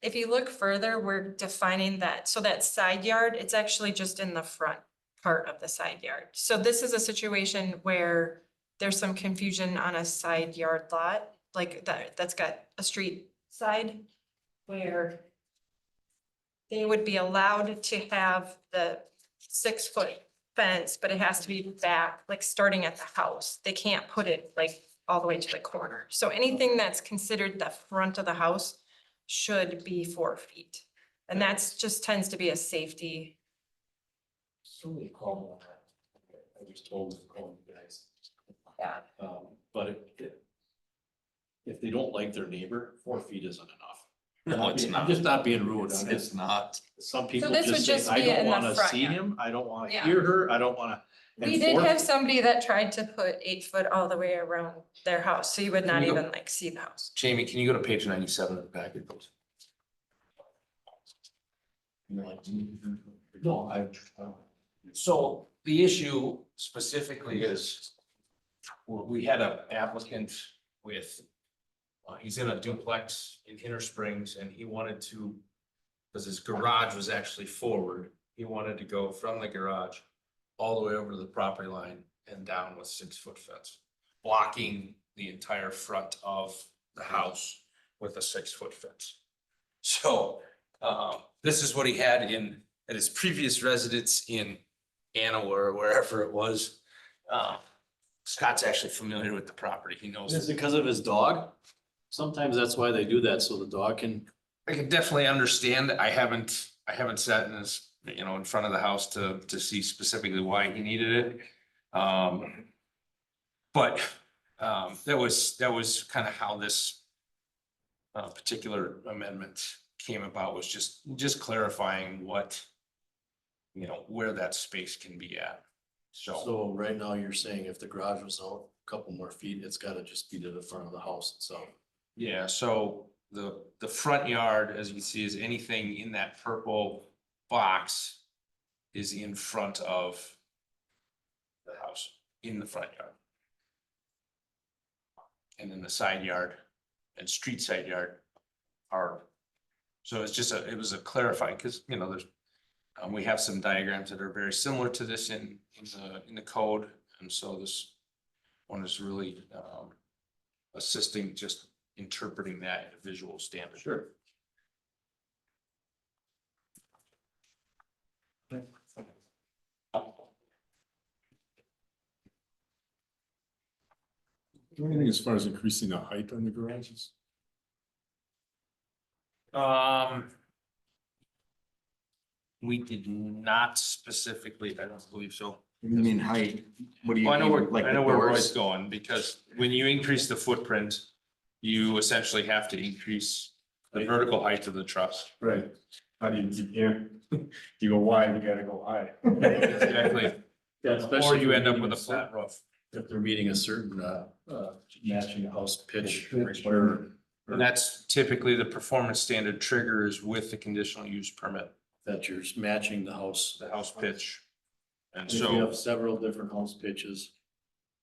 if you look further, we're defining that, so that side yard, it's actually just in the front part of the side yard. So this is a situation where there's some confusion on a side yard lot, like that's got a street side where they would be allowed to have the 6-foot fence, but it has to be back, like starting at the house. They can't put it like all the way to the corner. So anything that's considered the front of the house should be 4 feet. And that's just tends to be a safety. Somebody called on that. I was told to call you guys. Yeah. But if they don't like their neighbor, 4 feet isn't enough. No, it's I'm not. just not being rude. It's not. Some people this would just say, just I be in don't the wanna front see yard." him, I don't wanna Yeah. hear her, I don't wanna. We did have somebody that tried to put 8 foot all the way around their house, so you would not Can you go- even like see the house. Jamie, can you go to page 97 of the packet, please? No, so the issue specifically is, we had an applicant with, he's in a duplex in Inner Springs, and he wanted to, because his garage was actually forward, he wanted to go from the garage all the way over to the property line and down with 6-foot fence, blocking the entire front of the house with a 6-foot fence. So, this is what he had at his previous residence in Anna or wherever it was. Scott's actually familiar with the property. He knows. Is it because of his dog? Sometimes that's why they do that, so the dog can. I can definitely understand. I haven't sat in his, in front of the house to see specifically why he needed it. But that was kind of how this particular amendment came about, was just clarifying what, where that space can be at. So right now you're saying if the garage was out a couple more feet, it's gotta just be to the front of the house itself. Yeah, so the front yard, as you can see, is anything in that purple box is in front of the house, in the front yard. And then the side yard and street side yard are, so it's just it was a clarifying, because, there's, we have some diagrams that are very similar to this in the code. And so this one is really assisting, just interpreting that in a visual standard. Sure. Anything as far as increasing the height on the garages? We did not specifically, I don't believe so. You mean height? What do you Well, I know mean, like I the know where doors? Roy's going, because when you increase the footprint, you essentially have to increase the vertical height of the truss. Right. How do you can't, you go wide, you gotta go high. Exactly. Yeah, Or especially you if end they're up with a meeting flat roof. If they're meeting a certain, matching house pitch. Whatever. And that's typically the performance standard triggers with the conditional use permit, That you're matching the house. the house pitch. And We so have several different house pitches.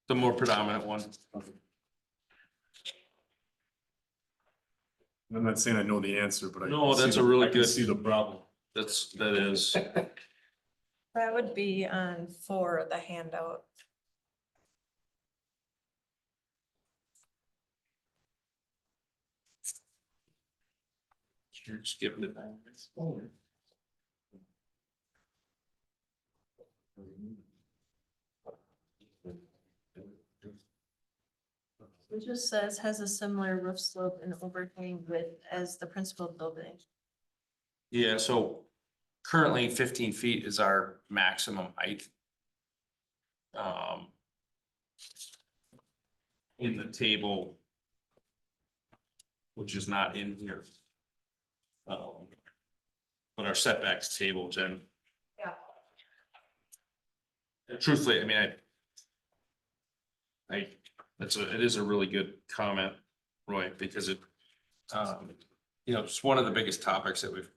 the more predominant one. I'm not saying I know the answer, but I. No, can see that's a the- really I can good- See the problem. That is, That would be on for the handout. you're skipping it. It just says has a similar roof slope and overhang width as the principal building. Yeah, so currently 15 feet is our maximum height. In the table, which is not in here. But our setbacks table, Jen. Yeah. Truthfully, I mean, it is a really good comment, Roy, because it, it's one of the biggest topics that we've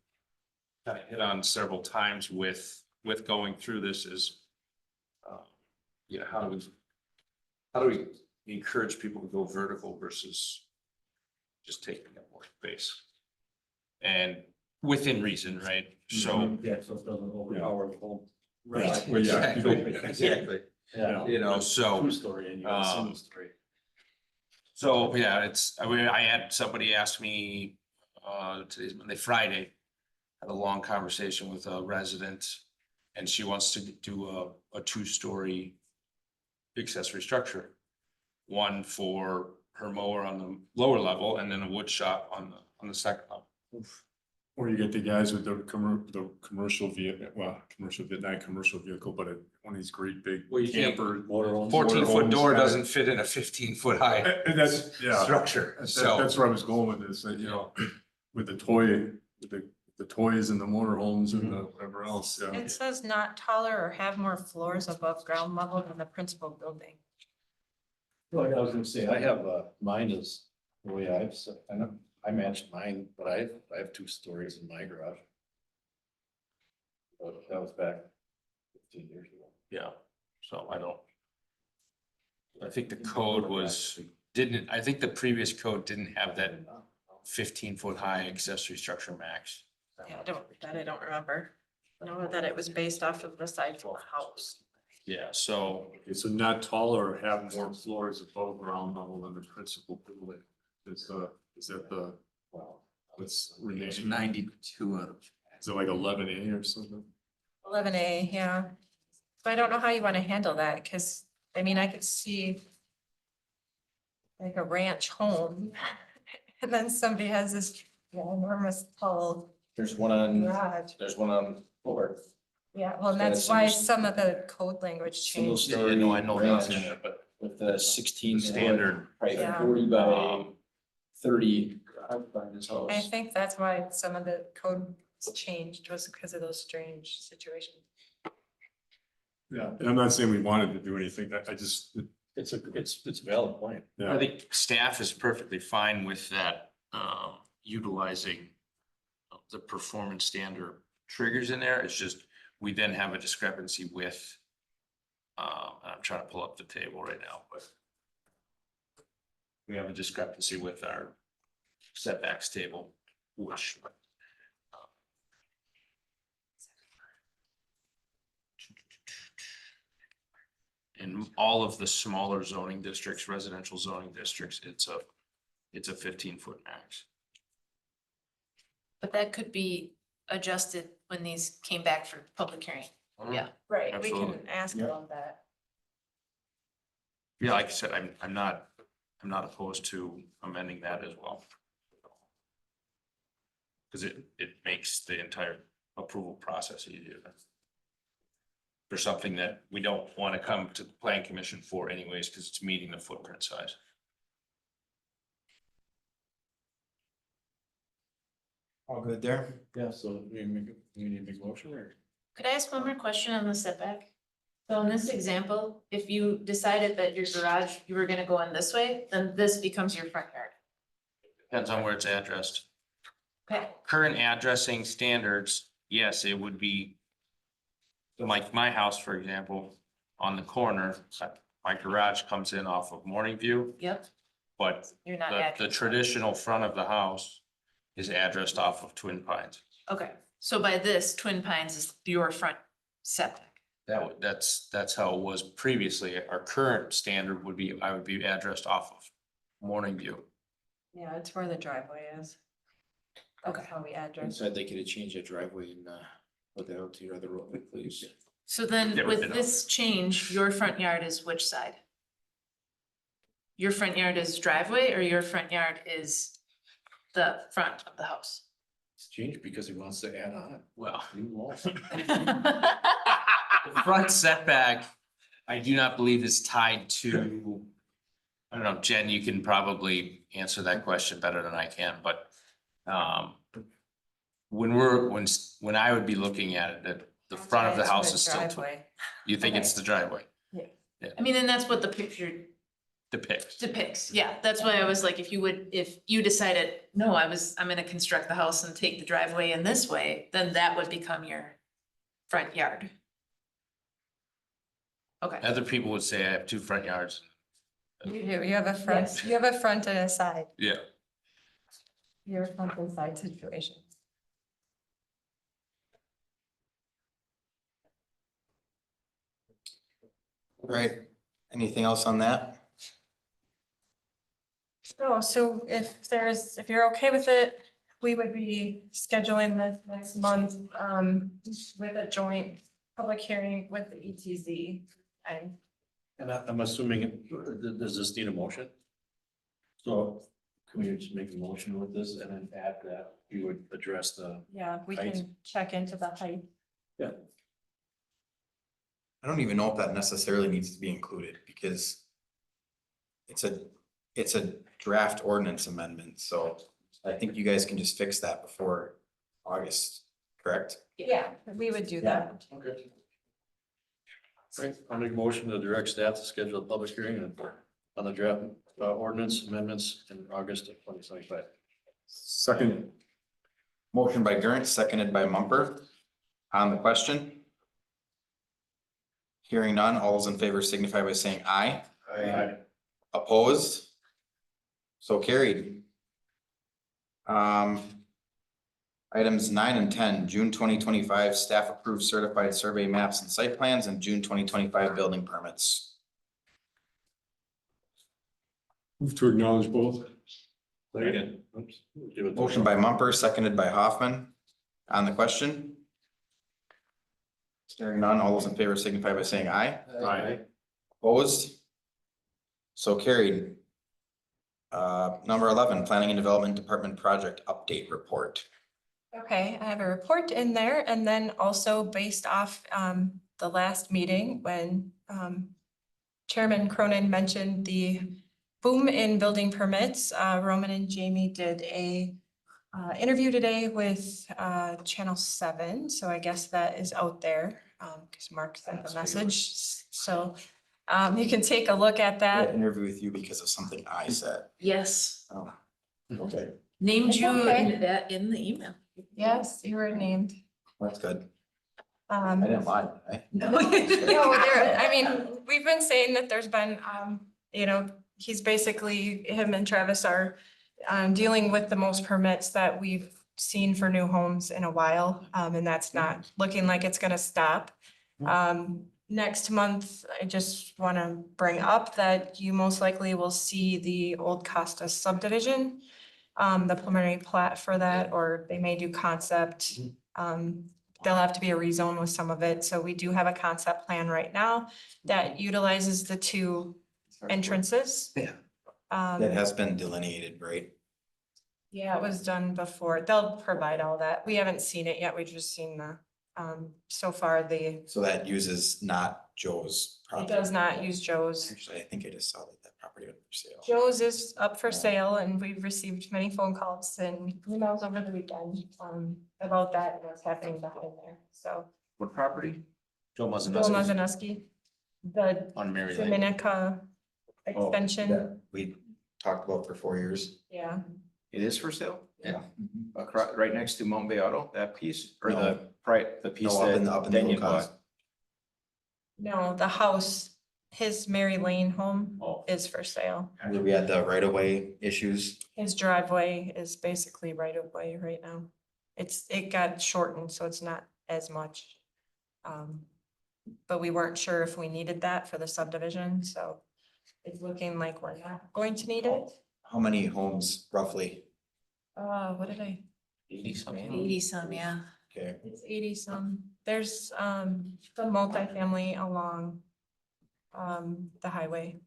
kind of hit on several times with going through this is, how do we encourage people to go vertical versus just taking up more space? And within reason, right? So. Yeah, so it doesn't overpower the home. Right. Well, yeah, you don't- Exactly. Yeah. So. True story and you have a single story. So, yeah, I had somebody ask me, today's Monday, Friday, had a long conversation with a resident. And she wants to do a two-story accessory structure. One for her mower on the lower level and then a wood shop on the second level. Or you get the guys with the commercial vehicle, not commercial vehicle, but one of these great big Well, you can't- camper. 14-foot door doesn't fit in a 15-foot high And that's, yeah. structure, so. That's where I was going with this, that, with the toys and the motorhomes and the whatever else, yeah. It says not taller or have more floors above ground level than the principal building. Like I was gonna say, I have, mine is the way I've set, I matched mine, but I have 2 stories in my garage. But that was back 15 years ago. Yeah, so I think the code I think the previous code didn't have that 15-foot high accessory structure max. Yeah, I don't remember. I know that it was based off of the size of the house. Yeah, so Okay, so not taller or have more floors above ground level than the principal building. Is that the, what's There's renaming? 92 of them. Is it like 11A or something? 11A, yeah. So I don't know how you want to handle that, because, I mean, I could see like a ranch home, and then somebody has this enormous tall there's one on garage. Fort. Yeah, well, and Yeah, that's single why st- some of the code language Single changed. story. No, I know that. ranch, But with the 16 standard. Yeah. 40 by 30. I think that's why some of the code changed, was because of those strange situations. Yeah, and I'm not saying we wanted to do anything, I just, It's a valid point. yeah. I think staff is perfectly fine with that, utilizing the performance standard triggers in there. It's just, we then have a discrepancy with, I'm trying to pull up the table right now, but we have a discrepancy with our setbacks table, which in all of the smaller zoning districts, residential zoning districts, it's a 15-foot max. But that could be adjusted when these came back for public hearing. Yeah. Right, we can Absolutely. ask about that. Yeah, like I said, I'm not opposed to amending that as well. Cause it makes the entire approval process easier. For something that we don't want to come to the plan commission for anyways, cause it's meeting the footprint size. All good there? Yeah, so we need to make a motion or? Could I ask one more question on the setback? So in this example, if you decided that your garage, you were gonna go in this way, then this becomes your front yard. Depends on where it's addressed. Okay. Current addressing standards, yes, it would be like my house, for example, on the corner, my garage comes in off of Morning View, Yep, but you're not the addressed. traditional front of the house is addressed off of Twin Pines. Okay, so by this, Twin Pines is your front setback. That's how it was previously. Our current standard would be, I would be addressed off of Morning View. Yeah, it's where the driveway is. That's how we address. Said they could have changed that driveway and put that out to your other road, please. So then There would be with no- this change, your front yard is which side? Your front yard is driveway or your front yard is the front of the house? It's changed because he wants to add on. Well, New walls. the front setback, I do not believe is tied to, I don't know, Jen, you can probably answer that question better than I can, but when I would be looking at it, the front of the house is still, you think it's the driveway I mean, and that's what the picture depicts. depicts, yeah, that's why I was like, if you decided, no, I'm gonna construct the house and take the driveway in this way, then that would become your front yard. Okay, Other people would say I have two front yards. You do, you have a front, Yes. you have a front and a side. Yeah. Your front and side situation. Right, anything else on that? So if you're okay with it, we would be scheduling this next month, with a joint public hearing with the ETZ. And I'm assuming, does this need a motion? So can we just make a motion with this and then add that you would address the, Yeah, we Height. can check into the height. I don't even know if that necessarily needs to be included because it's a draft ordinance amendment, so I think you guys can just fix that before August, correct? Yeah, we would do that. okay. Right, I'll make a motion to direct staff to schedule a public hearing on the draft ordinance amendments in August of 2025. Second. Motion by Gurnt, seconded by Mumper. On the question? Hearing none, all those in favor signify by saying aye. Opposed? So carried. Items 9 and 10, June 2025, staff approved certified survey maps and site plans, and June 2025 building permits. Move to acknowledge both. Second. Oops. Give it to- Motion by Mumper, seconded by Hoffman. On the question? Hearing none, all those in favor signify by saying aye. Aye. Opposed? So carried. Number 11, Planning and Development Department Project Update Report. Okay, I have a report in there and then also based off the last meeting when Chairman Cronin mentioned the boom in building permits. Roman and Jamie did a interview today with Channel 7, so I guess that is out there because Mark sent the message. So you can take a look at I had that. an interview with you because of something I said. yes, Oh, okay, named It's you okay. in that in the email. Yes, you were named. that's good. I Um, didn't lie, did I? No, I mean, we've been saying that there's been, he's basically, him and Travis are dealing with the most permits that we've seen for new homes in a while, and that's not looking like it's gonna stop. Next month, I just wanna bring up that you most likely will see the Old Costa subdivision, the preliminary plat for that, or they may do concept. There'll have to be a rezone with some of it, so we do have a concept plan right now that utilizes the two entrances. Yeah. Um, That has been delineated, right? yeah, it was done before. They'll provide all that. We haven't seen it yet. We've just seen so far So that uses not Joe's it property. does not use Joe's. Actually, I think I just saw that property went for sale. Joe's is up for sale and we've received many phone calls and emails over the weekend, about that and what's happening behind there. So What property? Joe Joe Mazanuski Mazanuski, the on Mary Lane. Dominica extension, That we talked about for 4 years. yeah. It is for sale? Yeah. Across, right next to Mount Bay Auto, that piece, or No. the piece No, up in the that Daniel little bought? cause. No, the house, his Mary Lane home Oh. is for sale. Where we had the right of way issues. His driveway is basically right of way right now. It got shortened, so it's not as much. But we weren't sure if we needed that for the subdivision, so it's looking like we're not going to need it. How many homes roughly? What did I? 80 something. 80 some, yeah. Okay. It's 80 some. There's the multifamily along the highway.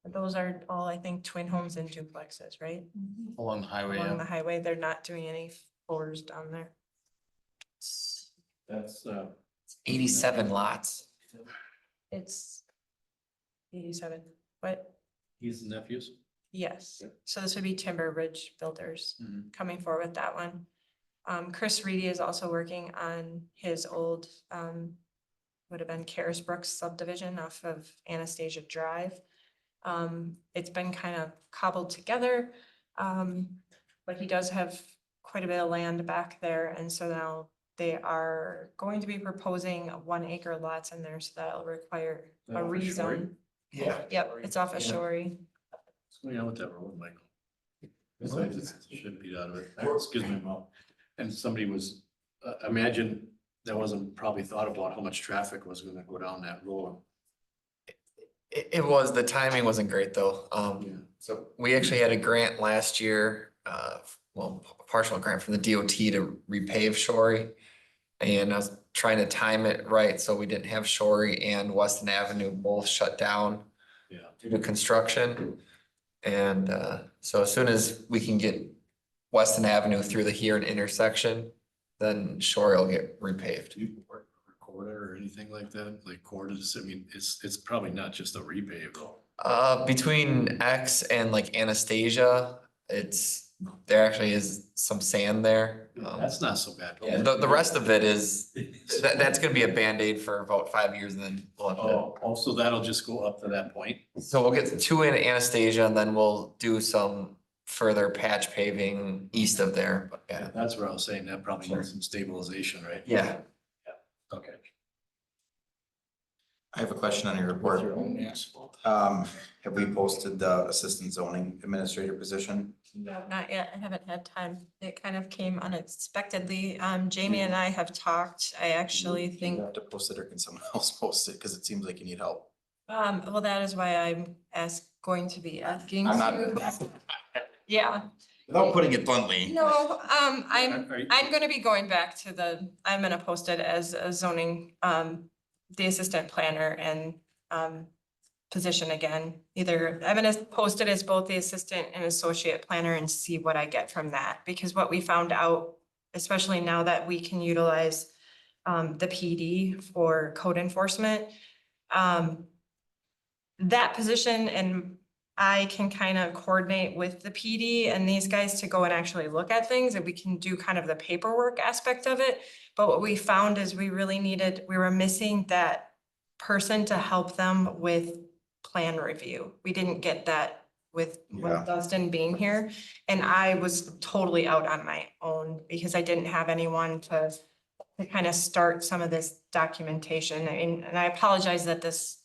Those are all, I think, twin homes and duplexes, right? Along the highway, Along yeah. the highway, they're not doing any floors down there. That's, 87 lots. It's 87, but he's the nephews. yes, so this would be Timber Ridge Builders Mhm. coming forward with that one. Chris Reedy is also working on his old, would have been Carisbrooks subdivision off of Anastasia Drive. It's been kind of cobbled together, but he does have quite a bit of land back there, and so now they are going to be proposing 1 acre lots in there, so that'll require a Off of Shorey? rezone. Yeah. Yep, it's off of Yeah. Shorey. What's going on with that road, Michael? Besides, it should beat out of it. Excuse me, Mom. And somebody was, imagine that wasn't probably thought about how much traffic was gonna go down that road. It was, the timing wasn't great though. Yeah. So we actually had a grant last year, well, a partial grant from the DOT to repave Shorey. And I was trying to time it right, so we didn't have Shorey and Weston Avenue both shut down Yeah. due to construction. And so as soon as we can get Weston Avenue through the Huron intersection, then Shorey will get repaved. Do you record it or anything like that? Like corded, I mean, it's probably not just a repave though. Between X and like Anastasia, there actually is some sand there. That's not so bad. Yeah, the rest of it is, that's gonna be a Band-Aid for about 5 years and then we'll have to. Also that'll just go up to that point. So we'll get 2 in Anastasia and then we'll do some further patch paving east of there, but yeah. That's where I was saying that probably needs some stabilization, right? Yeah. Okay. I have a question on your report. Have we posted the assistant zoning administrator position? No, not yet. I haven't had time. It kind of came unexpectedly. Jamie and I have talked. I actually Do think, you have to post it or can someone else post it? Cause it seems like you need help. well, that is why I'm going to be asking. I'm not, to- Yeah, without putting it bluntly. no, I'm Are you- gonna be going back to I'm gonna post it as a zoning, the assistant planner and, position again. Either, I'm gonna post it as both the assistant and associate planner and see what I get from that. Because what we found out, especially now that we can utilize, the PD for code enforcement, that position and I can kind of coordinate with the PD and these guys to go and actually look at things and we can do kind of the paperwork aspect of it. But what we found is we were missing that person to help them with plan review. We didn't get that with Yeah. Dustin being here. And I was totally out on my own because I didn't have anyone to kind of start some of this documentation. And I apologize that this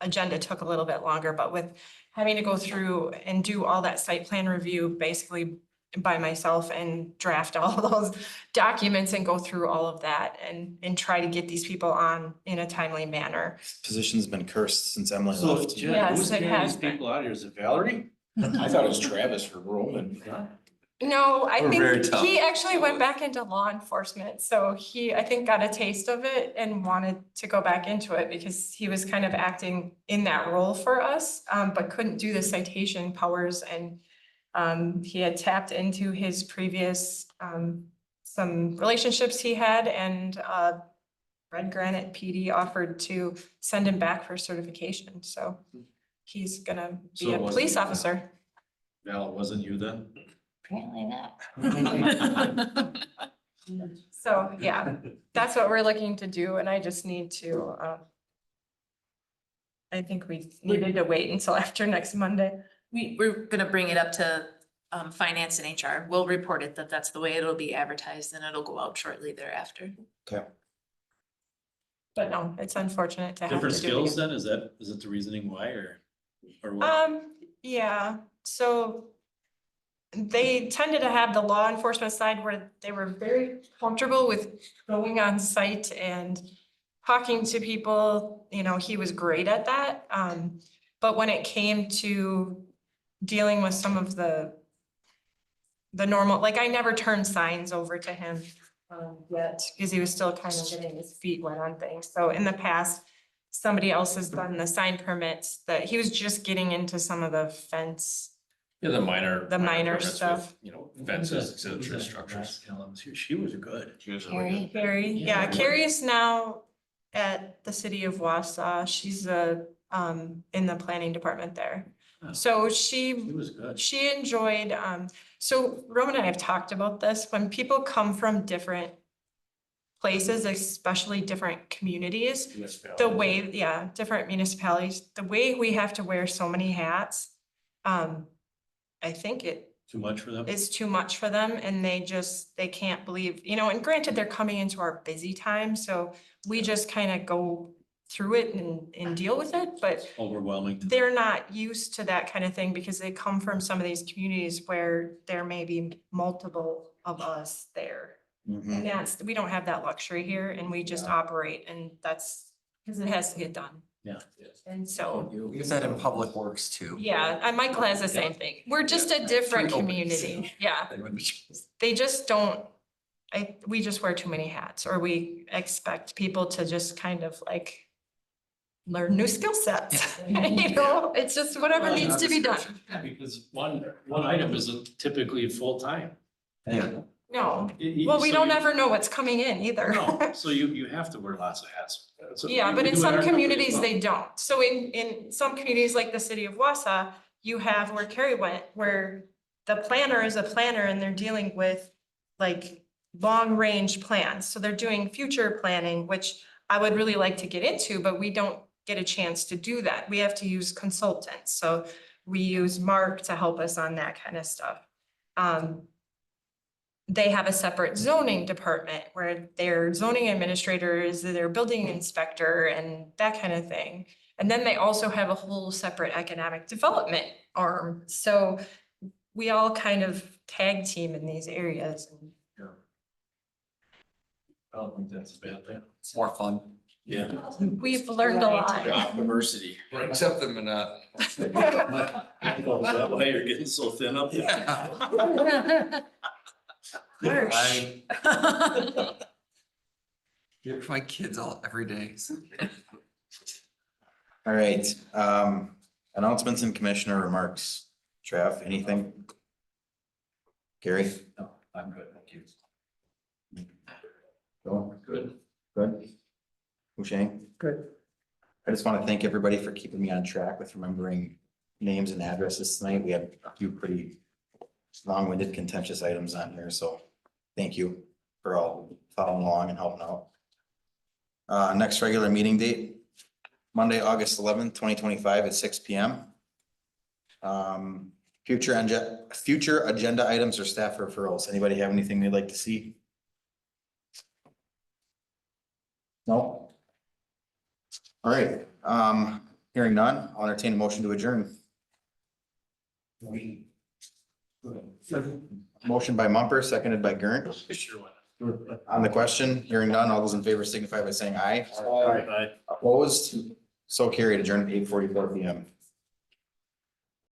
agenda took a little bit longer, but with having to go through and do all that site plan review basically by myself and draft all those documents and go through all of that and try to get these people on in a timely manner. Position's been cursed since Emily So left. Jen, Yes, who's it getting has these been. people out here? Is it Valerie? I thought it was Travis for Roman. No, I We're very think tough. he actually went back into law enforcement, so I think, got a taste of it and wanted to go back into it because he was kind of acting in that role for us, but couldn't do the citation powers and he had tapped into his previous, some relationships he had and Red Granite PD offered to send him back for certification, so he's gonna be So a it wasn't police you then? officer. Val, it wasn't you then? Apparently not. So, yeah, that's what we're looking to do, and I just need to, I think we needed to wait until after next Monday. We're gonna bring it up to finance and HR. We'll report it that that's the way it'll be advertised and it'll go out shortly thereafter. Okay. But no, it's unfortunate to have to do Different it skills again. then, is it the reasoning why, or what? Yeah, so they tended to have the law enforcement side where they were very comfortable with going on site and talking to people, you know, he was great at that. But when it came to dealing with some of the normal, like I never turned signs over to him yet, because he was still kind of getting his feet wet on things. So in the past, somebody else has done the sign permits, that he was just getting into some of the fence. Yeah, the minor permits with, stuff. you know, fences, et cetera, structures. She was good. She was really good. Carrie, yeah, Carrie is now at the city of Wausau. She's in the planning department there. Oh. So She was good. she enjoyed, so Roman and I have talked about this, when people come from different places, especially different communities, the way, yeah, different municipalities, the way we have to wear so many hats, I think it Too much for them? is too much for them, and they can't believe, you know, and granted, they're coming into our busy time, so we just kind of go through it and deal with it, but Overwhelming. they're not used to that kind of thing because they come from some of these communities where there may be multiple of us there. Mhm. And we don't have that luxury here, and we just operate, and that's, because it has to get done. Yeah. And so, We use that in public works too. yeah, and Michael has the same thing. We're just a different Three openings. community, yeah. They just don't, we just wear too many hats, or we expect people to just kind of like learn new skill sets, you know, it's just whatever needs to be done. Because one item isn't typically full-time. Yeah. No, well, we don't ever know what's coming in either. No, so you have to wear lots of hats. So Yeah, we but do in it some our company as communities, well. they don't. So in some communities like the city of Wausau, you have where Carrie went, where the planner is a planner and they're dealing with like long-range plans. So they're doing future planning, which I would really like to get into, but we don't get a chance to do that. We have to use consultants. So we use Mark to help us on that kind of stuff. They have a separate zoning department where their zoning administrator is their building inspector and that kind of thing. And then they also have a whole separate economic development arm. So we all kind of tag team in these areas. I don't think that's a bad thing. It's more fun. Yeah. We've learned a lot. Diversity. Except the monot. Is that why you're getting so thin up there? Harsh. Give my kids all every day. All right, announcements and commissioner remarks. Trav, anything? Gary? No, I'm good, thank you. Joe? Good. Good. Husheng? Good. I just want to thank everybody for keeping me on track with remembering names and addresses tonight. We had a few pretty long-winded contentious items on here, so thank you for all following along and helping out. Next regular meeting date, Monday, August 11th, 2025 at 6 p.m. Future agenda items or staff referrals. Anybody have anything they'd like to see? No? All right, hearing none, I'll entertain a motion to adjourn. Motion by Mumper, seconded by Gurnt. On the question, hearing none, all those in favor signify by saying aye. Aye. Opposed, so carried, adjourned at 8:44 p.m.